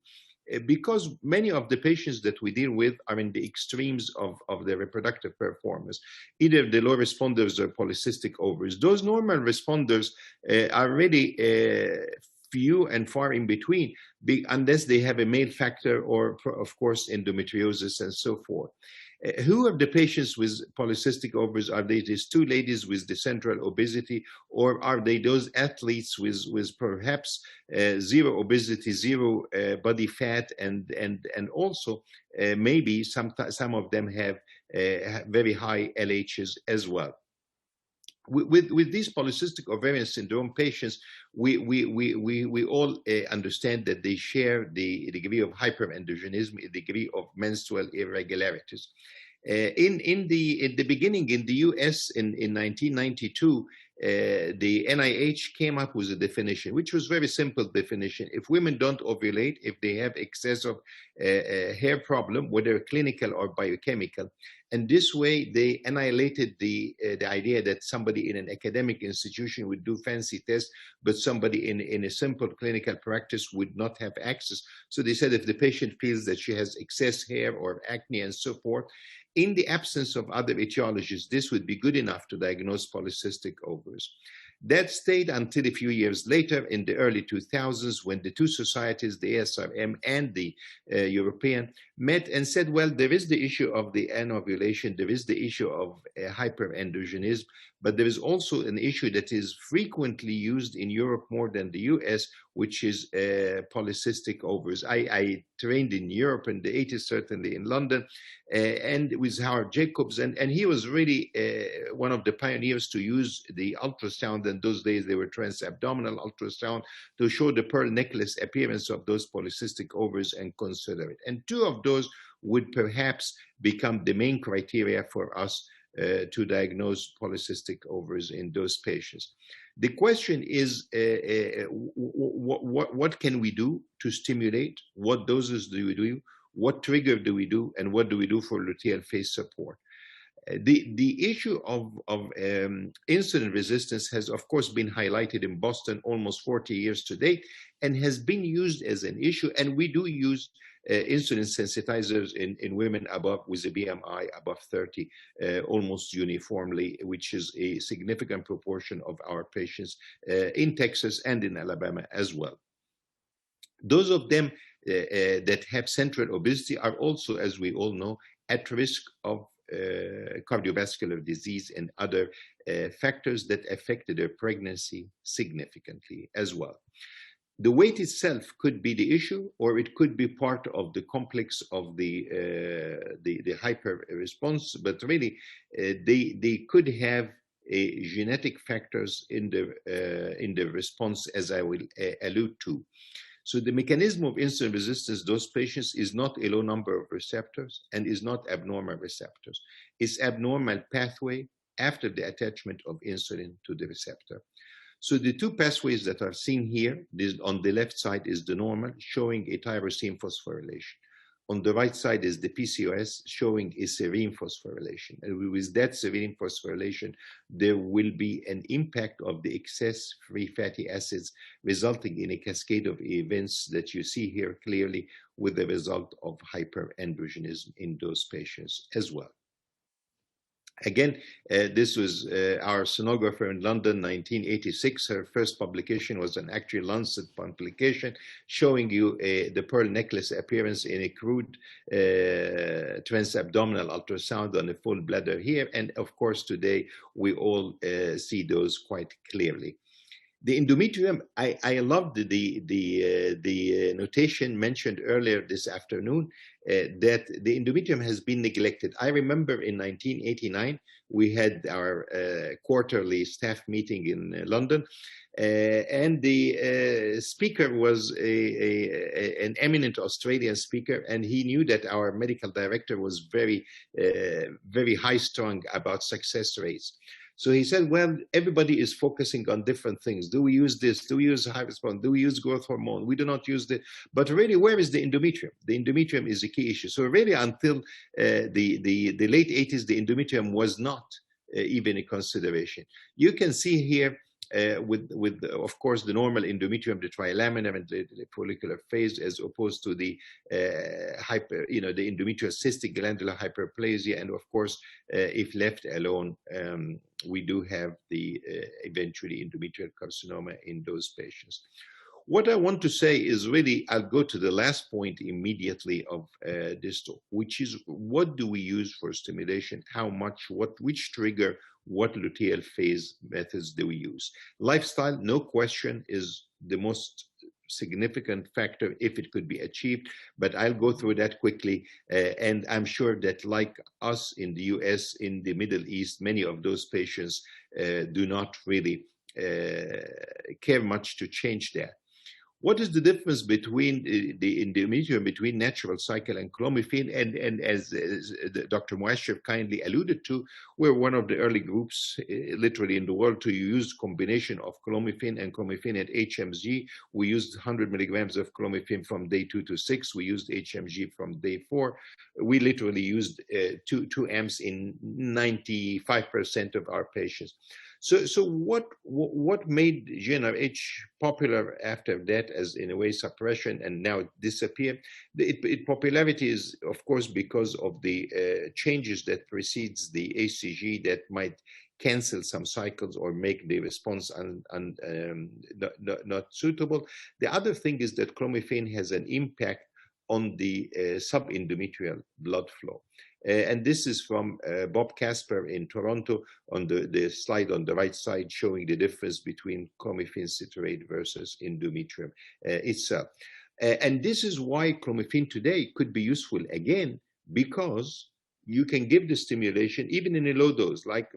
Because many of the patients that we deal with are in the extremes of their reproductive performance. Either the low responders or polycystic ovaries. Those normal responders are really few and far in between, unless they have a male factor or, of course, endometriosis and so forth. Who are the patients with polycystic ovaries? Are they these two ladies with the central obesity, or are they those athletes with perhaps zero obesity, zero body fat, and also maybe some of them have very high LHs as well? With these polycystic ovarian syndrome patients, we all understand that they share the degree of hyperandrogenism, a degree of menstrual irregularities. In the beginning in the US in 1992, the NIH came up with a definition, which was very simple definition. If women don't ovulate, if they have excess of hair problem, whether clinical or biochemical, and this way they annihilated the idea that somebody in an academic institution would do fancy tests, but somebody in a simple clinical practice would not have access. So they said if the patient feels that she has excess hair or acne and so forth, in the absence of other etiologies, this would be good enough to diagnose polycystic ovaries. That stayed until a few years later in the early 2000s, when the two societies, the ASRM and the European, met and said, well, there is the issue of the anovulation, there is the issue of hyperandrogenism, but there is also an issue that is frequently used in Europe more than the US, which is polycystic ovaries. I trained in Europe in the 80s, certainly in London, and with Howard Jacobs, and he was really one of the pioneers to use the ultrasound. In those days, they were transabdominal ultrasound to show the pearl necklace appearance of those polycystic ovaries and consider it. And two of those would perhaps become the main criteria for us to diagnose polycystic ovaries in those patients. The question is, what can we do to stimulate? What doses do we do? What trigger do we do? And what do we do for luteal phase support? The issue of insulin resistance has, of course, been highlighted in Boston almost 40 years to date and has been used as an issue. And we do use insulin sensitizers in women with a BMI above 30 almost uniformly, which is a significant proportion of our patients in Texas and in Alabama as well. Those of them that have central obesity are also, as we all know, at risk of cardiovascular disease and other factors that affect their pregnancy significantly as well. The weight itself could be the issue, or it could be part of the complex of the hyper response, but really they could have genetic factors in the response, as I will allude to. So the mechanism of insulin resistance, those patients, is not a low number of receptors and is not abnormal receptors. It's abnormal pathway after the attachment of insulin to the receptor. So the two pathways that are seen here, this on the left side is the normal, showing a tyrosine phosphorylation. On the right side is the PCOS, showing a serine phosphorylation. And with that serine phosphorylation, there will be an impact of the excess free fatty acids, resulting in a cascade of events that you see here clearly, with the result of hyperandrogenism in those patients as well. Again, this was our sonographer in London, 1986. Her first publication was an actual Lancet publication showing you the pearl necklace appearance in a crude transabdominal ultrasound on a full bladder here. And of course, today we all see those quite clearly. The endometrium, I loved the notation mentioned earlier this afternoon that the endometrium has been neglected. I remember in 1989, we had our quarterly staff meeting in London, and the speaker was an eminent Australian speaker, and he knew that our medical director was very high-strung about success rates. So he said, well, everybody is focusing on different things. Do we use this? Do we use high response? Do we use growth hormone? We do not use the, but really, where is the endometrium? The endometrium is a key issue. So really, until the late 80s, the endometrium was not even a consideration. You can see here with of course the normal endometrium, the trilaminar and the follicular phase, as opposed to the the endometrial cystic glandular hyperplasia, and of course if left alone, we do have the eventually endometrial carcinoma in those patients. What I want to say is really, I'll go to the last point immediately of this talk, which is what do we use for stimulation, how much, which trigger, what luteal phase methods do we use? Lifestyle, no question, is the most significant factor if it could be achieved, but I'll go through that quickly. And I'm sure that like us in the US, in the Middle East, many of those patients do not really care much to change that. What is the difference between the endometrium, between natural cycle and clomiphene? And as Dr. Muasher kindly alluded to, we're one of the early groups literally in the world to use combination of clomiphene and clomiphene at HMG. We used 100 milligrams of clomiphene from day 2 to 6. We used HMG from day 4. We literally used 2 amps in 95% of our patients. So what made GnRH popular after that as in a way suppression and now disappear? Its popularity is of course because of the changes that precedes the ACG that might cancel some cycles or make the response not suitable. The other thing is that clomiphene has an impact on the subendometrial blood flow. And this is from Bob Casper in Toronto on the slide on the right side, showing the difference between clomiphene citrate versus endometrium itself. And this is why clomiphene today could be useful again, because you can give the stimulation even in a low dose, like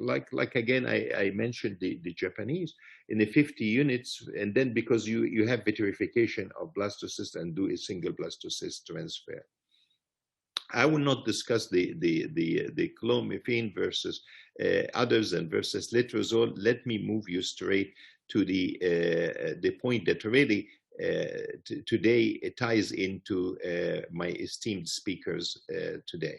again, I mentioned the Japanese in the 50 units, and then because you have vitrification of blastocyst and do a single blastocyst transfer. I will not discuss the clomiphene versus others and versus letrozole. Let me move you straight to the point that really today it ties into my esteemed speakers today.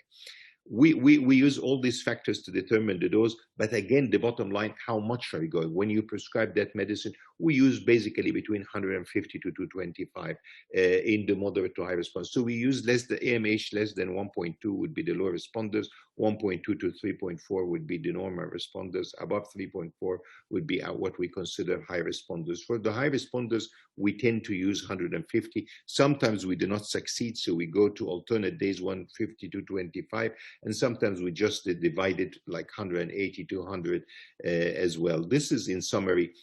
We use all these factors to determine the dose, But again, the bottom line, how much are you going? When you prescribe that medicine, we use basically between 150 to 225 in the moderate to high response. So we use less than AMH, less than 1.2 would be the low responders, 1.2 to 3.4 would be the normal responders, above 3.4 would be what we consider high responders. For the high responders, we tend to use 150. Sometimes we do not succeed, so we go to alternate days 150 to 25, and sometimes we just divide it like 180 to 100 as well. This is in summary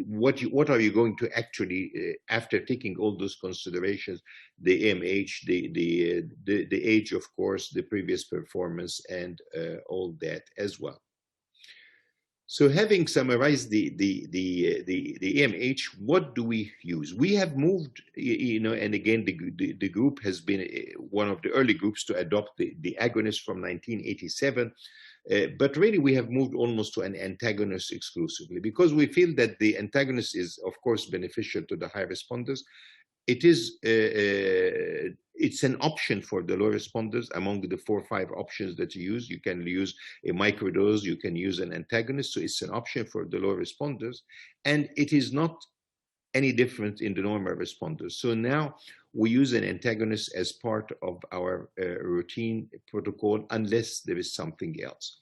what are you going to actually after taking all those considerations, the AMH, the age, of course, the previous performance, and all that as well. So having summarized the AMH, what do we use? We have moved, and again, the group has been one of the early groups to adopt the agonist from 1987. But really, we have moved almost to an antagonist exclusively because we feel that the antagonist is, of course, beneficial to the high responders. It is it's an option for the low responders among the 4 or 5 options that you use. You can use a microdose, you can use an antagonist. So it's an option for the low responders. And it is not any different in the normal responders. So now we use an antagonist as part of our routine protocol unless there is something else.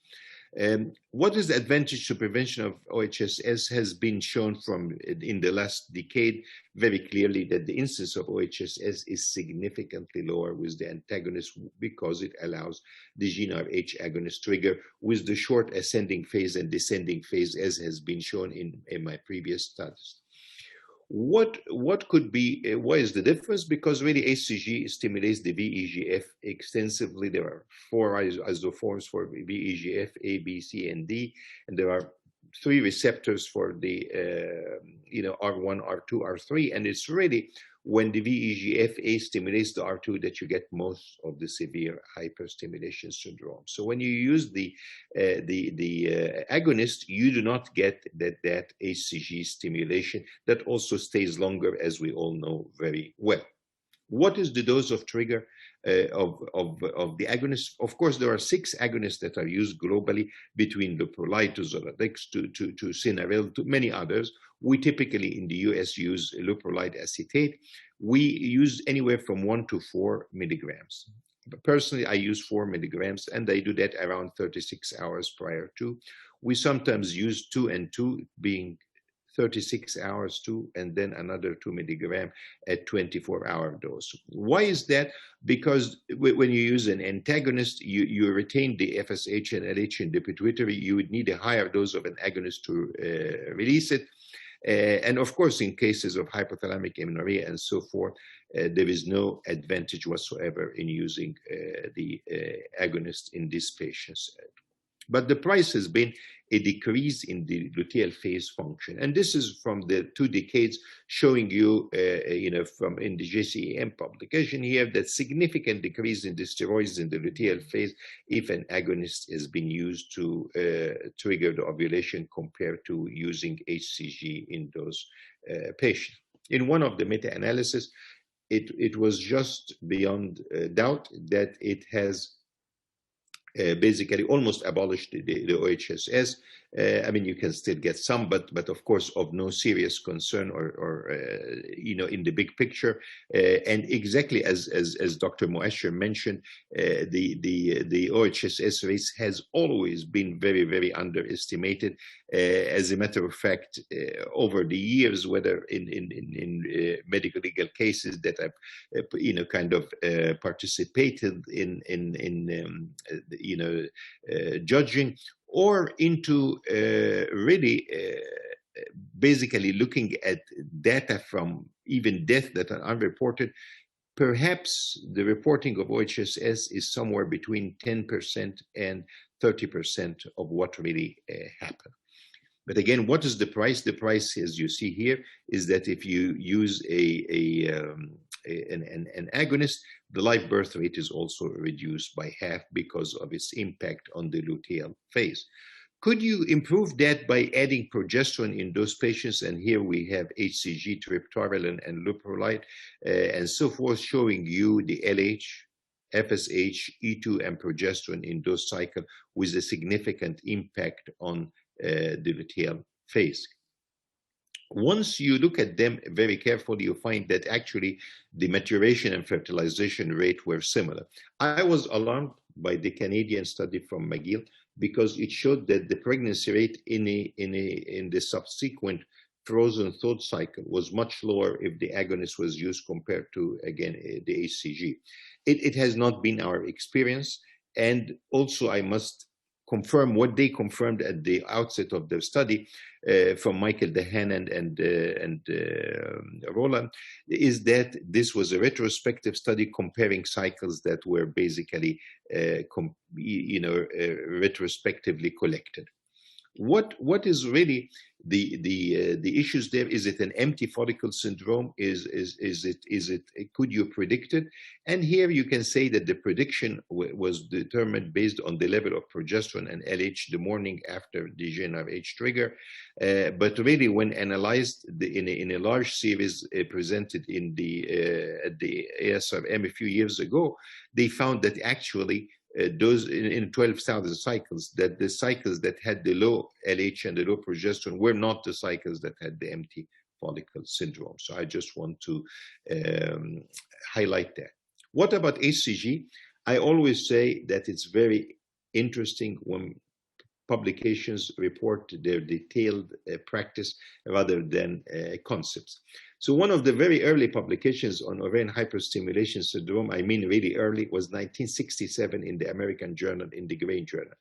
What is the advantage to prevention of OHSS has been shown from in the last decade very clearly that the incidence of OHSS is significantly lower with the antagonist because it allows the GnRH agonist trigger with the short ascending phase and descending phase as has been shown in my previous studies. What could be, what is the difference? Because really HCG stimulates the VEGF extensively. There are 4 isoforms for VEGF, A, B, C, and D, and there are 3 receptors for the, R1, R2, R3, and it's really when the VEGF-A stimulates the R2 that you get most of the severe hyperstimulation syndrome. So when you use the agonist, you do not get that HCG stimulation that also stays longer, as we all know very well. What is the dose of trigger of the agonist? Of course, there are 6 agonists that are used globally between leuprolide to Zoladex to Cinarel to many others. We typically in the US use leuprolide acetate. We use anywhere from 1 to 4 milligrams. But personally, I use 4 milligrams and I do that around 36 hours prior to. We sometimes use 2 and 2 being 36 hours too, and then another 2 milligram at 24-hour dose. Why is that? Because when you use an antagonist, you retain the FSH and LH in the pituitary. You would need a higher dose of an agonist to release it. And of course, in cases of hypothalamic amenorrhea and so forth, there is no advantage whatsoever in using the agonist in these patients. But the price has been a decrease in the luteal phase function. And this is from the 2 decades showing you, from in the JCEM publication here, that significant decrease in the steroids in the luteal phase if an agonist has been used to trigger the ovulation compared to using HCG in those patients. In one of the meta-analysis, it was just beyond doubt that it has basically almost abolished the OHSS. I mean, you can still get some, but of course of no serious concern or in the big picture. And exactly as Dr. Muasher mentioned, the OHSS rates has always been very, very underestimated. As a matter of fact, over the years, whether in medical legal cases that I've kind of participated in judging, or into really basically looking at data from even death that are unreported, perhaps the reporting of OHSS is somewhere between 10% and 30% of what really happened. But again, what is the price? The price, as you see here, is that if you use an agonist, the live birth rate is also reduced by half because of its impact on the luteal phase. Could you improve that by adding progesterone in those patients? And here we have HCG, triptorelin, and leuprolide, and so forth, showing you the LH, FSH, E2, and progesterone in dose cycle with a significant impact on the luteal phase. Once you look at them very carefully, you find that actually the maturation and fertilization rate were similar. I was alarmed by the Canadian study from McGill because it showed that the pregnancy rate in the subsequent frozen thawed cycle was much lower if the agonist was used compared to, again, the HCG. It has not been our experience. And also I must confirm what they confirmed at the outset of the study from Michael Dehan and Roland, is that this was a retrospective study comparing cycles that were basically retrospectively collected. What is really the issues there? Is it an empty follicle syndrome? Could you predict it? And here you can say that the prediction was determined based on the level of progesterone and LH the morning after the GnRH trigger. But really, when analyzed in a large series presented in at the ASRM a few years ago, they found that actually those in 12,000 cycles, that the cycles that had the low LH and the low progesterone were not the cycles that had the empty follicle syndrome. So I just want to highlight that. What about HCG? I always say that it's very interesting when publications report their detailed practice rather than concepts. So one of the very early publications on ovarian hyperstimulation syndrome, I mean really early, was 1967 in the American Journal, in the Gray Journal.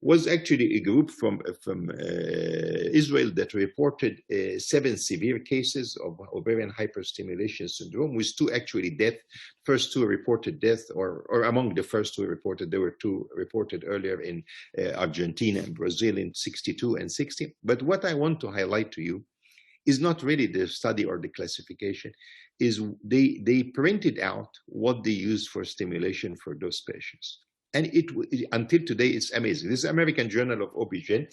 Was actually a group from Israel that reported 7 severe cases of ovarian hyperstimulation syndrome, with 2 actually deaths. First 2 reported death, or among the first 2 reported, there were 2 reported earlier in Argentina and Brazil in 62 and 60. But what I want to highlight to you is not really the study or the classification, is they printed out what they used for stimulation for those patients. And until today, it's amazing. This is American Journal of OB-GYN,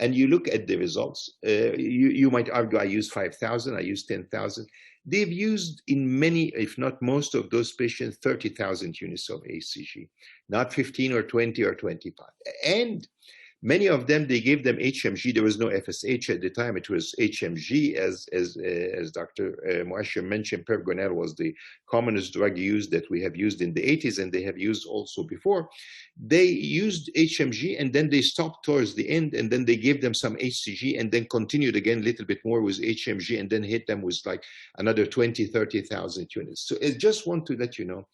and you look at the results. You might argue, I used 5,000, I used 10,000. They've used in many, if not most of those patients, 30,000 units of HCG, not 15 or 20 or 25. And many of them, they gave them HMG. There was no FSH at the time. It was HMG, as Dr. Muasher mentioned. Pergonel was the commonest drug used that we have used in the 80s, and they have used also before. They used HMG, and then they stopped towards the end, and then they gave them some HCG, and then continued again a little bit more with HMG, and then hit them with like another 20, 30,000 units. So I just want to let you know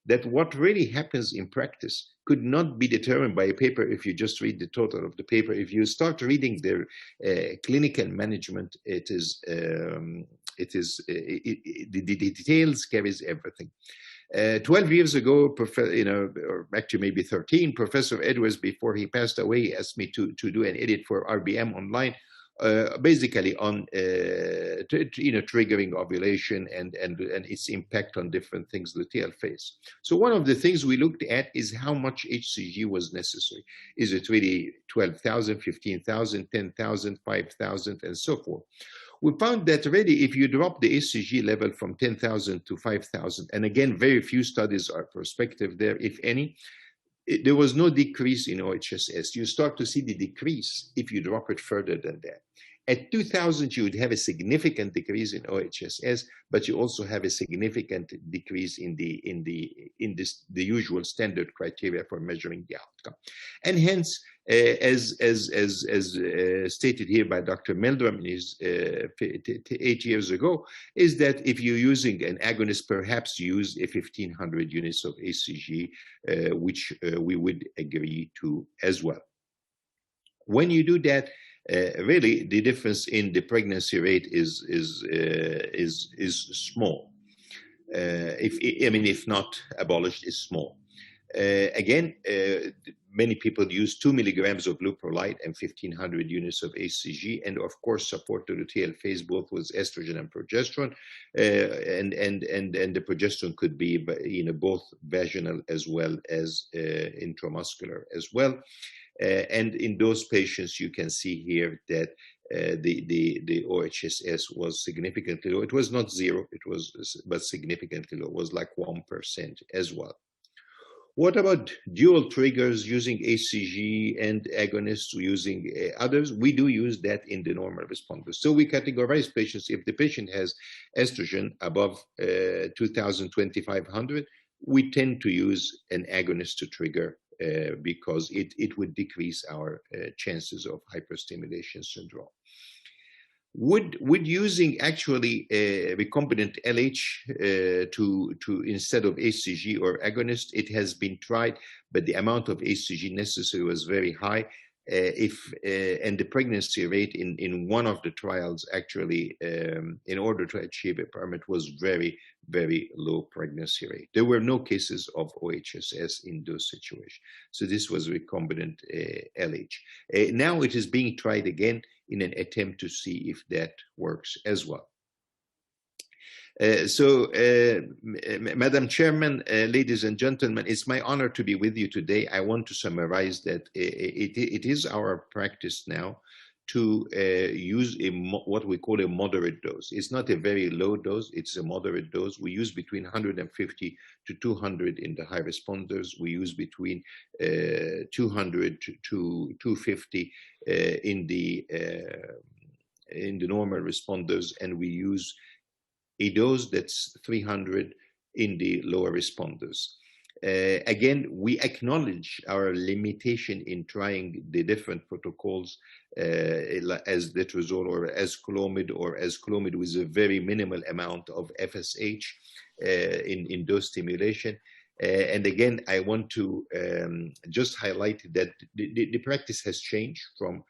that what really happens in practice could not be determined by a paper if you just read the total of the paper. If you start reading their clinical management, the details carries everything. 12 years ago, or actually maybe 13, Professor Edwards, before he passed away, asked me to do an edit for RBM online, basically on triggering ovulation and its impact on different things luteal phase. So one of the things we looked at is how much HCG was necessary. Is it really 12,000, 15,000, 10,000, 5,000, and so forth? We found that really, if you drop the HCG level from 10,000 to 5,000, and again, very few studies are prospective there, if any, there was no decrease in OHSS. You start to see the decrease if you drop it further than that. At 2,000, you would have a significant decrease in OHSS, but you also have a significant decrease in the usual standard criteria for measuring the outcome. And hence, as stated here by Dr. Meldrum in his 8 years ago, is that if you're using an agonist, perhaps use a 1,500 units of HCG, which we would agree to as well. When you do that, really, the difference in the pregnancy rate is small. If not abolished, is small. Again, many people use 2 milligrams of leuprolide and 1,500 units of HCG, and of course support the luteal phase both with estrogen and progesterone, and the progesterone could be both vaginal as well as intramuscular as well. And in those patients, you can see here that the OHSS was significantly low. It was not 0, but significantly low. It was like 1% as well. What about dual triggers using HCG and agonists using others? We do use that in the normal responders. So we categorize patients. If the patient has estrogen above 2000, 2500, we tend to use an agonist to trigger because it would decrease our chances of hyperstimulation syndrome. Would using actually recombinant LH to instead of HCG or agonist, it has been tried, but the amount of HCG necessary was very high. And the pregnancy rate in one of the trials actually, in order to achieve a permit, was very, very low pregnancy rate. There were no cases of OHSS in those situations. So this was recombinant LH. Now it is being tried again in an attempt to see if that works as well. Madam Chairman, ladies and gentlemen, it's my honor to be with you today. I want to summarize that it is our practice now to use what we call a moderate dose. It's not a very low dose, it's a moderate dose. We use between 150 to 200 in the high responders. We use between 200 to 250 in the normal responders, and we use a dose that's 300 in the lower responders. Again, we acknowledge our limitation in trying the different protocols as letrozole or as clomid with a very minimal amount of FSH in dose stimulation. And again, I want to just highlight that the practice has changed from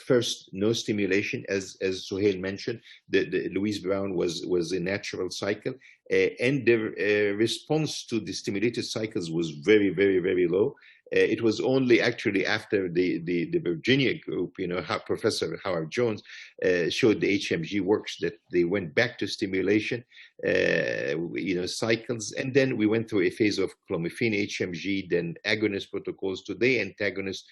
first, no stimulation, as Sohail mentioned. The Louise Brown was a natural cycle, and the response to the stimulated cycles was very, very, very low. It was only actually after the Virginia group, Professor Howard Jones showed the HMG works that they went back to stimulation, cycles, and then we went through a phase of clomiphene HMG, then agonist protocols. Today, antagonist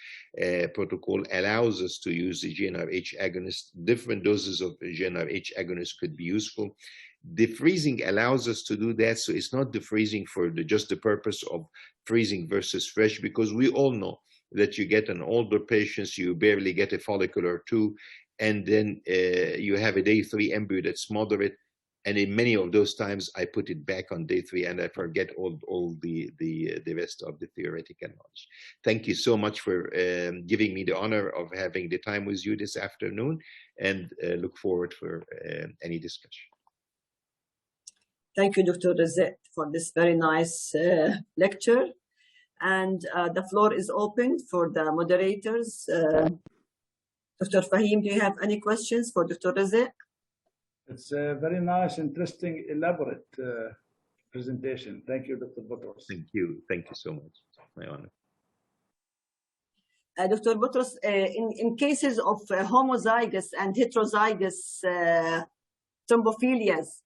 protocol allows us to use the GnRH agonist. Different doses of GnRH agonist could be useful. The freezing allows us to do that, so it's not the freezing for just the purpose of freezing versus fresh, because we all know that you get an older patient, you barely get a follicle or two, and then you have a day 3 embryo that's moderate, and in many of those times I put it back on day 3 and I forget all the rest of the theoretical knowledge. Thank you so much for giving me the honor of having the time with you this afternoon, and look forward for any discussion. Thank you, Dr. Razek, for this very nice lecture. And the floor is open for the moderators. Dr. Fahim, do you have any questions for Dr. Razek? It's a very nice, interesting, elaborate presentation. Thank you, Dr. Butros. Thank you. Thank you so much. My honor. Dr. Butros, in cases of homozygous and heterozygous thrombophilias,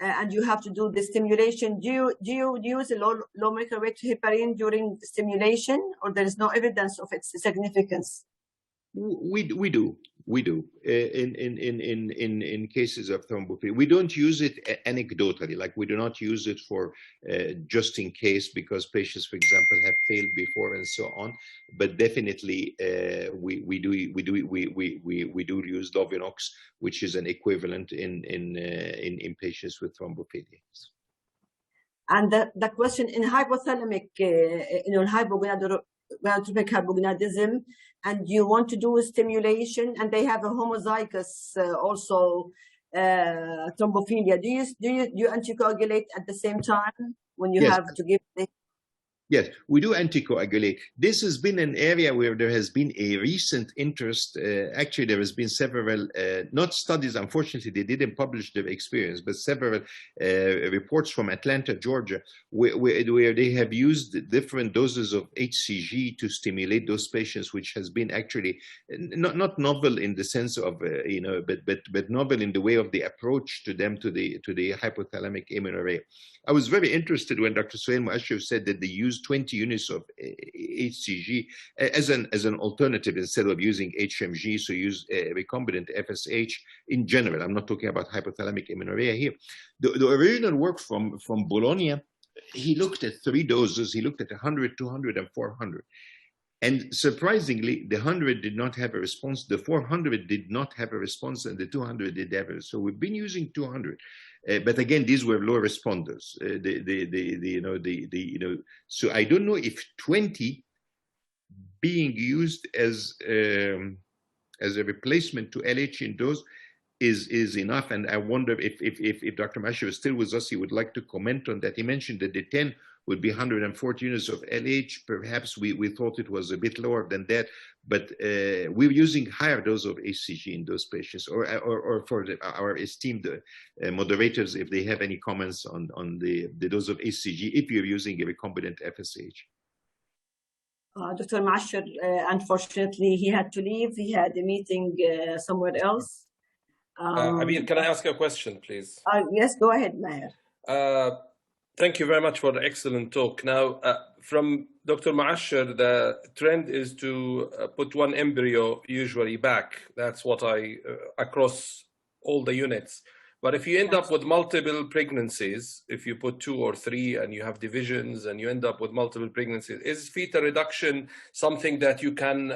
and you have to do the stimulation, do you use a low molecular weight heparin during stimulation, or there is no evidence of its significance? We do in cases of thrombophilia. We don't use it anecdotally, like we do not use it for just in case, because patients, for example, have failed before and so on. But definitely, we do use Lovinox, which is an equivalent in patients with thrombophilia. And the question in hypothalamic, hypogonadotrophic hypogonadism, and you want to do a stimulation, and they have a homozygous also thrombophilia. Do you anticoagulate at the same time when you have to give the? Yes, we do anticoagulate. This has been an area where there has been a recent interest. Actually, there has been several, not studies, unfortunately, they didn't publish their experience, but several reports from Atlanta, Georgia, where they have used different doses of HCG to stimulate those patients, which has been actually not novel in the sense of, but novel in the way of the approach to them, to the hypothalamic amenorrhea. I was very interested when Dr. Sohail Muasher said that they use 20 units of HCG as an alternative instead of using HMG, so use recombinant FSH in general. I'm not talking about hypothalamic amenorrhea here. The original work from Bologna he looked at 3 doses. He looked at 100, 200, and 400. And surprisingly, the 100 did not have a response, the 400 did not have a response, and the 200 did have it. So we've been using 200. But again, these were low responders. So I don't know if 20 being used as a replacement to LH in dose is enough. And I wonder if Dr. Masher is still with us, he would like to comment on that. He mentioned that the 10 would be 140 units of LH. Perhaps we thought it was a bit lower than that, but we're using higher dose of HCG in those patients, or for our esteemed moderators, if they have any comments on the dose of HCG, if you're using a recombinant FSH. Dr. Masher, unfortunately, he had to leave. He had a meeting somewhere else. Abir, can I ask a question, please? Yes, go ahead, Maher. Thank you very much for the excellent talk. Now, from Dr. Maasher, the trend is to put one embryo usually back. That's what across all the units. But if you end up with multiple pregnancies, if you put 2 or 3 and you have divisions and you end up with multiple pregnancies, is fetal reduction something that you can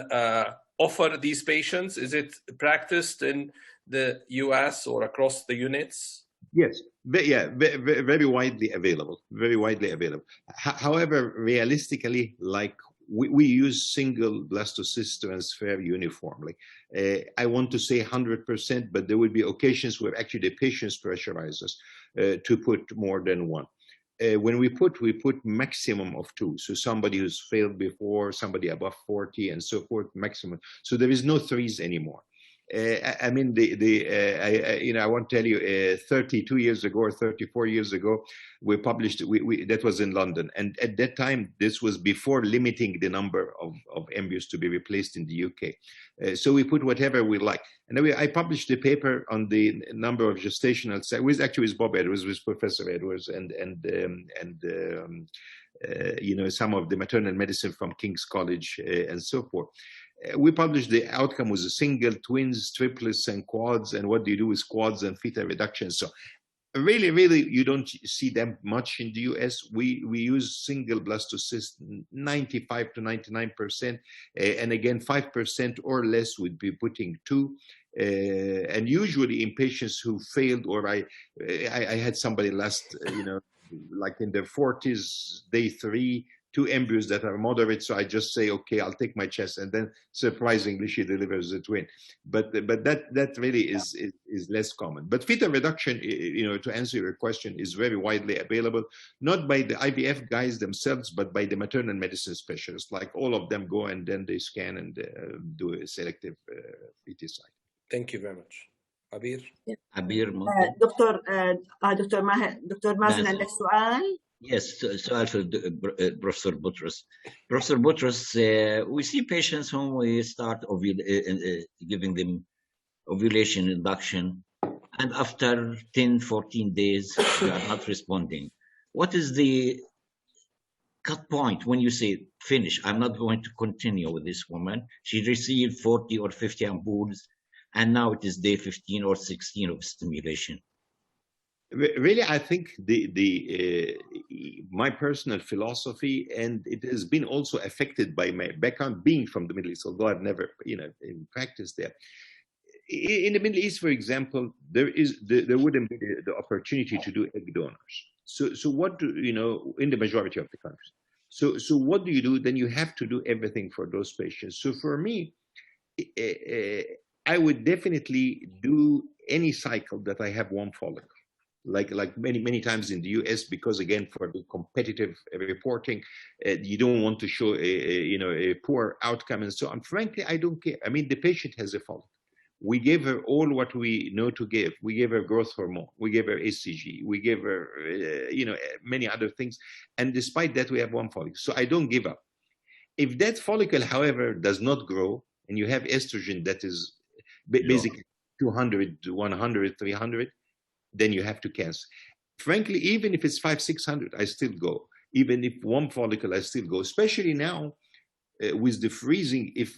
offer these patients? Is it practiced in the US or across the units? Yes, very widely available, very widely available. However, realistically, like we use single blastocyst transfer uniformly. I want to say 100%, but there will be occasions where actually the patients pressurize us to put more than one. When we put maximum of 2. So somebody who's failed before, somebody above 40, and so forth, maximum. So there is no 3s anymore. I mean, I won't tell you, 32 years ago or 34 years ago, we published, that was in London. And at that time, this was before limiting the number of embryos to be replaced in the UK. So we put whatever we like. And I published a paper on the number of gestational cells, with Bob Edwards, with Professor Edwards, and some of the maternal medicine from King's College and so forth. We published the outcome was a single, twins, triplets, and quads, and what do you do with quads and fetal reduction. So really, you don't see them much in the US. We use single blastocyst 95 to 99%, and again, 5% or less would be putting 2. And usually in patients who failed, or I had somebody last, like in their 40s, day 3, 2 embryos that are moderate, so I just say, okay, I'll take my chance, and then surprisingly she delivers a twin. But that really is less common. But fetal reduction, to answer your question, is very widely available, not by the IVF guys themselves, but by the maternal medicine specialists. Like all of them go and then they scan and do a selective feticide. Thank you very much. Abir? Abir, دكتور مازن عندك سؤال؟ Yes, سؤال for Professor Boutros. Professor Boutros, we see patients whom we start giving them ovulation induction, and after 10, 14 days, they are not responding. What is the cut point when you say, finish, I'm not going to continue with this woman? She received 40 or 50 ampoules, and now it is day 15 or 16 of stimulation. Really, I think my personal philosophy, and it has been also affected by my background being from the Middle East, although I've never, practiced there. In the Middle East, for example, there wouldn't be the opportunity to do egg donors. So what do in the majority of the countries? So what do you do? Then you have to do everything for those patients. So for me, I would definitely do any cycle that I have one follicle. Like many times in the US, because again, for the competitive reporting, you don't want to show a poor outcome and so on. Frankly, I don't care. I mean, the patient has a follicle. We gave her all what we know to give. We gave her growth hormone. We gave her HCG. We gave her, many other things. And despite that, we have one follicle. So I don't give up. If that follicle, however, does not grow, and you have estrogen that is basically 200 to 100, 300, then you have to cancel. Frankly, even if it's 500, 600, I still go. Even if one follicle, I still go. Especially now with the freezing, if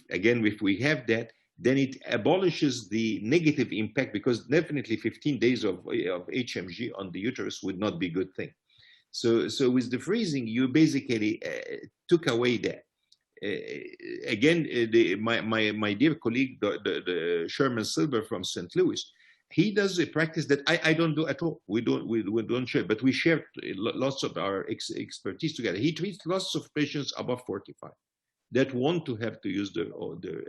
we have that, then it abolishes the negative impact, because definitely 15 days of HMG on the uterus would not be a good thing. So with the freezing, you basically took away that. Again, my dear colleague, the Sherman Silver from St. Louis, he does a practice that I don't do at all. We don't share, but we share lots of our expertise together. He treats lots of patients above 45 that want to have to use the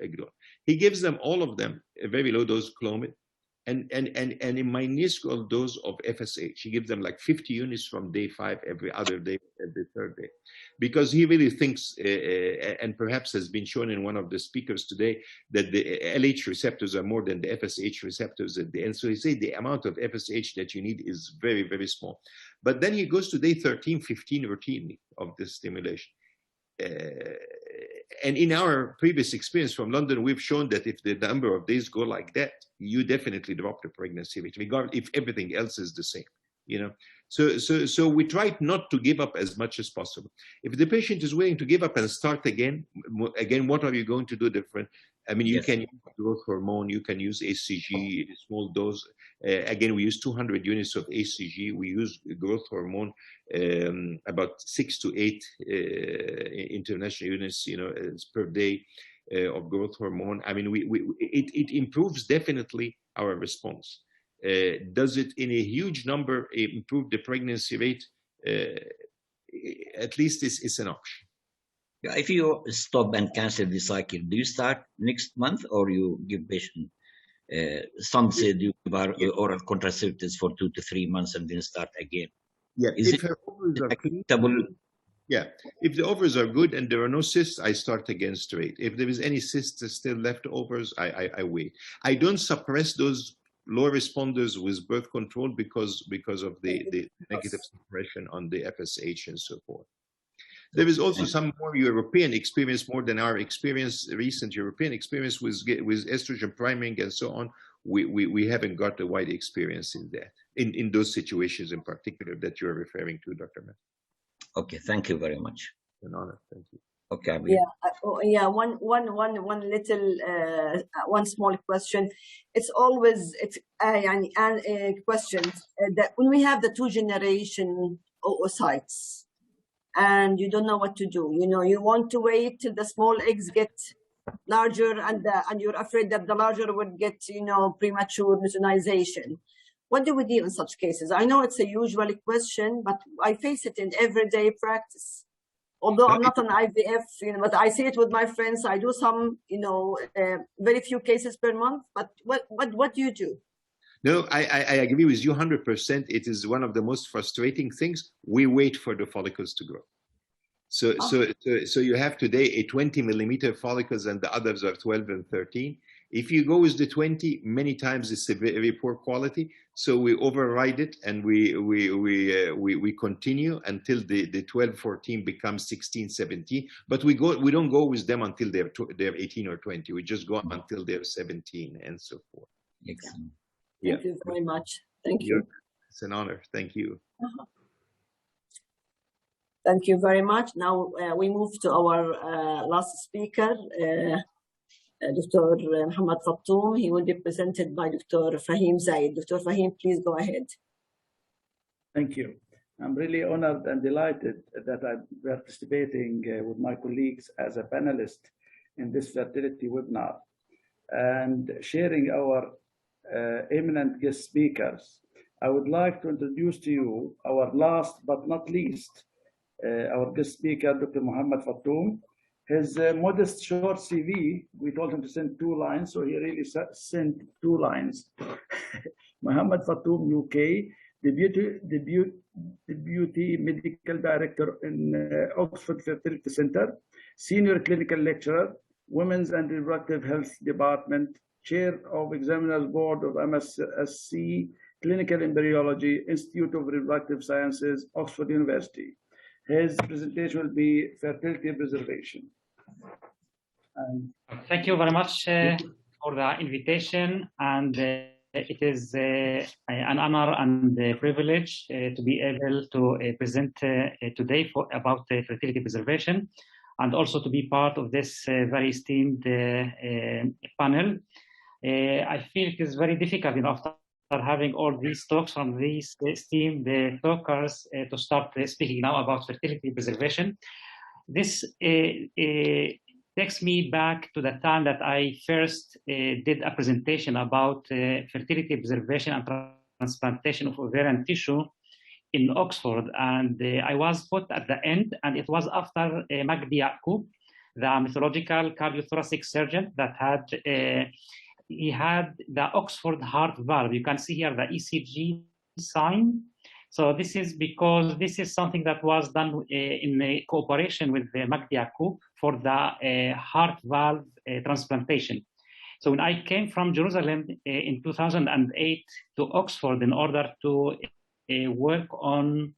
Egdon. He gives them, all of them, a very low dose Clomid and a minuscule dose of FSH. He gives them like 50 units from day 5 every other day, every third day, because he really thinks, and perhaps has been shown in one of the speakers today, that the LH receptors are more than the FSH receptors at the end. So he says the amount of FSH that you need is very, very small. But then he goes to day 13, 15 routinely of this stimulation. And in our previous experience from London, we've shown that if the number of days go like that, you definitely drop the pregnancy rate, regardless if everything else is the same. You know, so we tried not to give up as much as possible. If the patient is willing to give up and start again, what are you going to do different? I mean, you can use growth hormone, you can use ACG, small dose. Again, we use 200 units of ACG. We use growth hormone, about 6 to 8 international units, you know, per day of growth hormone. I mean, it improves definitely our response. Does it in a huge number improve the pregnancy rate? At least it's an option. If you stop and cancel the cycle, do you start next month, or you give patient? Some said you give oral contraceptives for 2 to 3 months and then start again. Yeah, Is if her ovaries are clean, yeah, if the ovaries are good and there are no cysts, I start again straight. If there is any cysts still left overs, I wait. I don't suppress those low responders with birth control because of the negative suppression on the FSH and so forth. There is also some more European experience, more than our experience, recent European experience with estrogen priming and so on. We haven't got a wide experience in that, in those situations in particular that you're referring to, Dr. Matt. Okay, thank you very much. An honor, thank you. Okay. Yeah. One little one small question. It's always question that when we have the 2-generation oocytes, and you don't know what to do. You know, you want to wait till the small eggs get larger, and you're afraid that the larger would get, you know, premature luteinization. What do we do in such cases? I know it's a usual question, but I face it in everyday practice. Although I'm not an IVF, you know, but I see it with my friends. I do some, you know, very few cases per month. But what do you do? No, I agree with you 100%. It is one of the most frustrating things. We wait for the follicles to grow. So you have today a 20 millimeter follicles and the others are 12 and 13. If you go with the 20, many times it's a very poor quality. So we override it and we continue until the 12, 14 becomes 16, 17. But we don't go with them until they're 18 or 20. We just go until they're 17 and so forth. Excellent. Thank you very much. Thank you. It's an honor. Thank you. Thank you very much. Now we move to our last speaker, Dr. Muhammad Fattoum. He will be presented by Dr. Fahim Zaid. Dr. Fahim, please go ahead. Thank you. I'm really honored and delighted that I'm participating with my colleagues as a panelist in this fertility webinar and sharing our eminent guest speakers. I would like to introduce to you our last but not least, our guest speaker, Dr. Muhammad Fattoum. His modest short CV, we told him to send 2 lines, so he really sent 2 lines. Muhammad Fattoum, UK, Deputy Medical Director in Oxford Fertility Center, Senior Clinical Lecturer, Women's and Reproductive Health Department, Chair of Examiners Board of MSc Clinical Embryology, Institute of Reproductive Sciences, Oxford University. His presentation will be fertility preservation. Thank you very much for the invitation, and it is an honor and a privilege to be able to present today about fertility preservation, and also to be part of this very esteemed panel. I feel it is very difficult, after having all these talks from these esteemed talkers to start speaking now about fertility preservation. This takes me back to the time that I first did a presentation about fertility preservation and transplantation of ovarian tissue in Oxford, and I was put at the end, and it was after Magdi Yaqub, the mythological cardiothoracic surgeon that had he had the Oxford heart valve. You can see here the ECG sign. So this is because this is something that was done in cooperation with Magdi Yaqub for the heart valve transplantation. So when I came from Jerusalem in 2008 to Oxford in order to work on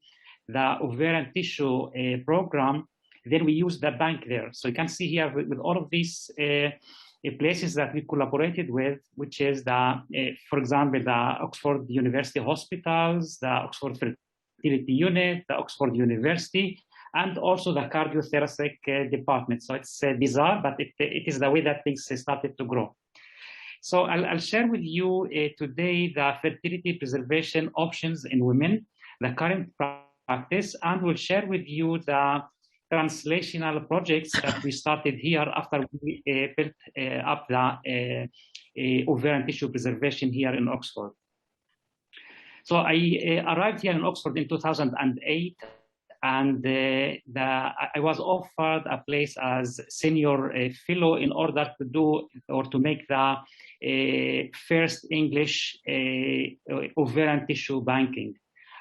the ovarian tissue program, then we used the bank there. So you can see here with all of these places that we collaborated with, which is the, for example, the Oxford University Hospitals, the Oxford Fertility Unit, the Oxford University, and also the cardiothoracic department. So it's bizarre, but it is the way that things started to grow. So I'll share with you today the fertility preservation options in women, the current practice, and we'll share with you the translational projects that we started here after we built up the ovarian tissue preservation here in Oxford. So I arrived here in Oxford in 2008, and I was offered a place as senior fellow in order to do or to make the first English ovarian tissue banking.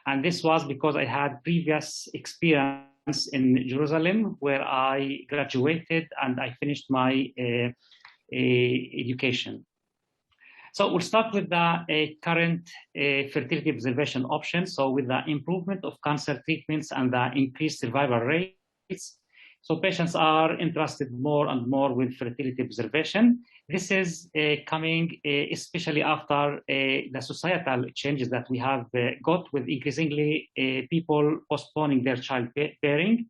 And this was because I had previous experience in Jerusalem, where I graduated and I finished my education. So we'll start with the current fertility preservation options. So with the improvement of cancer treatments and the increased survival rates, so patients are interested more and more with fertility preservation. This is coming especially after the societal changes that we have got with increasingly people postponing their childbearing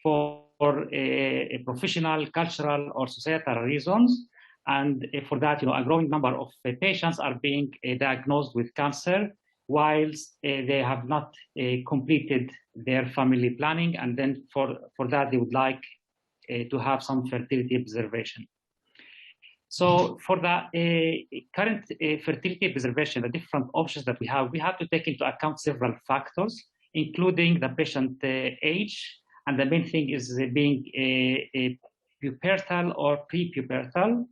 for professional, cultural, or societal reasons. And for that, a growing number of patients are being diagnosed with cancer whilst they have not completed their family planning. And then for that, they would like to have some fertility preservation. So for the current fertility preservation, the different options that we have to take into account several factors, including the patient age. And the main thing is being pubertal or pre-pubertal.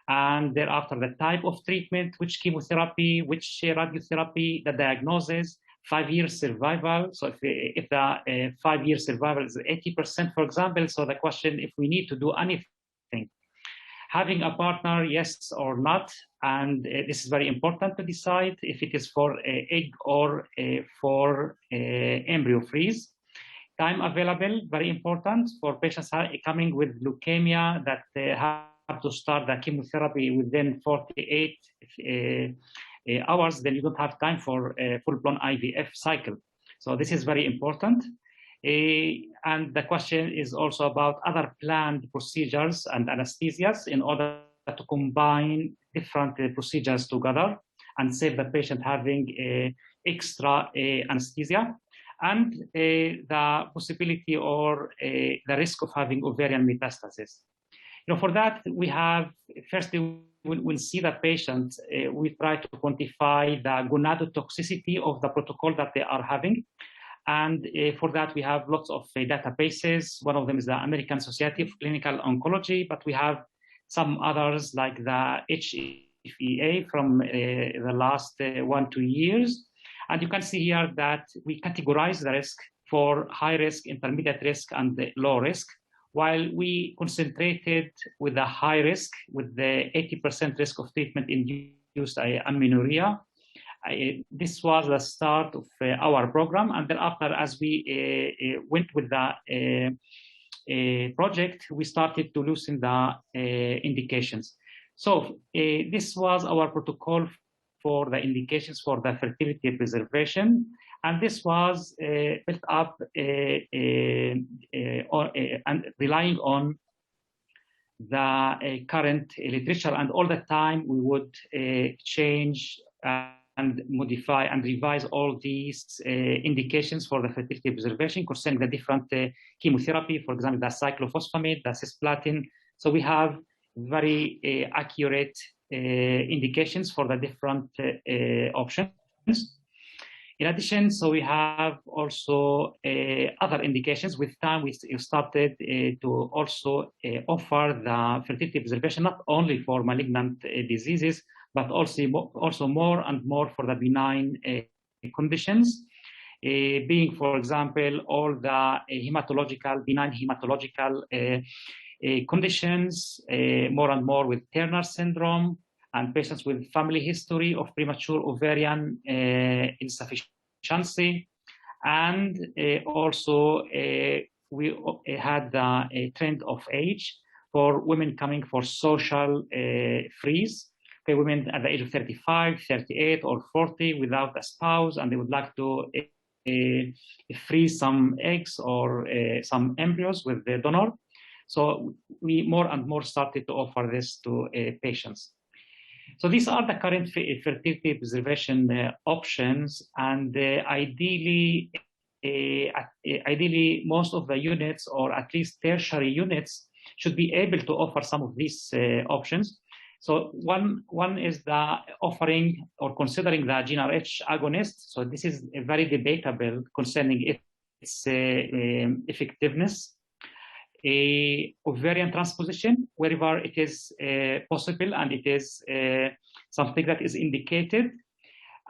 And thereafter, the type of treatment, which chemotherapy, which radiotherapy, the diagnosis, 5-year survival. So if the 5-year survival is 80%, for example, so the question if we need to do anything. Having a partner, yes or not, and this is very important to decide if it is for egg or for embryo freeze. Time available, very important for patients coming with leukemia that have to start the chemotherapy within 48 hours, then you don't have time for a full-blown IVF cycle. So this is very important. And the question is also about other planned procedures and anesthesias in order to combine different procedures together and save the patient having extra anesthesia. And the possibility or the risk of having ovarian metastasis. For that, we have, firstly, we'll see the patient. We try to quantify the gonadotoxicity of the protocol that they are having. And for that, we have lots of databases. One of them is the American Society of Clinical Oncology, but we have some others like the HFEA from the last 1-2 years. And you can see here that we categorize the risk for high risk, intermediate risk, and low risk, while we concentrated with the high risk, with the 80% risk of treatment-induced amenorrhea. This was the start of our program, and then after, as we went with the project, we started to loosen the indications. So this was our protocol for the indications for the fertility preservation. And this was built up and relying on the current literature. And all the time we would change modify and revise all these indications for the fertility preservation concerning the different chemotherapy, for example, the cyclophosphamide, the cisplatin. So we have very accurate indications for the different options. In addition, so we have also other indications. With time, we started to also offer the fertility preservation not only for malignant diseases, but also more and more for the benign conditions, being, for example, all the benign hematological conditions, more and more with Turner syndrome, and patients with family history of premature ovarian insufficiency. And also we had the trend of age for women coming for social freeze. Okay, women at the age of 35, 38, or 40 without a spouse, and they would like to freeze some eggs or some embryos with the donor. So we more and more started to offer this to patients. So these are the current fertility preservation options, and ideally, most of the units, or at least tertiary units, should be able to offer some of these options. So one is the offering or considering the GnRH agonist. So this is very debatable concerning its effectiveness. Ovarian transposition, wherever it is possible and it is something that is indicated.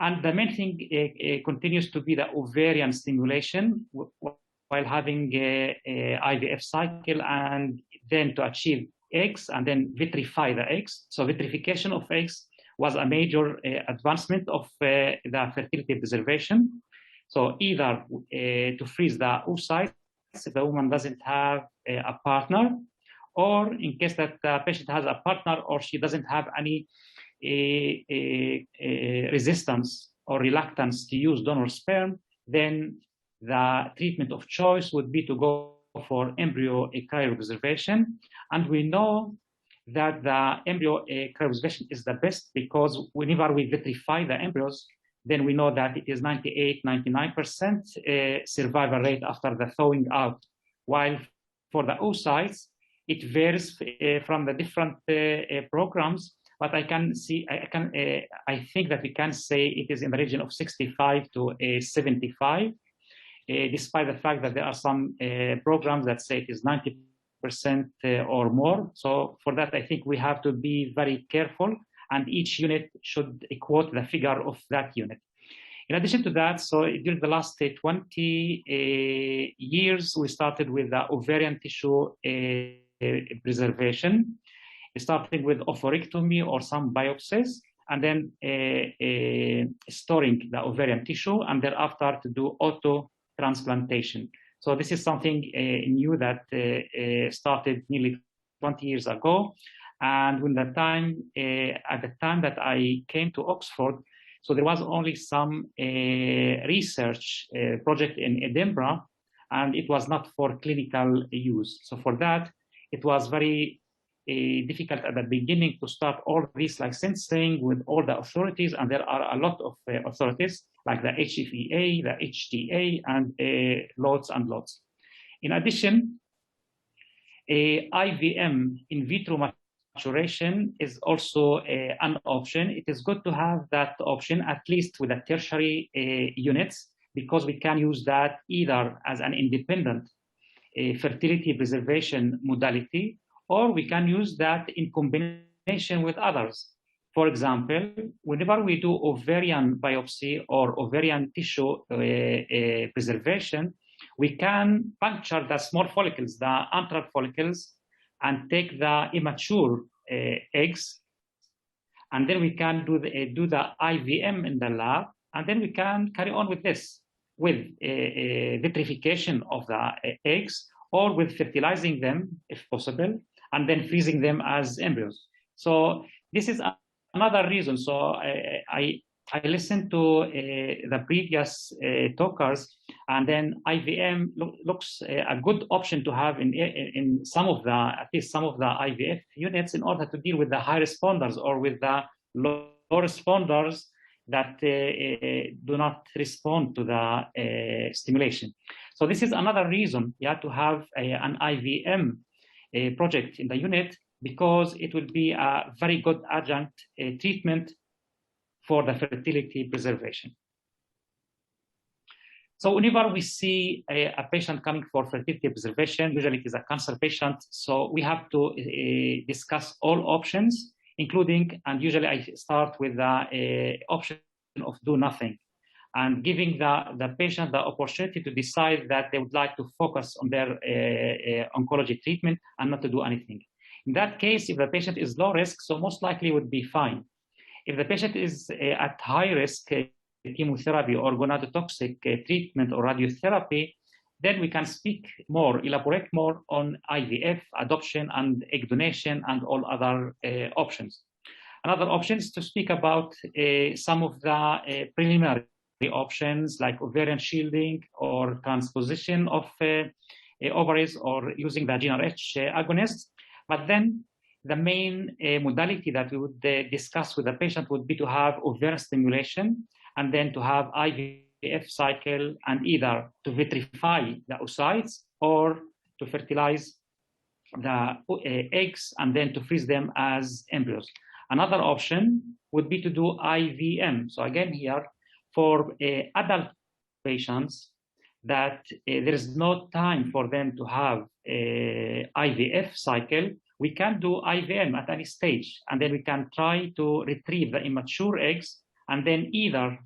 And the main thing continues to be the ovarian stimulation while having a IVF cycle, and then to achieve eggs and then vitrify the eggs. So vitrification of eggs was a major advancement of the fertility preservation. So either to freeze the oocytes if the woman doesn't have a partner, or in case that the patient has a partner or she doesn't have any resistance or reluctance to use donor sperm, then the treatment of choice would be to go for embryo cryopreservation. And we know that the embryo cryopreservation is the best, because whenever we vitrify the embryos, then we know that it is 98, 99% survival rate after the thawing out. While for the oocytes, it varies from the different programs, but I think that we can say it is in the region of 65 to 75, despite the fact that there are some programs that say it is 90% or more. So for that, I think we have to be very careful, and each unit should quote the figure of that unit. In addition to that, so during the last 20 years, we started with the ovarian tissue preservation, starting with oophorectomy or some biopsies, and then storing the ovarian tissue, and thereafter to do auto-transplantation. So this is something new that started nearly 20 years ago. And when at the time that I came to Oxford, so there was only some research project in Edinburgh, and it was not for clinical use. So for that, it was very difficult at the beginning to start all this licensing with all the authorities, and there are a lot of authorities like the HFEA, the HTA, and lots and lots. In addition, IVM, in vitro maturation, is also an option. It is good to have that option, at least with the tertiary units, because we can use that either as an independent fertility preservation modality, or we can use that in combination with others. For example, whenever we do ovarian biopsy or ovarian tissue preservation, we can puncture the small follicles, the antral follicles, and take the immature eggs, and then we can do the IVM in the lab, and then we can carry on with this, with vitrification of the eggs, or with fertilizing them if possible, and then freezing them as embryos. So this is another reason. So I listened to the previous talkers, and then IVM looks a good option to have in some of the, at least some of the IVF units, in order to deal with the high responders or with the low responders that do not respond to the stimulation. So this is another reason you have to have an IVM project in the unit, because it will be a very good adjunct treatment for the fertility preservation. So whenever we see a patient coming for fertility preservation, usually it is a cancer patient, so we have to discuss all options, including, and usually I start with the option of do nothing, and giving the patient the opportunity to decide that they would like to focus on their oncology treatment and not to do anything. In that case, if the patient is low risk, so most likely would be fine. If the patient is at high risk, chemotherapy or gonadotoxic treatment or radiotherapy, then we can speak more, elaborate more on IVF, adoption, and egg donation, and all other options. Another option is to speak about some of the preliminary options like ovarian shielding or transposition of ovaries or using the GnRH agonist. But then the main modality that we would discuss with the patient would be to have ovarian stimulation, and then to have IVF cycle, and either to vitrify the oocytes or to fertilize the eggs and then to freeze them as embryos. Another option would be to do IVM. So again here, for adult patients that there is no time for them to have IVF cycle, we can do IVM at any stage, and then we can try to retrieve the immature eggs and then either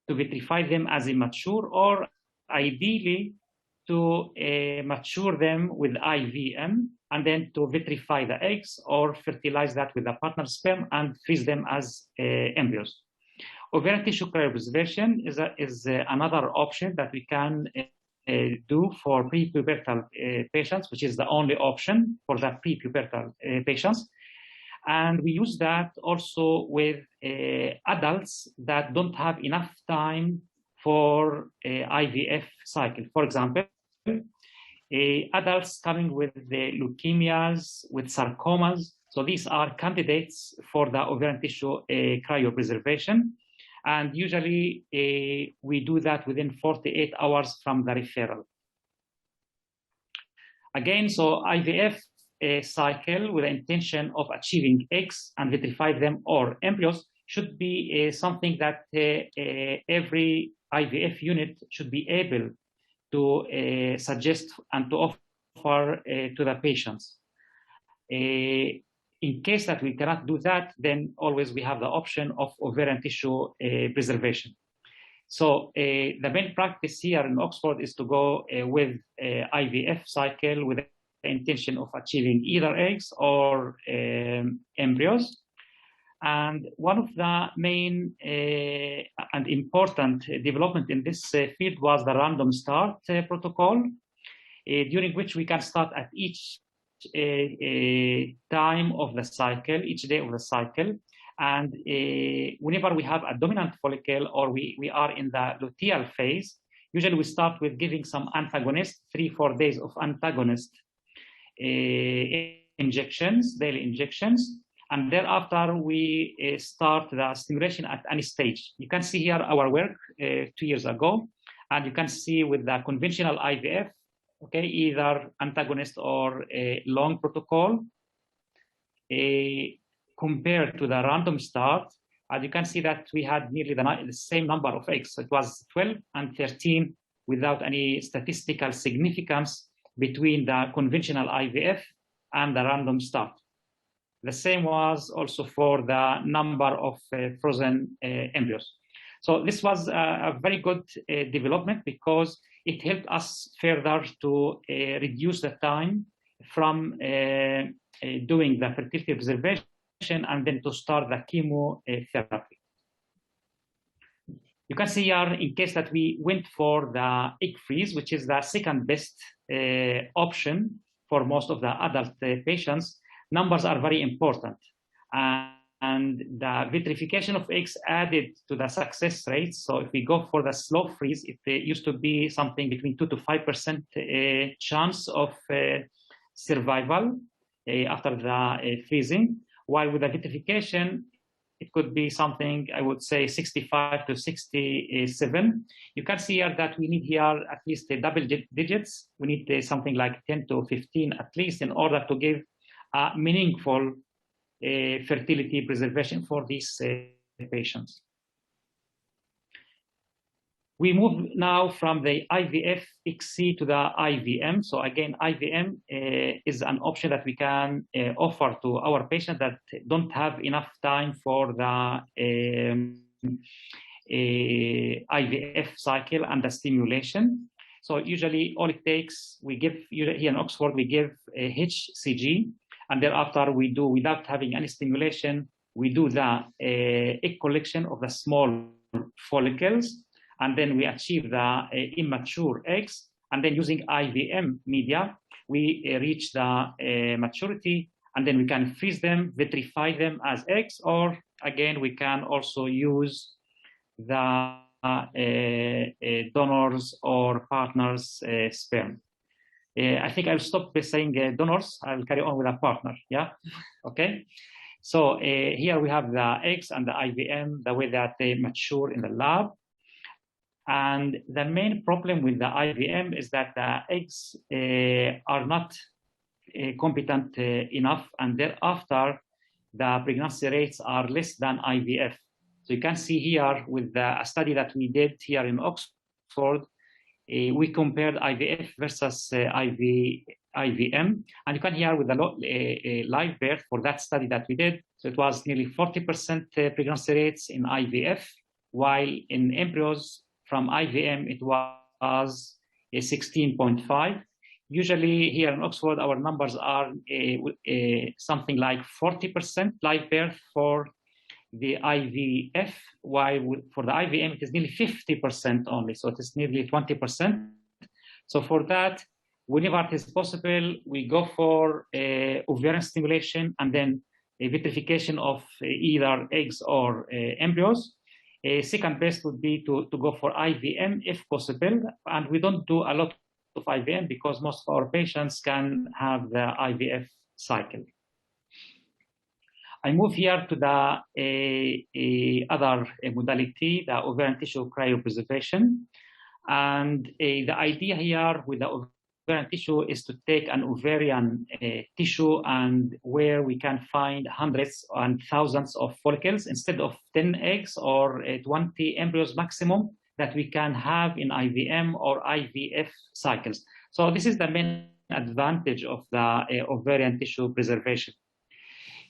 to vitrify them as immature or ideally to mature them with IVM and then to vitrify the eggs or fertilize that with a partner sperm and freeze them as embryos. Ovarian tissue cryopreservation is another option that we can do for prepubertal patients, which is the only option for the prepubertal patients. And we use that also with adults that don't have enough time for IVF cycle. For example, adults coming with leukemias, with sarcomas. So these are candidates for the ovarian tissue cryopreservation. And usually we do that within 48 hours from the referral. Again, so IVF cycle with the intention of achieving eggs and vitrify them or embryos should be something that every IVF unit should be able to suggest and to offer to the patients. In case that we cannot do that, then always we have the option of ovarian tissue preservation. So the main practice here in Oxford is to go with IVF cycle with the intention of achieving either eggs or embryos. And one of the main and important development in this field was the random start protocol, during which we can start at each time of the cycle, each day of the cycle. And whenever we have a dominant follicle or we are in the luteal phase, usually we start with giving some antagonist, 3-4 days of antagonist injections, daily injections. And thereafter, we start the stimulation at any stage. You can see here our work 2 years ago, and you can see with the conventional IVF, okay, either antagonist or a long protocol, compared to the random start, and you can see that we had nearly the same number of eggs. So it was 12 and 13 without any statistical significance between the conventional IVF and the random start. The same was also for the number of frozen embryos. So this was a very good development because it helped us further to reduce the time from doing the fertility preservation and then to start the chemotherapy. You can see here, in case that we went for the egg freeze, which is the second best option for most of the adult patients, numbers are very important. And the vitrification of eggs added to the success rates. So if we go for the slow freeze, it used to be something between 2 to 5% chance of survival after the freezing. While with the vitrification, it could be something, I would say 65 to 67. You can see here that we need here at least double digits. We need something like 10 to 15 at least in order to give a meaningful fertility preservation for these patients. We move now from the IVF XC to the IVM. So again, IVM is an option that we can offer to our patients that don't have enough time for the IVF cycle and the stimulation. So usually all it takes, we give, here in Oxford, we give a HCG, and thereafter we do, without having any stimulation, we do the egg collection of the small follicles, and then we achieve the immature eggs, and then using IVM media, we reach the maturity, and then we can freeze them, vitrify them as eggs, or again, we can also use the donors or partners' sperm. I think I'll stop by saying donors. I'll carry on with a partner, yeah? Okay. So here we have the eggs and the IVM, the way that they mature in the lab. And the main problem with the IVM is that the eggs are not competent enough, and thereafter the pregnancy rates are less than IVF. So you can see here with a study that we did here in Oxford, we compared IVF versus IVM, and you can hear with the live birth for that study that we did, so it was nearly 40% pregnancy rates in IVF, while in embryos from IVM, it was 16.5. Usually here in Oxford, our numbers are something like 40% live birth for the IVF, while for the IVM, it is nearly 50% only. So it is nearly 20%. So for that, whenever it is possible, we go for ovarian stimulation and then a vitrification of either eggs or embryos. Second best would be to go for IVM if possible, and we don't do a lot of IVM because most of our patients can have the IVF cycle. I move here to the other modality, the ovarian tissue cryopreservation, and the idea here with the ovarian tissue is to take an ovarian tissue and where we can find hundreds and thousands of follicles instead of 10 eggs or 20 embryos maximum that we can have in IVM or IVF cycles. So this is the main advantage of the ovarian tissue preservation.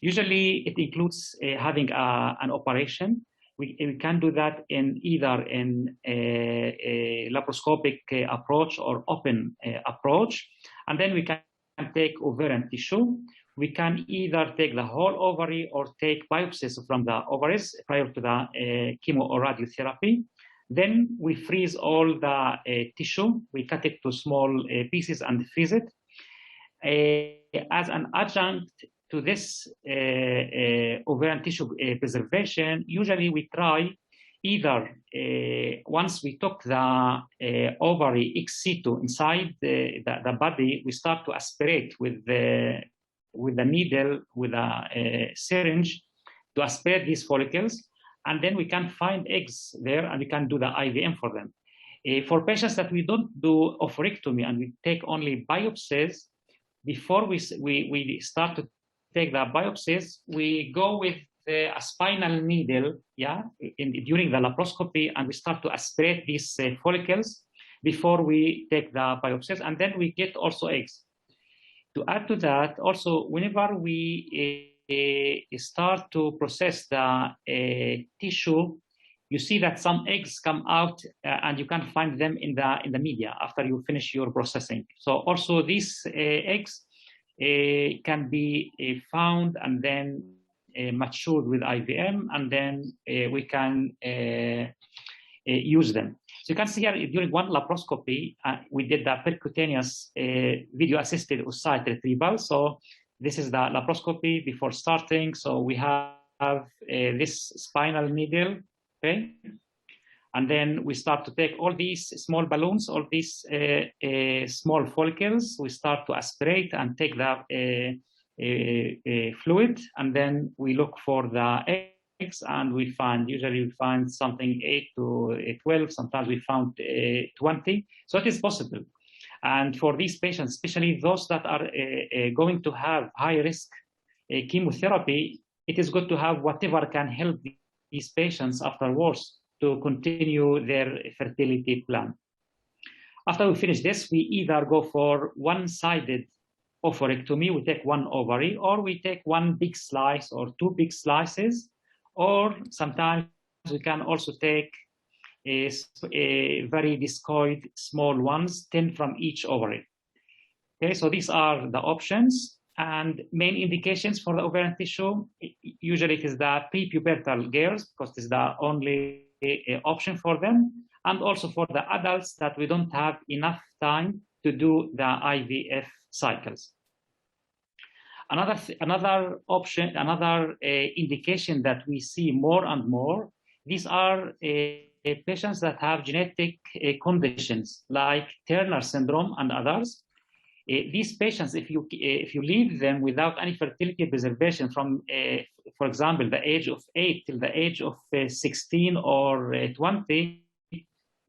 Usually it includes having an operation. We can do that in either in a laparoscopic approach or open approach. And then we can take ovarian tissue. We can either take the whole ovary or take biopsies from the ovaries prior to the chemo or radiotherapy. Then we freeze all the tissue. We cut it to small pieces and freeze it. As an adjunct to this ovarian tissue preservation, usually we try either once we took the ovary ex situ inside the body, we start to aspirate with the needle, with a syringe to aspirate these follicles, and then we can find eggs there and we can do the IVM for them. For patients that we don't do oophorectomy and we take only biopsies, before we start to take the biopsies, we go with a spinal needle, during the laparoscopy, and we start to aspirate these follicles before we take the biopsies, and then we get also eggs. To add to that, also, whenever we start to process the tissue, you see that some eggs come out and you can find them in the media after you finish your processing. So also these eggs can be found and then matured with IVM, and then we can use them. So you can see here during one laparoscopy, we did the percutaneous video-assisted oocyte retrieval. So this is the laparoscopy before starting. So we have this spinal needle, okay? And then we start to take all these small balloons, all these small follicles. We start to aspirate and take the fluid, and then we look for the and usually we find something 8 to 12, sometimes we found 20. So it is possible. And for these patients, especially those that are going to have high risk chemotherapy, it is good to have whatever can help these patients afterwards to continue their fertility plan. After we finish this, we either go for one-sided oophorectomy, we take one ovary, or we take one big slice or two big slices, or sometimes we can also take a very discoid small ones, 10 from each ovary. Okay, so these are the options. And main indications for the ovarian tissue, usually it is the prepubertal girls, because this is the only option for them, and also for the adults that we don't have enough time to do the IVF cycles. Another option, another indication that we see more and more, these are patients that have genetic conditions like Turner syndrome and others. These patients, if you leave them without any fertility preservation from, for example, the age of 8 till the age of 16 or 20,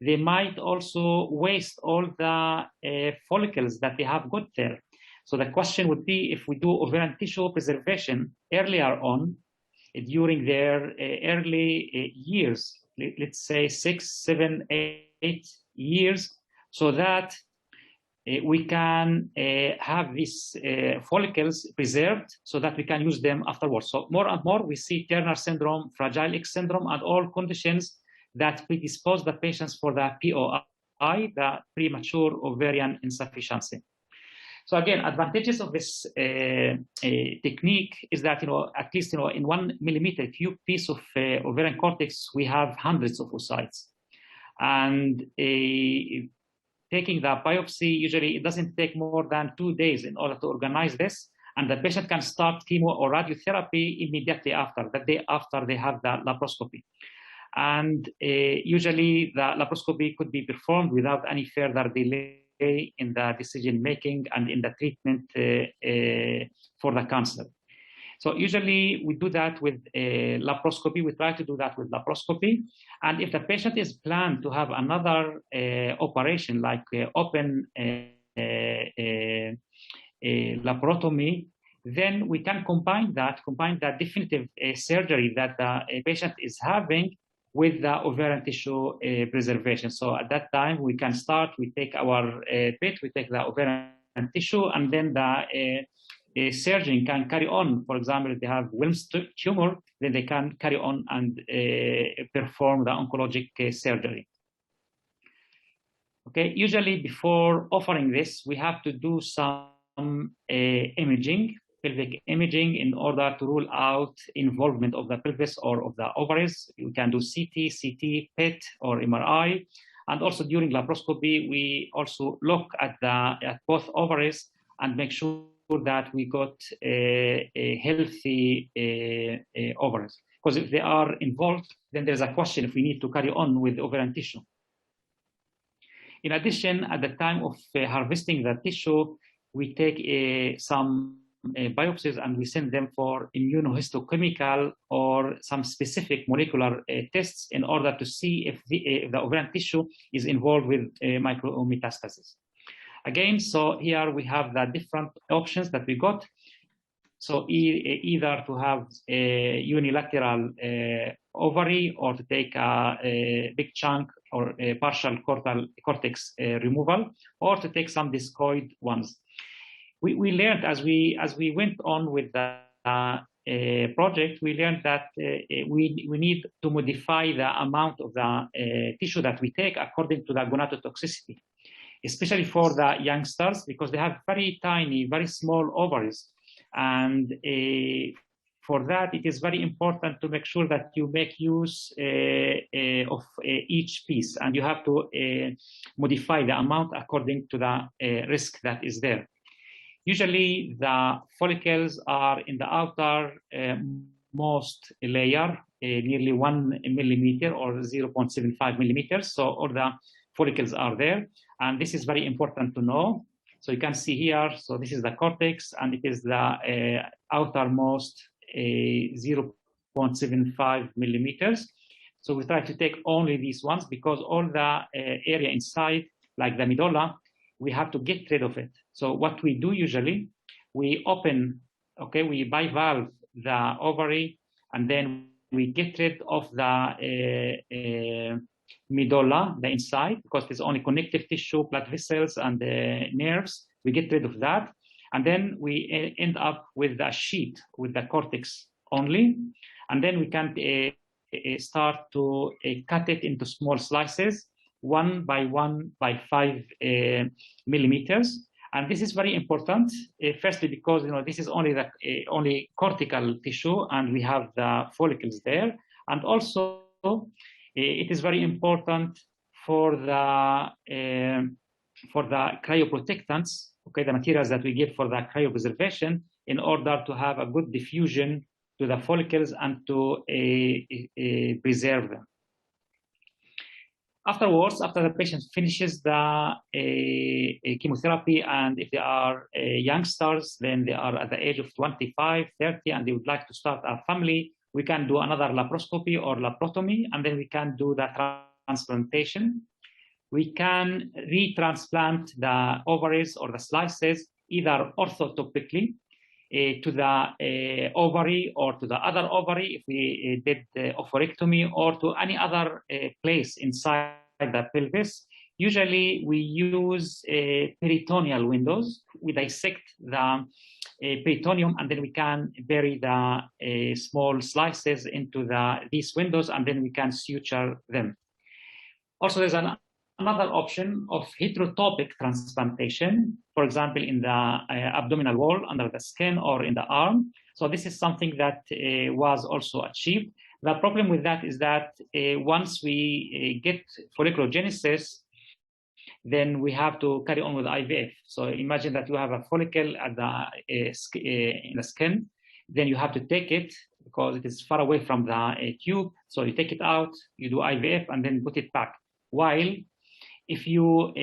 they might also waste all the follicles that they have got there. So the question would be, if we do ovarian tissue preservation earlier on, during their early years, let's say 6, 7, 8 years, so that we can have these follicles preserved so that we can use them afterwards. So more and more we see Turner syndrome, Fragile X syndrome, and all conditions that predispose the patients for the POI, the premature ovarian insufficiency. So again, advantages of this technique is that, at least, in 1 millimeter cube piece of ovarian cortex, we have hundreds of oocytes. And taking the biopsy, usually it doesn't take more than 2 days in order to organize this. And the patient can start chemo or radiotherapy immediately after, the day after they have the laparoscopy. And usually the laparoscopy could be performed without any further delay in the decision-making and in the treatment for the cancer. So usually we do that with laparoscopy. We try to do that with laparoscopy. And if the patient is planned to have another operation like open laparotomy, then we can combine that definitive surgery that the patient is having with the ovarian tissue preservation. So at that time, we can start, we take our pit, we take the ovarian tissue, and then the surgeon can carry on. For example, if they have Wilms tumor, then they can carry on and perform the oncologic surgery. Okay, usually before offering this, we have to do some imaging, pelvic imaging, in order to rule out involvement of the pelvis or of the ovaries. You can do CT, PET, or MRI. And also during laparoscopy, we also look at both ovaries and make sure that we got a healthy ovaries. Because if they are involved, then there's a question if we need to carry on with ovarian tissue. In addition, at the time of harvesting the tissue, we take some biopsies and we send them for immunohistochemical or some specific molecular tests in order to see if the ovarian tissue is involved with micrometastasis. Again, so here we have the different options that we got. So either to have a unilateral ovary, or to take a big chunk or a partial cortex removal, or to take some discoid ones. We learned as we went on with the project, we learned that we need to modify the amount of the tissue that we take according to the gonadotoxicity, especially for the youngsters, because they have very tiny, very small ovaries. And for that, it is very important to make sure that you make use of each piece, and you have to modify the amount according to the risk that is there. Usually, the follicles are in the outer most layer, nearly 1 millimeter or 0.75 millimeters. So all the follicles are there, and this is very important to know. So you can see here, so this is the cortex, and it is the outermost 0.75 millimeters. So we try to take only these ones because all the area inside, like the medulla, we have to get rid of it. So what we do usually, we open, okay, we bivalve the ovary, and then we get rid of the medulla, the inside, because there's only connective tissue, blood vessels, and nerves. We get rid of that. And then we end up with a sheet, with the cortex only. And then we can start to cut it into small slices, 1 by 1 by 5 millimeters. And this is very important, firstly, because this is only the only cortical tissue, and we have the follicles there. And also, it is very important for the cryoprotectants, okay, the materials that we give for the cryopreservation, in order to have a good diffusion to the follicles and to preserve them. Afterwards, after the patient finishes the chemotherapy, and if they are youngsters, then they are at the age of 25, 30, and they would like to start a family, we can do another laparoscopy or laparotomy, and then we can do the transplantation. We can retransplant the ovaries or the slices either orthotopically to the ovary or to the other ovary if we did the oophorectomy, or to any other place inside the pelvis. Usually we use peritoneal windows. We dissect the peritoneum, and then we can bury the small slices into these windows, and then we can suture them. Also, there's another option of heterotopic transplantation, for example, in the abdominal wall, under the skin, or in the arm. So this is something that was also achieved. The problem with that is that once we get folliculogenesis, then we have to carry on with IVF. So imagine that you have a follicle at in the skin, then you have to take it because it is far away from the tube. So you take it out, you do IVF, and then put it back. While if you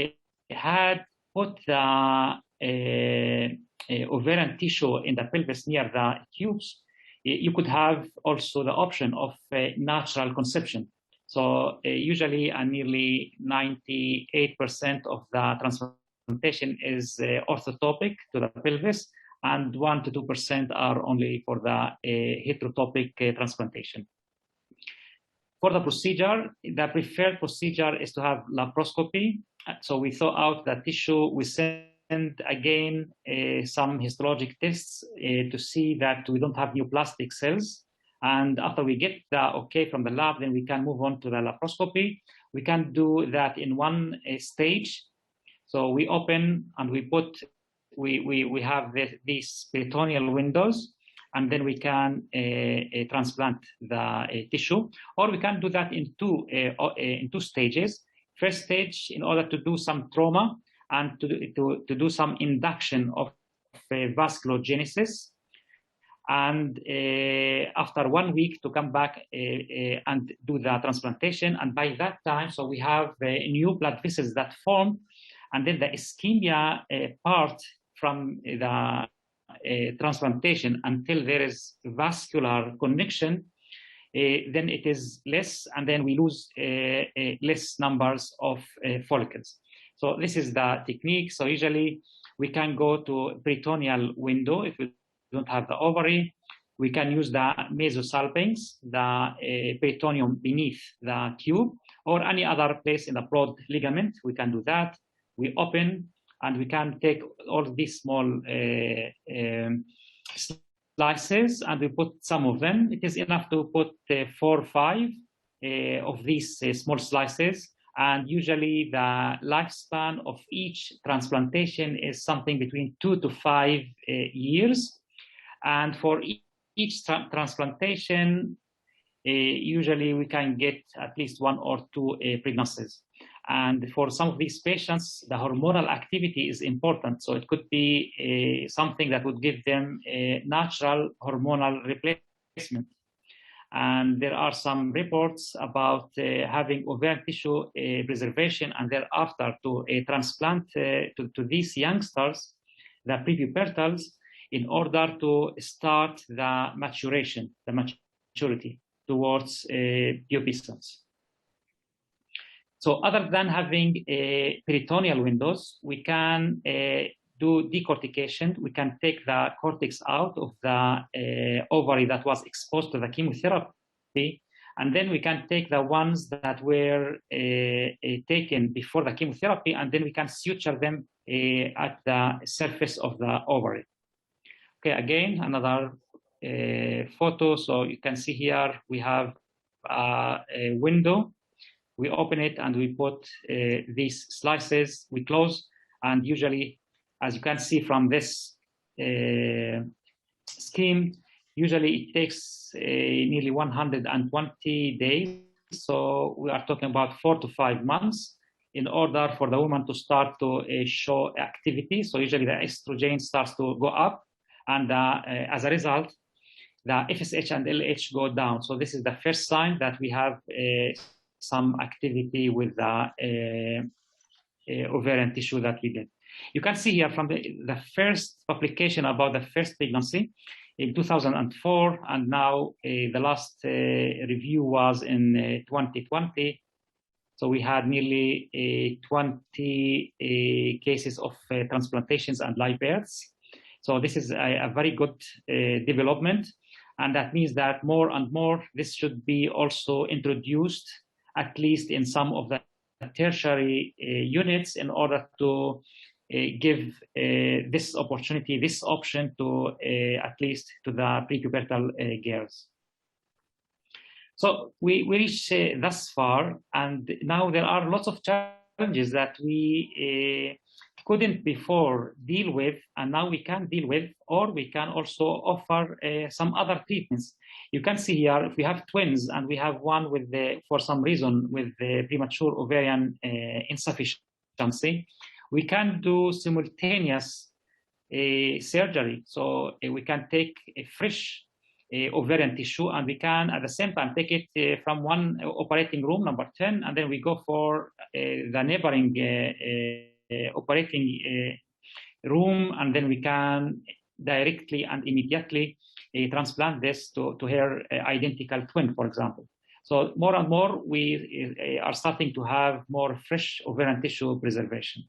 had put the ovarian tissue in the pelvis near the tubes, you could have also the option of natural conception. So usually nearly 98% of the transplantation is orthotopic to the pelvis, and 1 to 2% are only for the heterotopic transplantation. For the procedure, the preferred procedure is to have laparoscopy. So we thaw out the tissue, we send again some histologic tests to see that we don't have neoplastic cells. And after we get the okay from the lab, then we can move on to the laparoscopy. We can do that in one stage. So we open and we have these peritoneal windows, and then we can transplant the tissue. Or we can do that in two stages. First stage, in order to do some trauma and to do some induction of vasculogenesis. And after 1 week to come back and do the transplantation. And by that time, so we have new blood vessels that form, and then the ischemia part from the transplantation until there is vascular connection, then it is less, and then we lose less numbers of follicles. So this is the technique. So usually we can go to peritoneal window if we don't have the ovary. We can use the mesosalpinx, the peritoneum beneath the tube, or any other place in the broad ligament. We can do that. We open, and we can take all these small slices, and we put some of them. It is enough to put 4 or 5 of these small slices. And usually the lifespan of each transplantation is something between 2 to 5 years. And for each transplantation, usually we can get at least 1 or 2 pregnancies. And for some of these patients, the hormonal activity is important. So it could be something that would give them a natural hormonal replacement. And there are some reports about having ovarian tissue preservation, and thereafter to transplant to these youngsters, the prepubertals, in order to start the maturation maturity towards pubescence. So other than having peritoneal windows, we can do decortication. We can take the cortex out of the ovary that was exposed to the chemotherapy, and then we can take the ones that were taken before the chemotherapy, and then we can suture them at the surface of the ovary. Okay, again, another photo. So you can see here we have a window. We open it and we put these slices. We close, and usually, as you can see from this scheme, usually it takes nearly 120 days. So we are talking about 4 to 5 months in order for the woman to start to show activity. So usually the estrogen starts to go up, and as a result, the FSH and LH go down. So this is the first sign that we have some activity with the ovarian tissue that we get. You can see here from the first publication about the first pregnancy in 2004, and now the last review was in 2020. So we had nearly 20 cases of transplantations and live births. So this is a very good development, and that means that more and more this should be also introduced, at least in some of the tertiary units, in order to give this opportunity, this option to at least to the prepubertal girls. So we reached thus far, and now there are lots of challenges that we couldn't before deal with, and now we can deal with, or we can also offer some other treatments. You can see here, if we have twins and we have one with for some reason with the premature ovarian insufficiency, we can do simultaneous surgery. So we can take a fresh ovarian tissue, and we can at the same time take it from one operating room, number 10, and then we go for the neighboring operating room, and then we can directly and immediately transplant this to her identical twin, for example. So more and more we are starting to have more fresh ovarian tissue preservation.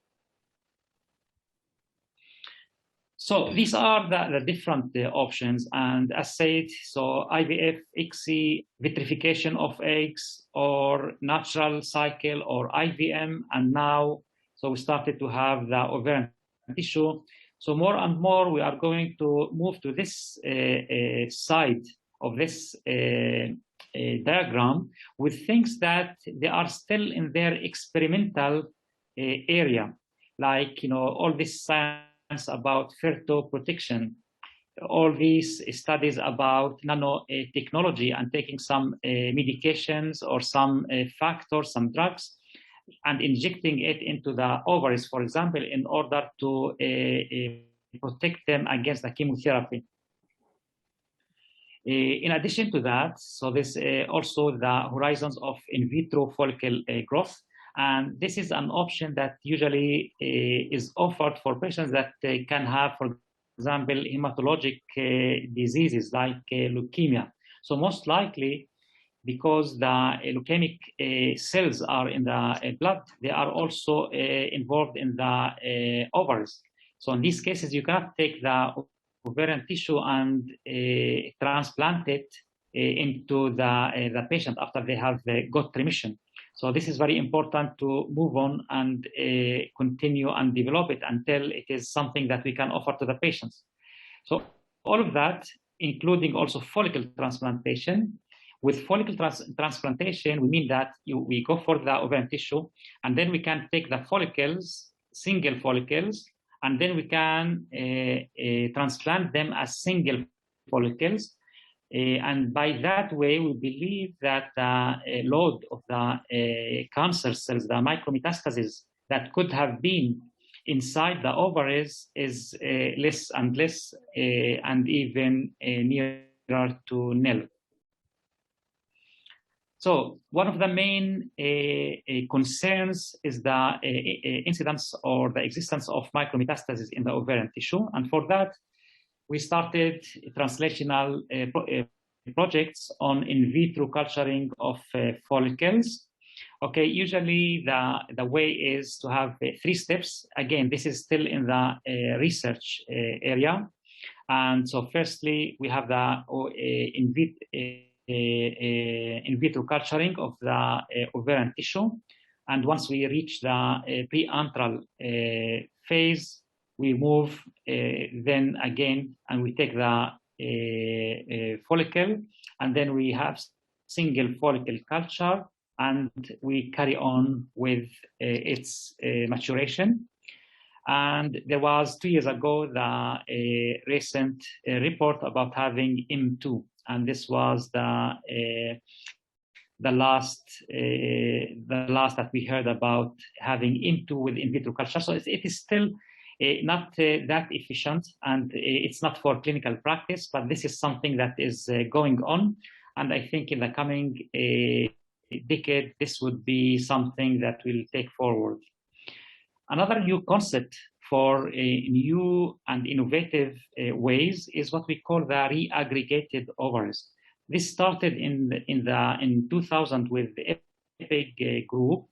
So these are the different options, and as said, so IVF, ICSI, vitrification of eggs, or natural cycle, or IVM, and now so we started to have the ovarian tissue. So more and more we are going to move to this side of this diagram with things that they are still in their experimental area, like all this science about fertoprotection, all these studies about nanotechnology and taking some medications or some factors, some drugs, and injecting it into the ovaries, for example, in order to protect them against the chemotherapy. In addition to that, so this also the horizons of in vitro follicle growth. And this is an option that usually is offered for patients that can have, for example, hematologic diseases like leukemia. So most likely, because the leukemic cells are in the blood, they are also involved in the ovaries. So in these cases, you cannot take the ovarian tissue and transplant it into the patient after they have got remission. So this is very important to move on and continue and develop it until it is something that we can offer to the patients. So all of that, including also follicle transplantation. With follicle transplantation, we mean that we go for the ovarian tissue, and then we can take the follicles, single follicles, and then we can transplant them as single follicles. And by that way, we believe that the load of the cancer cells, the micrometastases that could have been inside the ovaries is less and less, and even nearer to nil. So one of the main concerns is the incidence or the existence of micrometastases in the ovarian tissue. And for that, we started translational projects on in vitro culturing of follicles. Okay, usually the way is to have 3 steps. Again, this is still in the research area. And so firstly, we have the in vitro culturing of the ovarian tissue. And once we reach the pre-antral phase, we move then again, and we take the follicle, and then we have single follicle culture, and we carry on with its maturation. And there was 2 years ago the recent report about having M2, and this was the last that we heard about having M2 with in vitro culture. So it is still not that efficient, and it's not for clinical practice, but this is something that is going on. And I think in the coming decade, this would be something that will take forward. Another new concept for new and innovative ways is what we call the reaggregated ovaries. This started in 2000 with the EPIC group,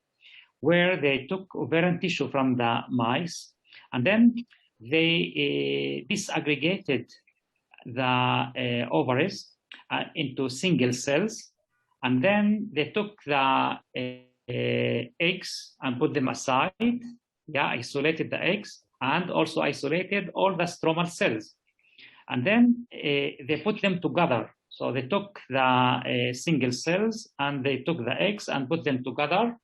where they took ovarian tissue from the mice, and then they disaggregated the ovaries into single cells, and then they took the eggs and put them aside. Yeah, isolated the eggs and also isolated all the stromal cells. And then they put them together. So they took the single cells and they took the eggs and put them together.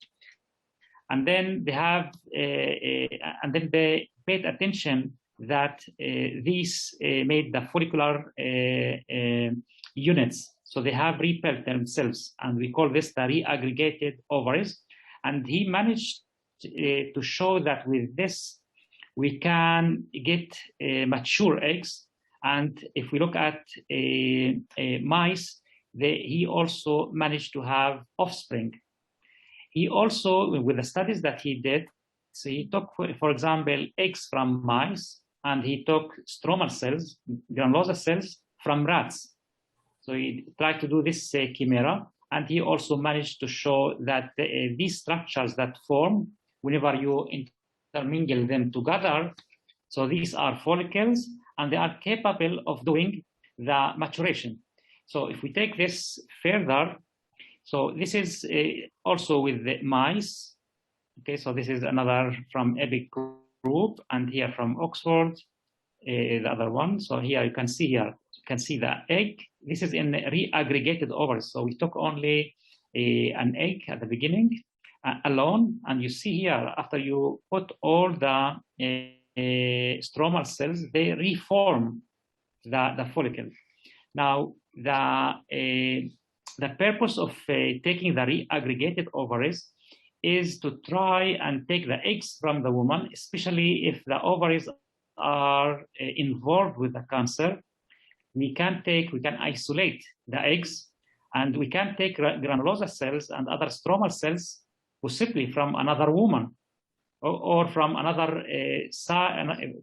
And then they have, and then they paid attention that these made the follicular units. So they have repelled themselves, and we call this the reaggregated ovaries. And he managed to show that with this, we can get mature eggs. And if we look at mice, he also managed to have offspring. He also, with the studies that he did, so he took, for example, eggs from mice, and he took stromal cells, granulosa cells from rats. So he tried to do this chimera, and he also managed to show that these structures that form whenever you intermingle them together, so these are follicles, and they are capable of doing the maturation. So if we take this further, so this is also with the mice. Okay, so this is another from EPIC group, and here from Oxford, the other one. So here you can see the egg. This is in reaggregated ovaries. So we took only an egg at the beginning alone, and you see here, after you put all the stromal cells, they reform the follicle. Now, the purpose of taking the reaggregated ovaries is to try and take the eggs from the woman, especially if the ovaries are involved with the cancer. We can isolate the eggs, and we can take granulosa cells and other stromal cells possibly from another woman, or from another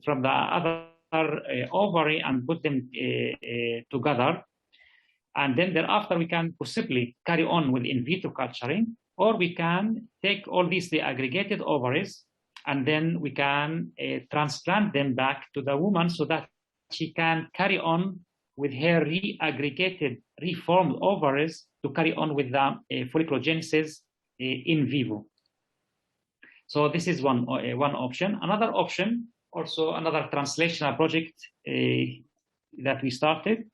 from the other ovary, and put them together. And then thereafter, we can possibly carry on with in vitro culturing, or we can take all these aggregated ovaries, and then we can transplant them back to the woman so that she can carry on with her reaggregated, reformed ovaries to carry on with the folliculogenesis in vivo. So this is one option. Another option, also another translational project that we started,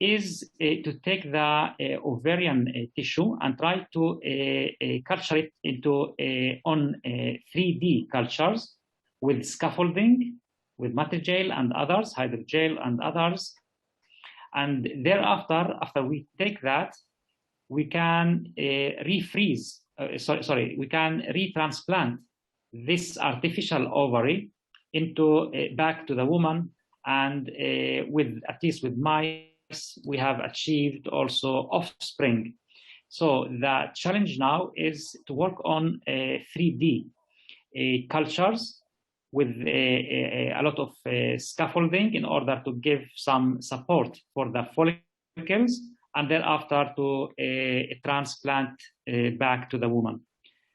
is to take the ovarian tissue and try to culture it into on 3D cultures with scaffolding, with matrigel and others, hydrogel and others. And thereafter, after we take that, we can refreeze, we can retransplant this artificial ovary into back to the woman, and with at least with mice, we have achieved also offspring. So the challenge now is to work on 3D cultures with a lot of scaffolding in order to give some support for the follicles, and thereafter to transplant back to the woman.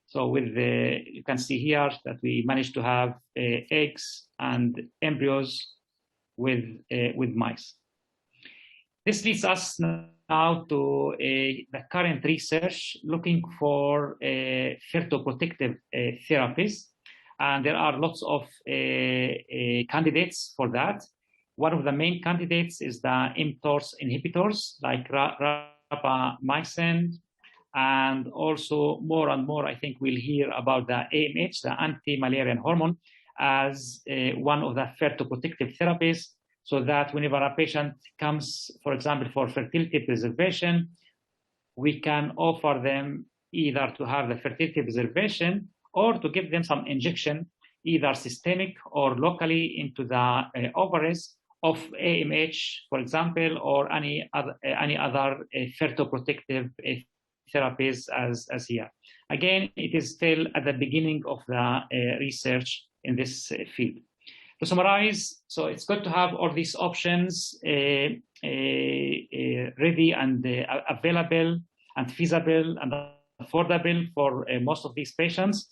So with you can see here that we managed to have eggs and embryos with mice. This leads us now to the current research looking for fertoprotective therapies. And there are lots of candidates for that. One of the main candidates is the mTOR inhibitors like rapamycin, and also more and more, I think we'll hear about the AMH, the anti-Müllerian hormone, as one of the fertoprotective therapies, so that whenever a patient comes, for example, for fertility preservation, we can offer them either to have the fertility preservation or to give them some injection, either systemic or locally into the ovaries of AMH, for example, or any other fertoprotective therapies as here. Again, it is still at the beginning of the research in this field. To summarize, so it's good to have all these options ready and available and feasible and affordable for most of these patients.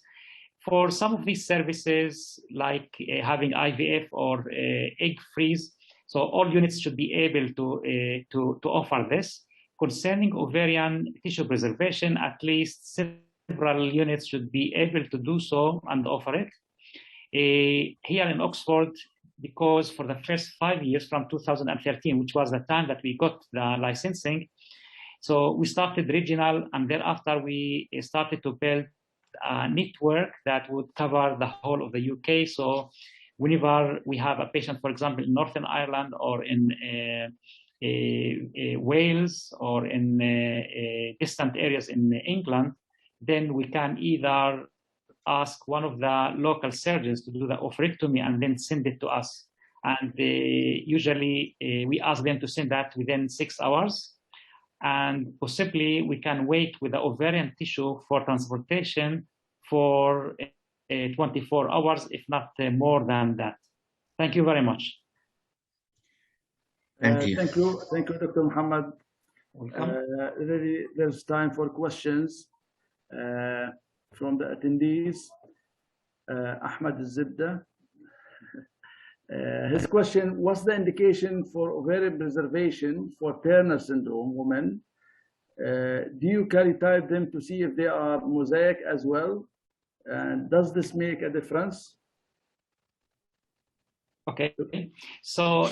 For some of these services, like having IVF or egg freeze, so all units should be able to offer this. Concerning ovarian tissue preservation, at least several units should be able to do so and offer it. Here in Oxford, because for the first 5 years from 2013, which was the time that we got the licensing, so we started regional, and thereafter we started to build a network that would cover the whole of the UK. So whenever we have a patient, for example, in Northern Ireland or in Wales or in distant areas in England, then we can either ask one of the local surgeons to do the oophorectomy and then send it to us. And usually we ask them to send that within 6 hours. And possibly we can wait with the ovarian tissue for transportation for 24 hours, if not more than that. Thank you very much. Thank you, Dr. Muhammad. Really, there's time for questions from the attendees. Ahmad Zibda. His question: what's the indication for ovarian preservation for Turner syndrome women? Do you karyotype them to see if they are mosaic as well? And does this make a difference? Okay, so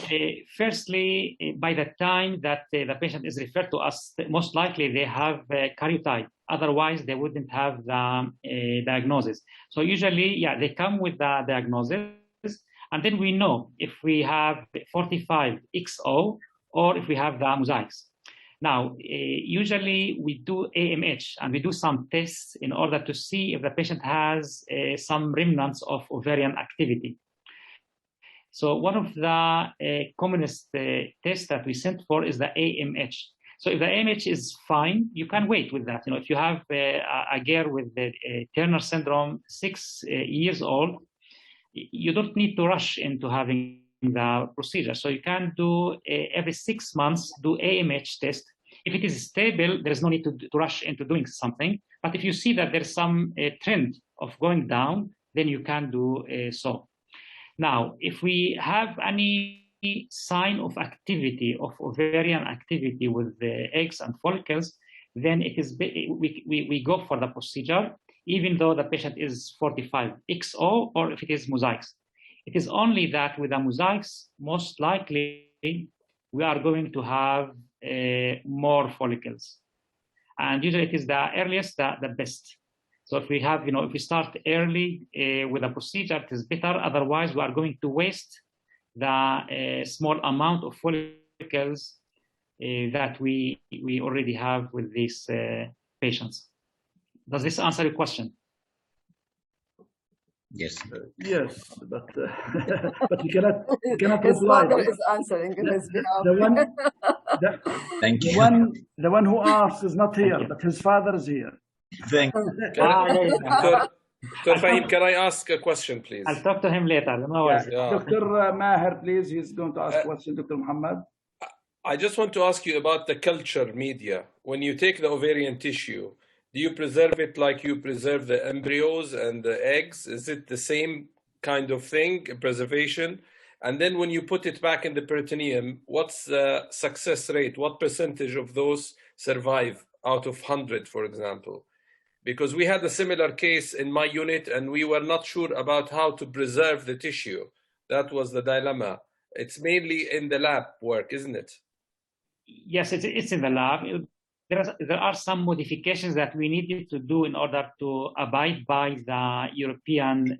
firstly, by the time that the patient is referred to us, most likely they have karyotype. Otherwise, they wouldn't have the diagnosis. So usually, yeah, they come with the diagnosis, and then we know if we have 45XO or if we have the mosaics. Now, usually we do AMH and we do some tests in order to see if the patient has some remnants of ovarian activity. So one of the commonest tests that we sent for is the AMH. So if the AMH is fine, you can wait with that. You know, if you have a girl with the Turner syndrome, 6 years old, you don't need to rush into having the procedure. So you can do every 6 months, do AMH test. If it is stable, there is no need to rush into doing something. But if you see that there's some trend of going down, then you can do so. Now, if we have any sign of activity, of ovarian activity with the eggs and follicles, then it is we go for the procedure, even though the patient is 45XO or if it is mosaics. It is only that with the mosaics, most likely we are going to have more follicles. And usually it is the earliest, the best. So if we have, if we start early with a procedure, it is better. Otherwise, we are going to waste the small amount of follicles that we already have with these patients. Does this answer your question? Yes. Yes, but you cannot His reply. father is answering in his behalf. Thank you. The one who asks is not here, but his father is here. Thank you. Dr. Fahim, can I ask a question, please? I'll talk to him later. No worries. Dr. Maher, please. He's going to ask a question, Dr. Muhammad. I just want to ask you about the culture media. When you take the ovarian tissue, do you preserve it like you preserve the embryos and the eggs? Is it the same kind of thing, preservation? And then when you put it back in the peritoneum, what's the success rate? What percentage of those survive out of 100, for example? Because we had a similar case in my unit and we were not sure about how to preserve the tissue. That was the dilemma. It's mainly in the lab work, isn't it? Yes, it's in the lab. There are some modifications that we needed to do in order to abide by the European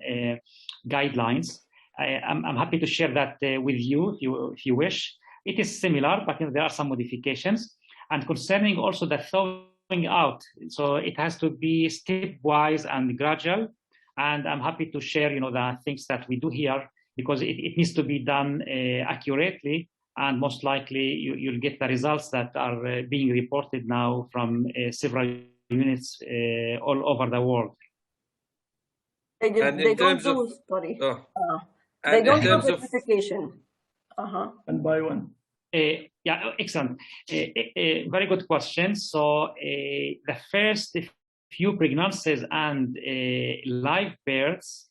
guidelines. I'm happy to share that with you if you wish. It is similar, but there are some modifications. And concerning also the thawing out, so it has to be stepwise and gradual. And I'm happy to share, the things that we do here, because it needs to be done accurately. And most likely you'll get the results that are being reported now from several units all over the world. They don't do vitrification. And by when? Yeah, excellent. Very good question. So the first few pregnancies and live births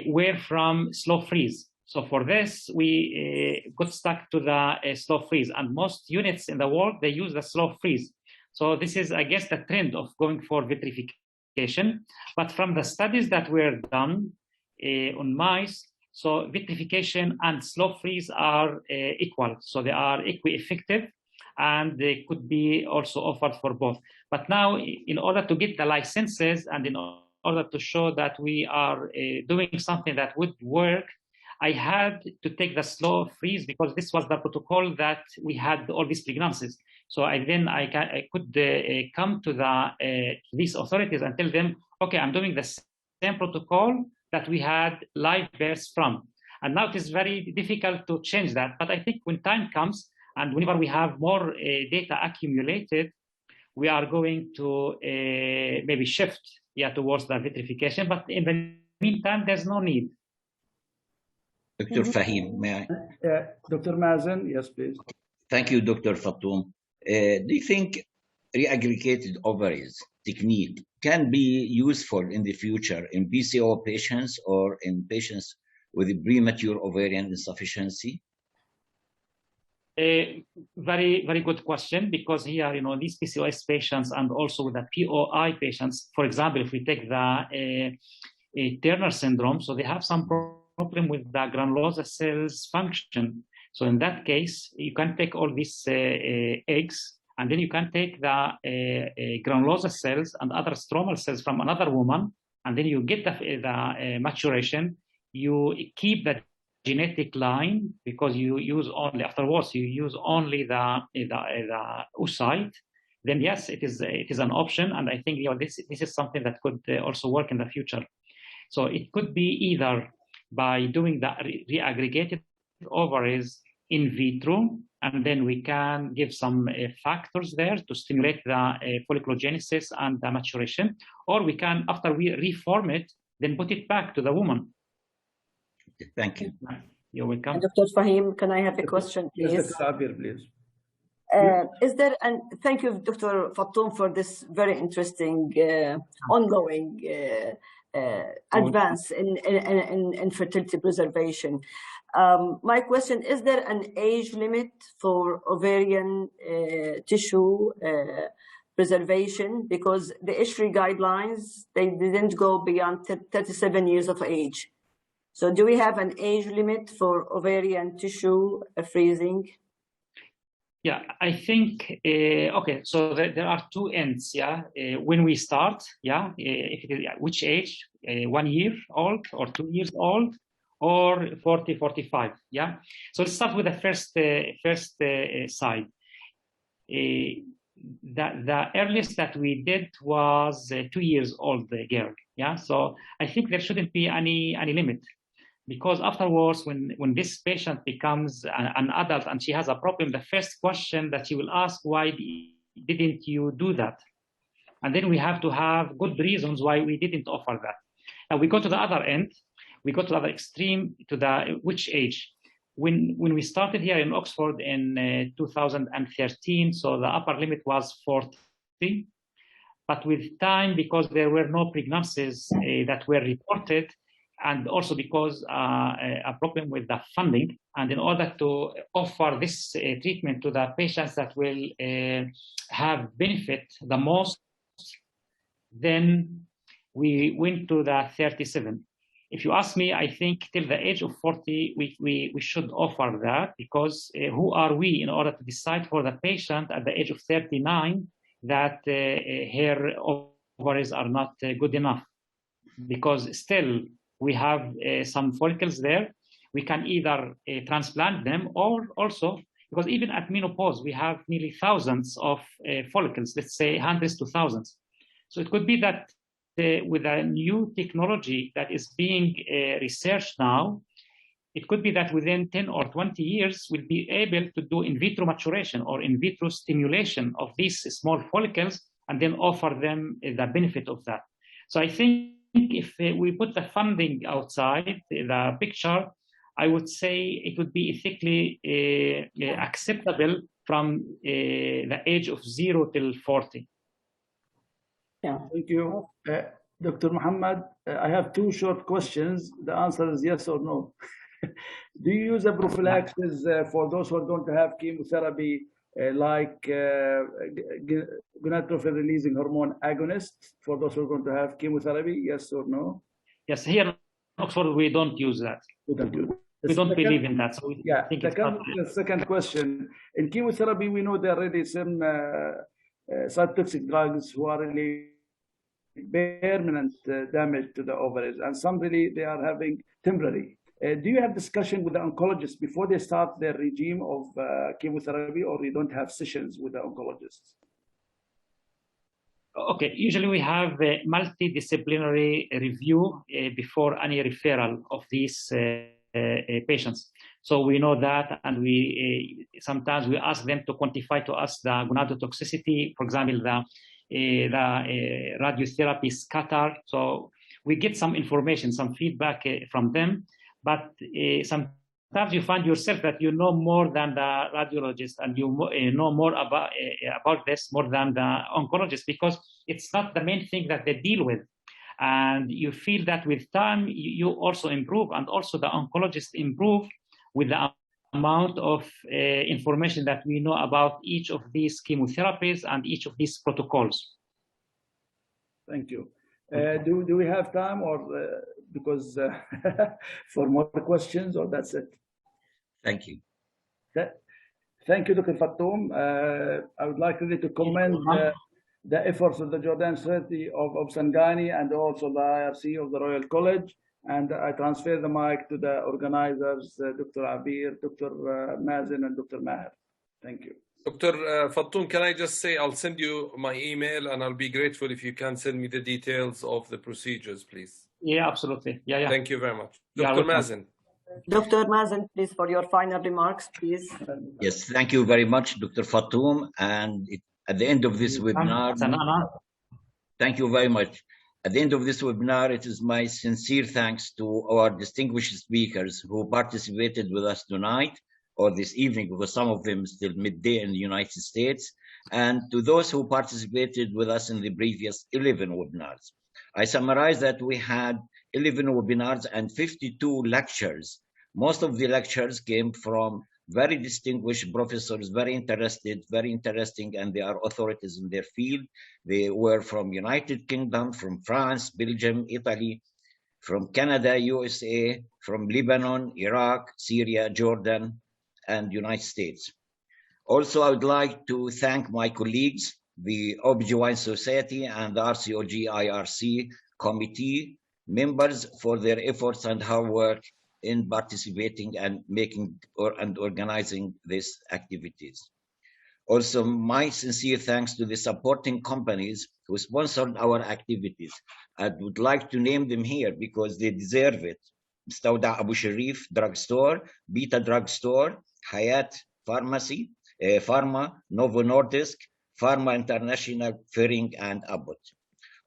were from slow freeze. So for this, we got stuck to the slow freeze, and most units in the world, they use the slow freeze. So this is, I guess, the trend of going for vitrification. But from the studies that were done on mice, so vitrification and slow freeze are equal. So they are equi-effective, and they could be also offered for both. But now, in order to get the licenses and in order to show that we are doing something that would work, I had to take the slow freeze because this was the protocol that we had all these pregnancies. So I could come to these authorities and tell them, okay, I'm doing the same protocol that we had live births from. And now it is very difficult to change that. But I think when time comes and whenever we have more data accumulated, we are going to maybe shift towards the vitrification. But in the meantime, there's no need. Dr. Fahim, may I? Dr. Mazen, yes, please. Thank you, Dr. Fatoum. Do you think reaggregated ovaries technique can be useful in the future in PCO patients or in patients with premature ovarian insufficiency? Very, very good question, because here, these PCOS patients and also with the POI patients, for example, if we take the Turner syndrome, so they have some problem with the granulosa cells function. So in that case, you can take all these eggs, and then you can take the granulosa cells and other stromal cells from another woman, and then you get the maturation. You keep the genetic line because you use only afterwards. You use only the oocyte. Then yes, it is an option, and I think this is something that could also work in the future. So it could be either by doing the reaggregated ovaries in vitro, and then we can give some factors there to stimulate the folliculogenesis and the maturation, or we can, after we reform it, then put it back to the woman. Thank you. You're welcome. And Dr. Fahim, can I have a question, please? Yes, Dr. Abir, please. Is there, and thank you, Dr. Fatoum, for this very interesting ongoing advance in fertility preservation. My question, is there an age limit for ovarian tissue preservation? Because the ISHRI guidelines, they didn't go beyond 37 years of age. So do we have an age limit for ovarian tissue freezing? Yeah, I think, okay, so there are two ends, when we start, if it is, which age, 1 year old or 2 years old or 40, 45, So let's start with the first side. The earliest that we did was 2 years old girl, So I think there shouldn't be any limit. Because afterwards, when this patient becomes an adult and she has a problem, the first question that she will ask, why didn't you do that? And then we have to have good reasons why we didn't offer that. Now we go to the other end, we go to the other extreme, to the which age? when we started here in Oxford in 2013, so the upper limit was 40. But with time, because there were no pregnancies that were reported, and also because a problem with the funding, and in order to offer this treatment to the patients that will have benefit the most, then we went to the 37. If you ask me, I think till the age of 40, we should offer that, because who are we in order to decide for the patient at the age of 39 that her ovaries are not good enough? Because still we have some follicles there. We can either transplant them, or also, because even at menopause, we have nearly thousands of follicles, let's say hundreds to thousands. So it could be that with a new technology that is being researched now, it could be that within 10 or 20 years, we'll be able to do in vitro maturation or in vitro stimulation of these small follicles and then offer them the benefit of that. So I think if we put the funding outside the picture, I would say it would be ethically acceptable from the age of 0 till 40. Yeah. Thank you. Dr. Muhammad, I have two short questions. The answer is yes or no. Do you use a prophylaxis for those who are going to have chemotherapy, like gonadotropin releasing hormone agonists, for those who are going to have chemotherapy? Yes or no? Yes, here in Oxford, we don't use that. We don't use it. We don't believe in that. So we think the second question, in chemotherapy, we know there are already some cytotoxic drugs who are really permanent damage to the ovaries, and some really they are having temporary. Do you have discussion with the oncologist before they start their regime of chemotherapy, or you don't have sessions with the oncologists? Okay, usually we have a multidisciplinary review before any referral of these patients. So we know that, and we sometimes we ask them to quantify to us the gonadotoxicity, for example, the radiotherapy scatter. So we get some information, some feedback from them. But sometimes you find yourself that you know more than the radiologist, and you know more about this more than the oncologist, because it's not the main thing that they deal with. And you feel that with time, you also improve, and also the oncologists improve with the amount of information that we know about each of these chemotherapies and each of these protocols. Thank you. Do we have time, or because for more questions, or that's it? Thank you. Thank you, Dr. Fattoum. I would like really to commend the efforts of the Jordan Society of Sangani, and also the IRC of the Royal College. And I transfer the mic to the organizers, Dr. Abir, Dr. Mazen, and Dr. Maher. Thank you. Dr. Fattoum, can I just say I'll send you my email, and I'll be grateful if you can send me the details of the procedures, please. Yeah, absolutely. Yeah. Thank you very much. Dr. Mazen. Dr. Mazen, please, for your final remarks, please. Yes, thank you very much, Dr. Fattoum. And at the end of this webinar, thank you very much. At the end of this webinar, it is my sincere thanks to our distinguished speakers who participated with us tonight, or this evening, because some of them still midday in the United States, and to those who participated with us in the previous 11 webinars. I summarize that we had 11 webinars and 52 lectures. Most of the lectures came from very distinguished professors, very interesting, and they are authorities in their field. They were from United Kingdom, from France, Belgium, Italy, from Canada, USA, from Lebanon, Iraq, Syria, Jordan, and United States. Also, I would like to thank my colleagues, the OBGYN Society and the RCOG IRC committee members, for their efforts and hard work in participating and making and organizing these activities. Also, my sincere thanks to the supporting companies who sponsored our activities. I would like to name them here because they deserve it. Stauda Abu Sharif Drugstore, Beta Drugstore, Hayat Pharmacy, Pharma, Novo Nordisk, Pharma International, Fering, and Abbott.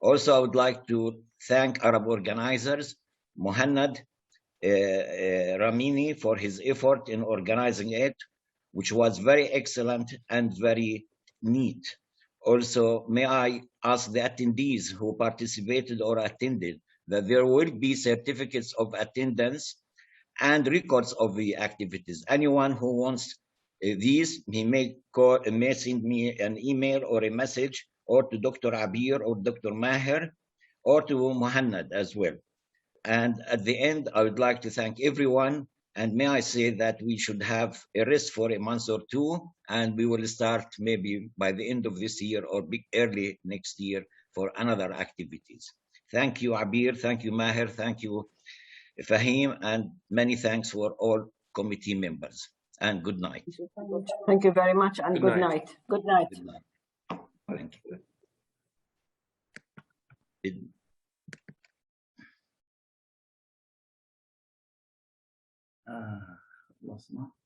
Also, I would like to thank Arab organizers, Mohannad, Ramini for his effort in organizing it, which was very excellent and very neat. Also, may I ask the attendees who participated or attended that there will be certificates of attendance and records of the activities. Anyone who wants these, he may send me an email or a message, or to Dr. Abir or Dr. Maher, or to Muhannad as well. And at the end, I would like to thank everyone. And may I say that we should have a rest for a month or two, and we will start maybe by the end of this year or early next year for another activities. Thank you, Abir. Thank you, Maher. Thank you, Fahim, and many thanks for all committee members. And good night. Thank you very much, and good night. Good night. Good night. Thank you. خلصنا.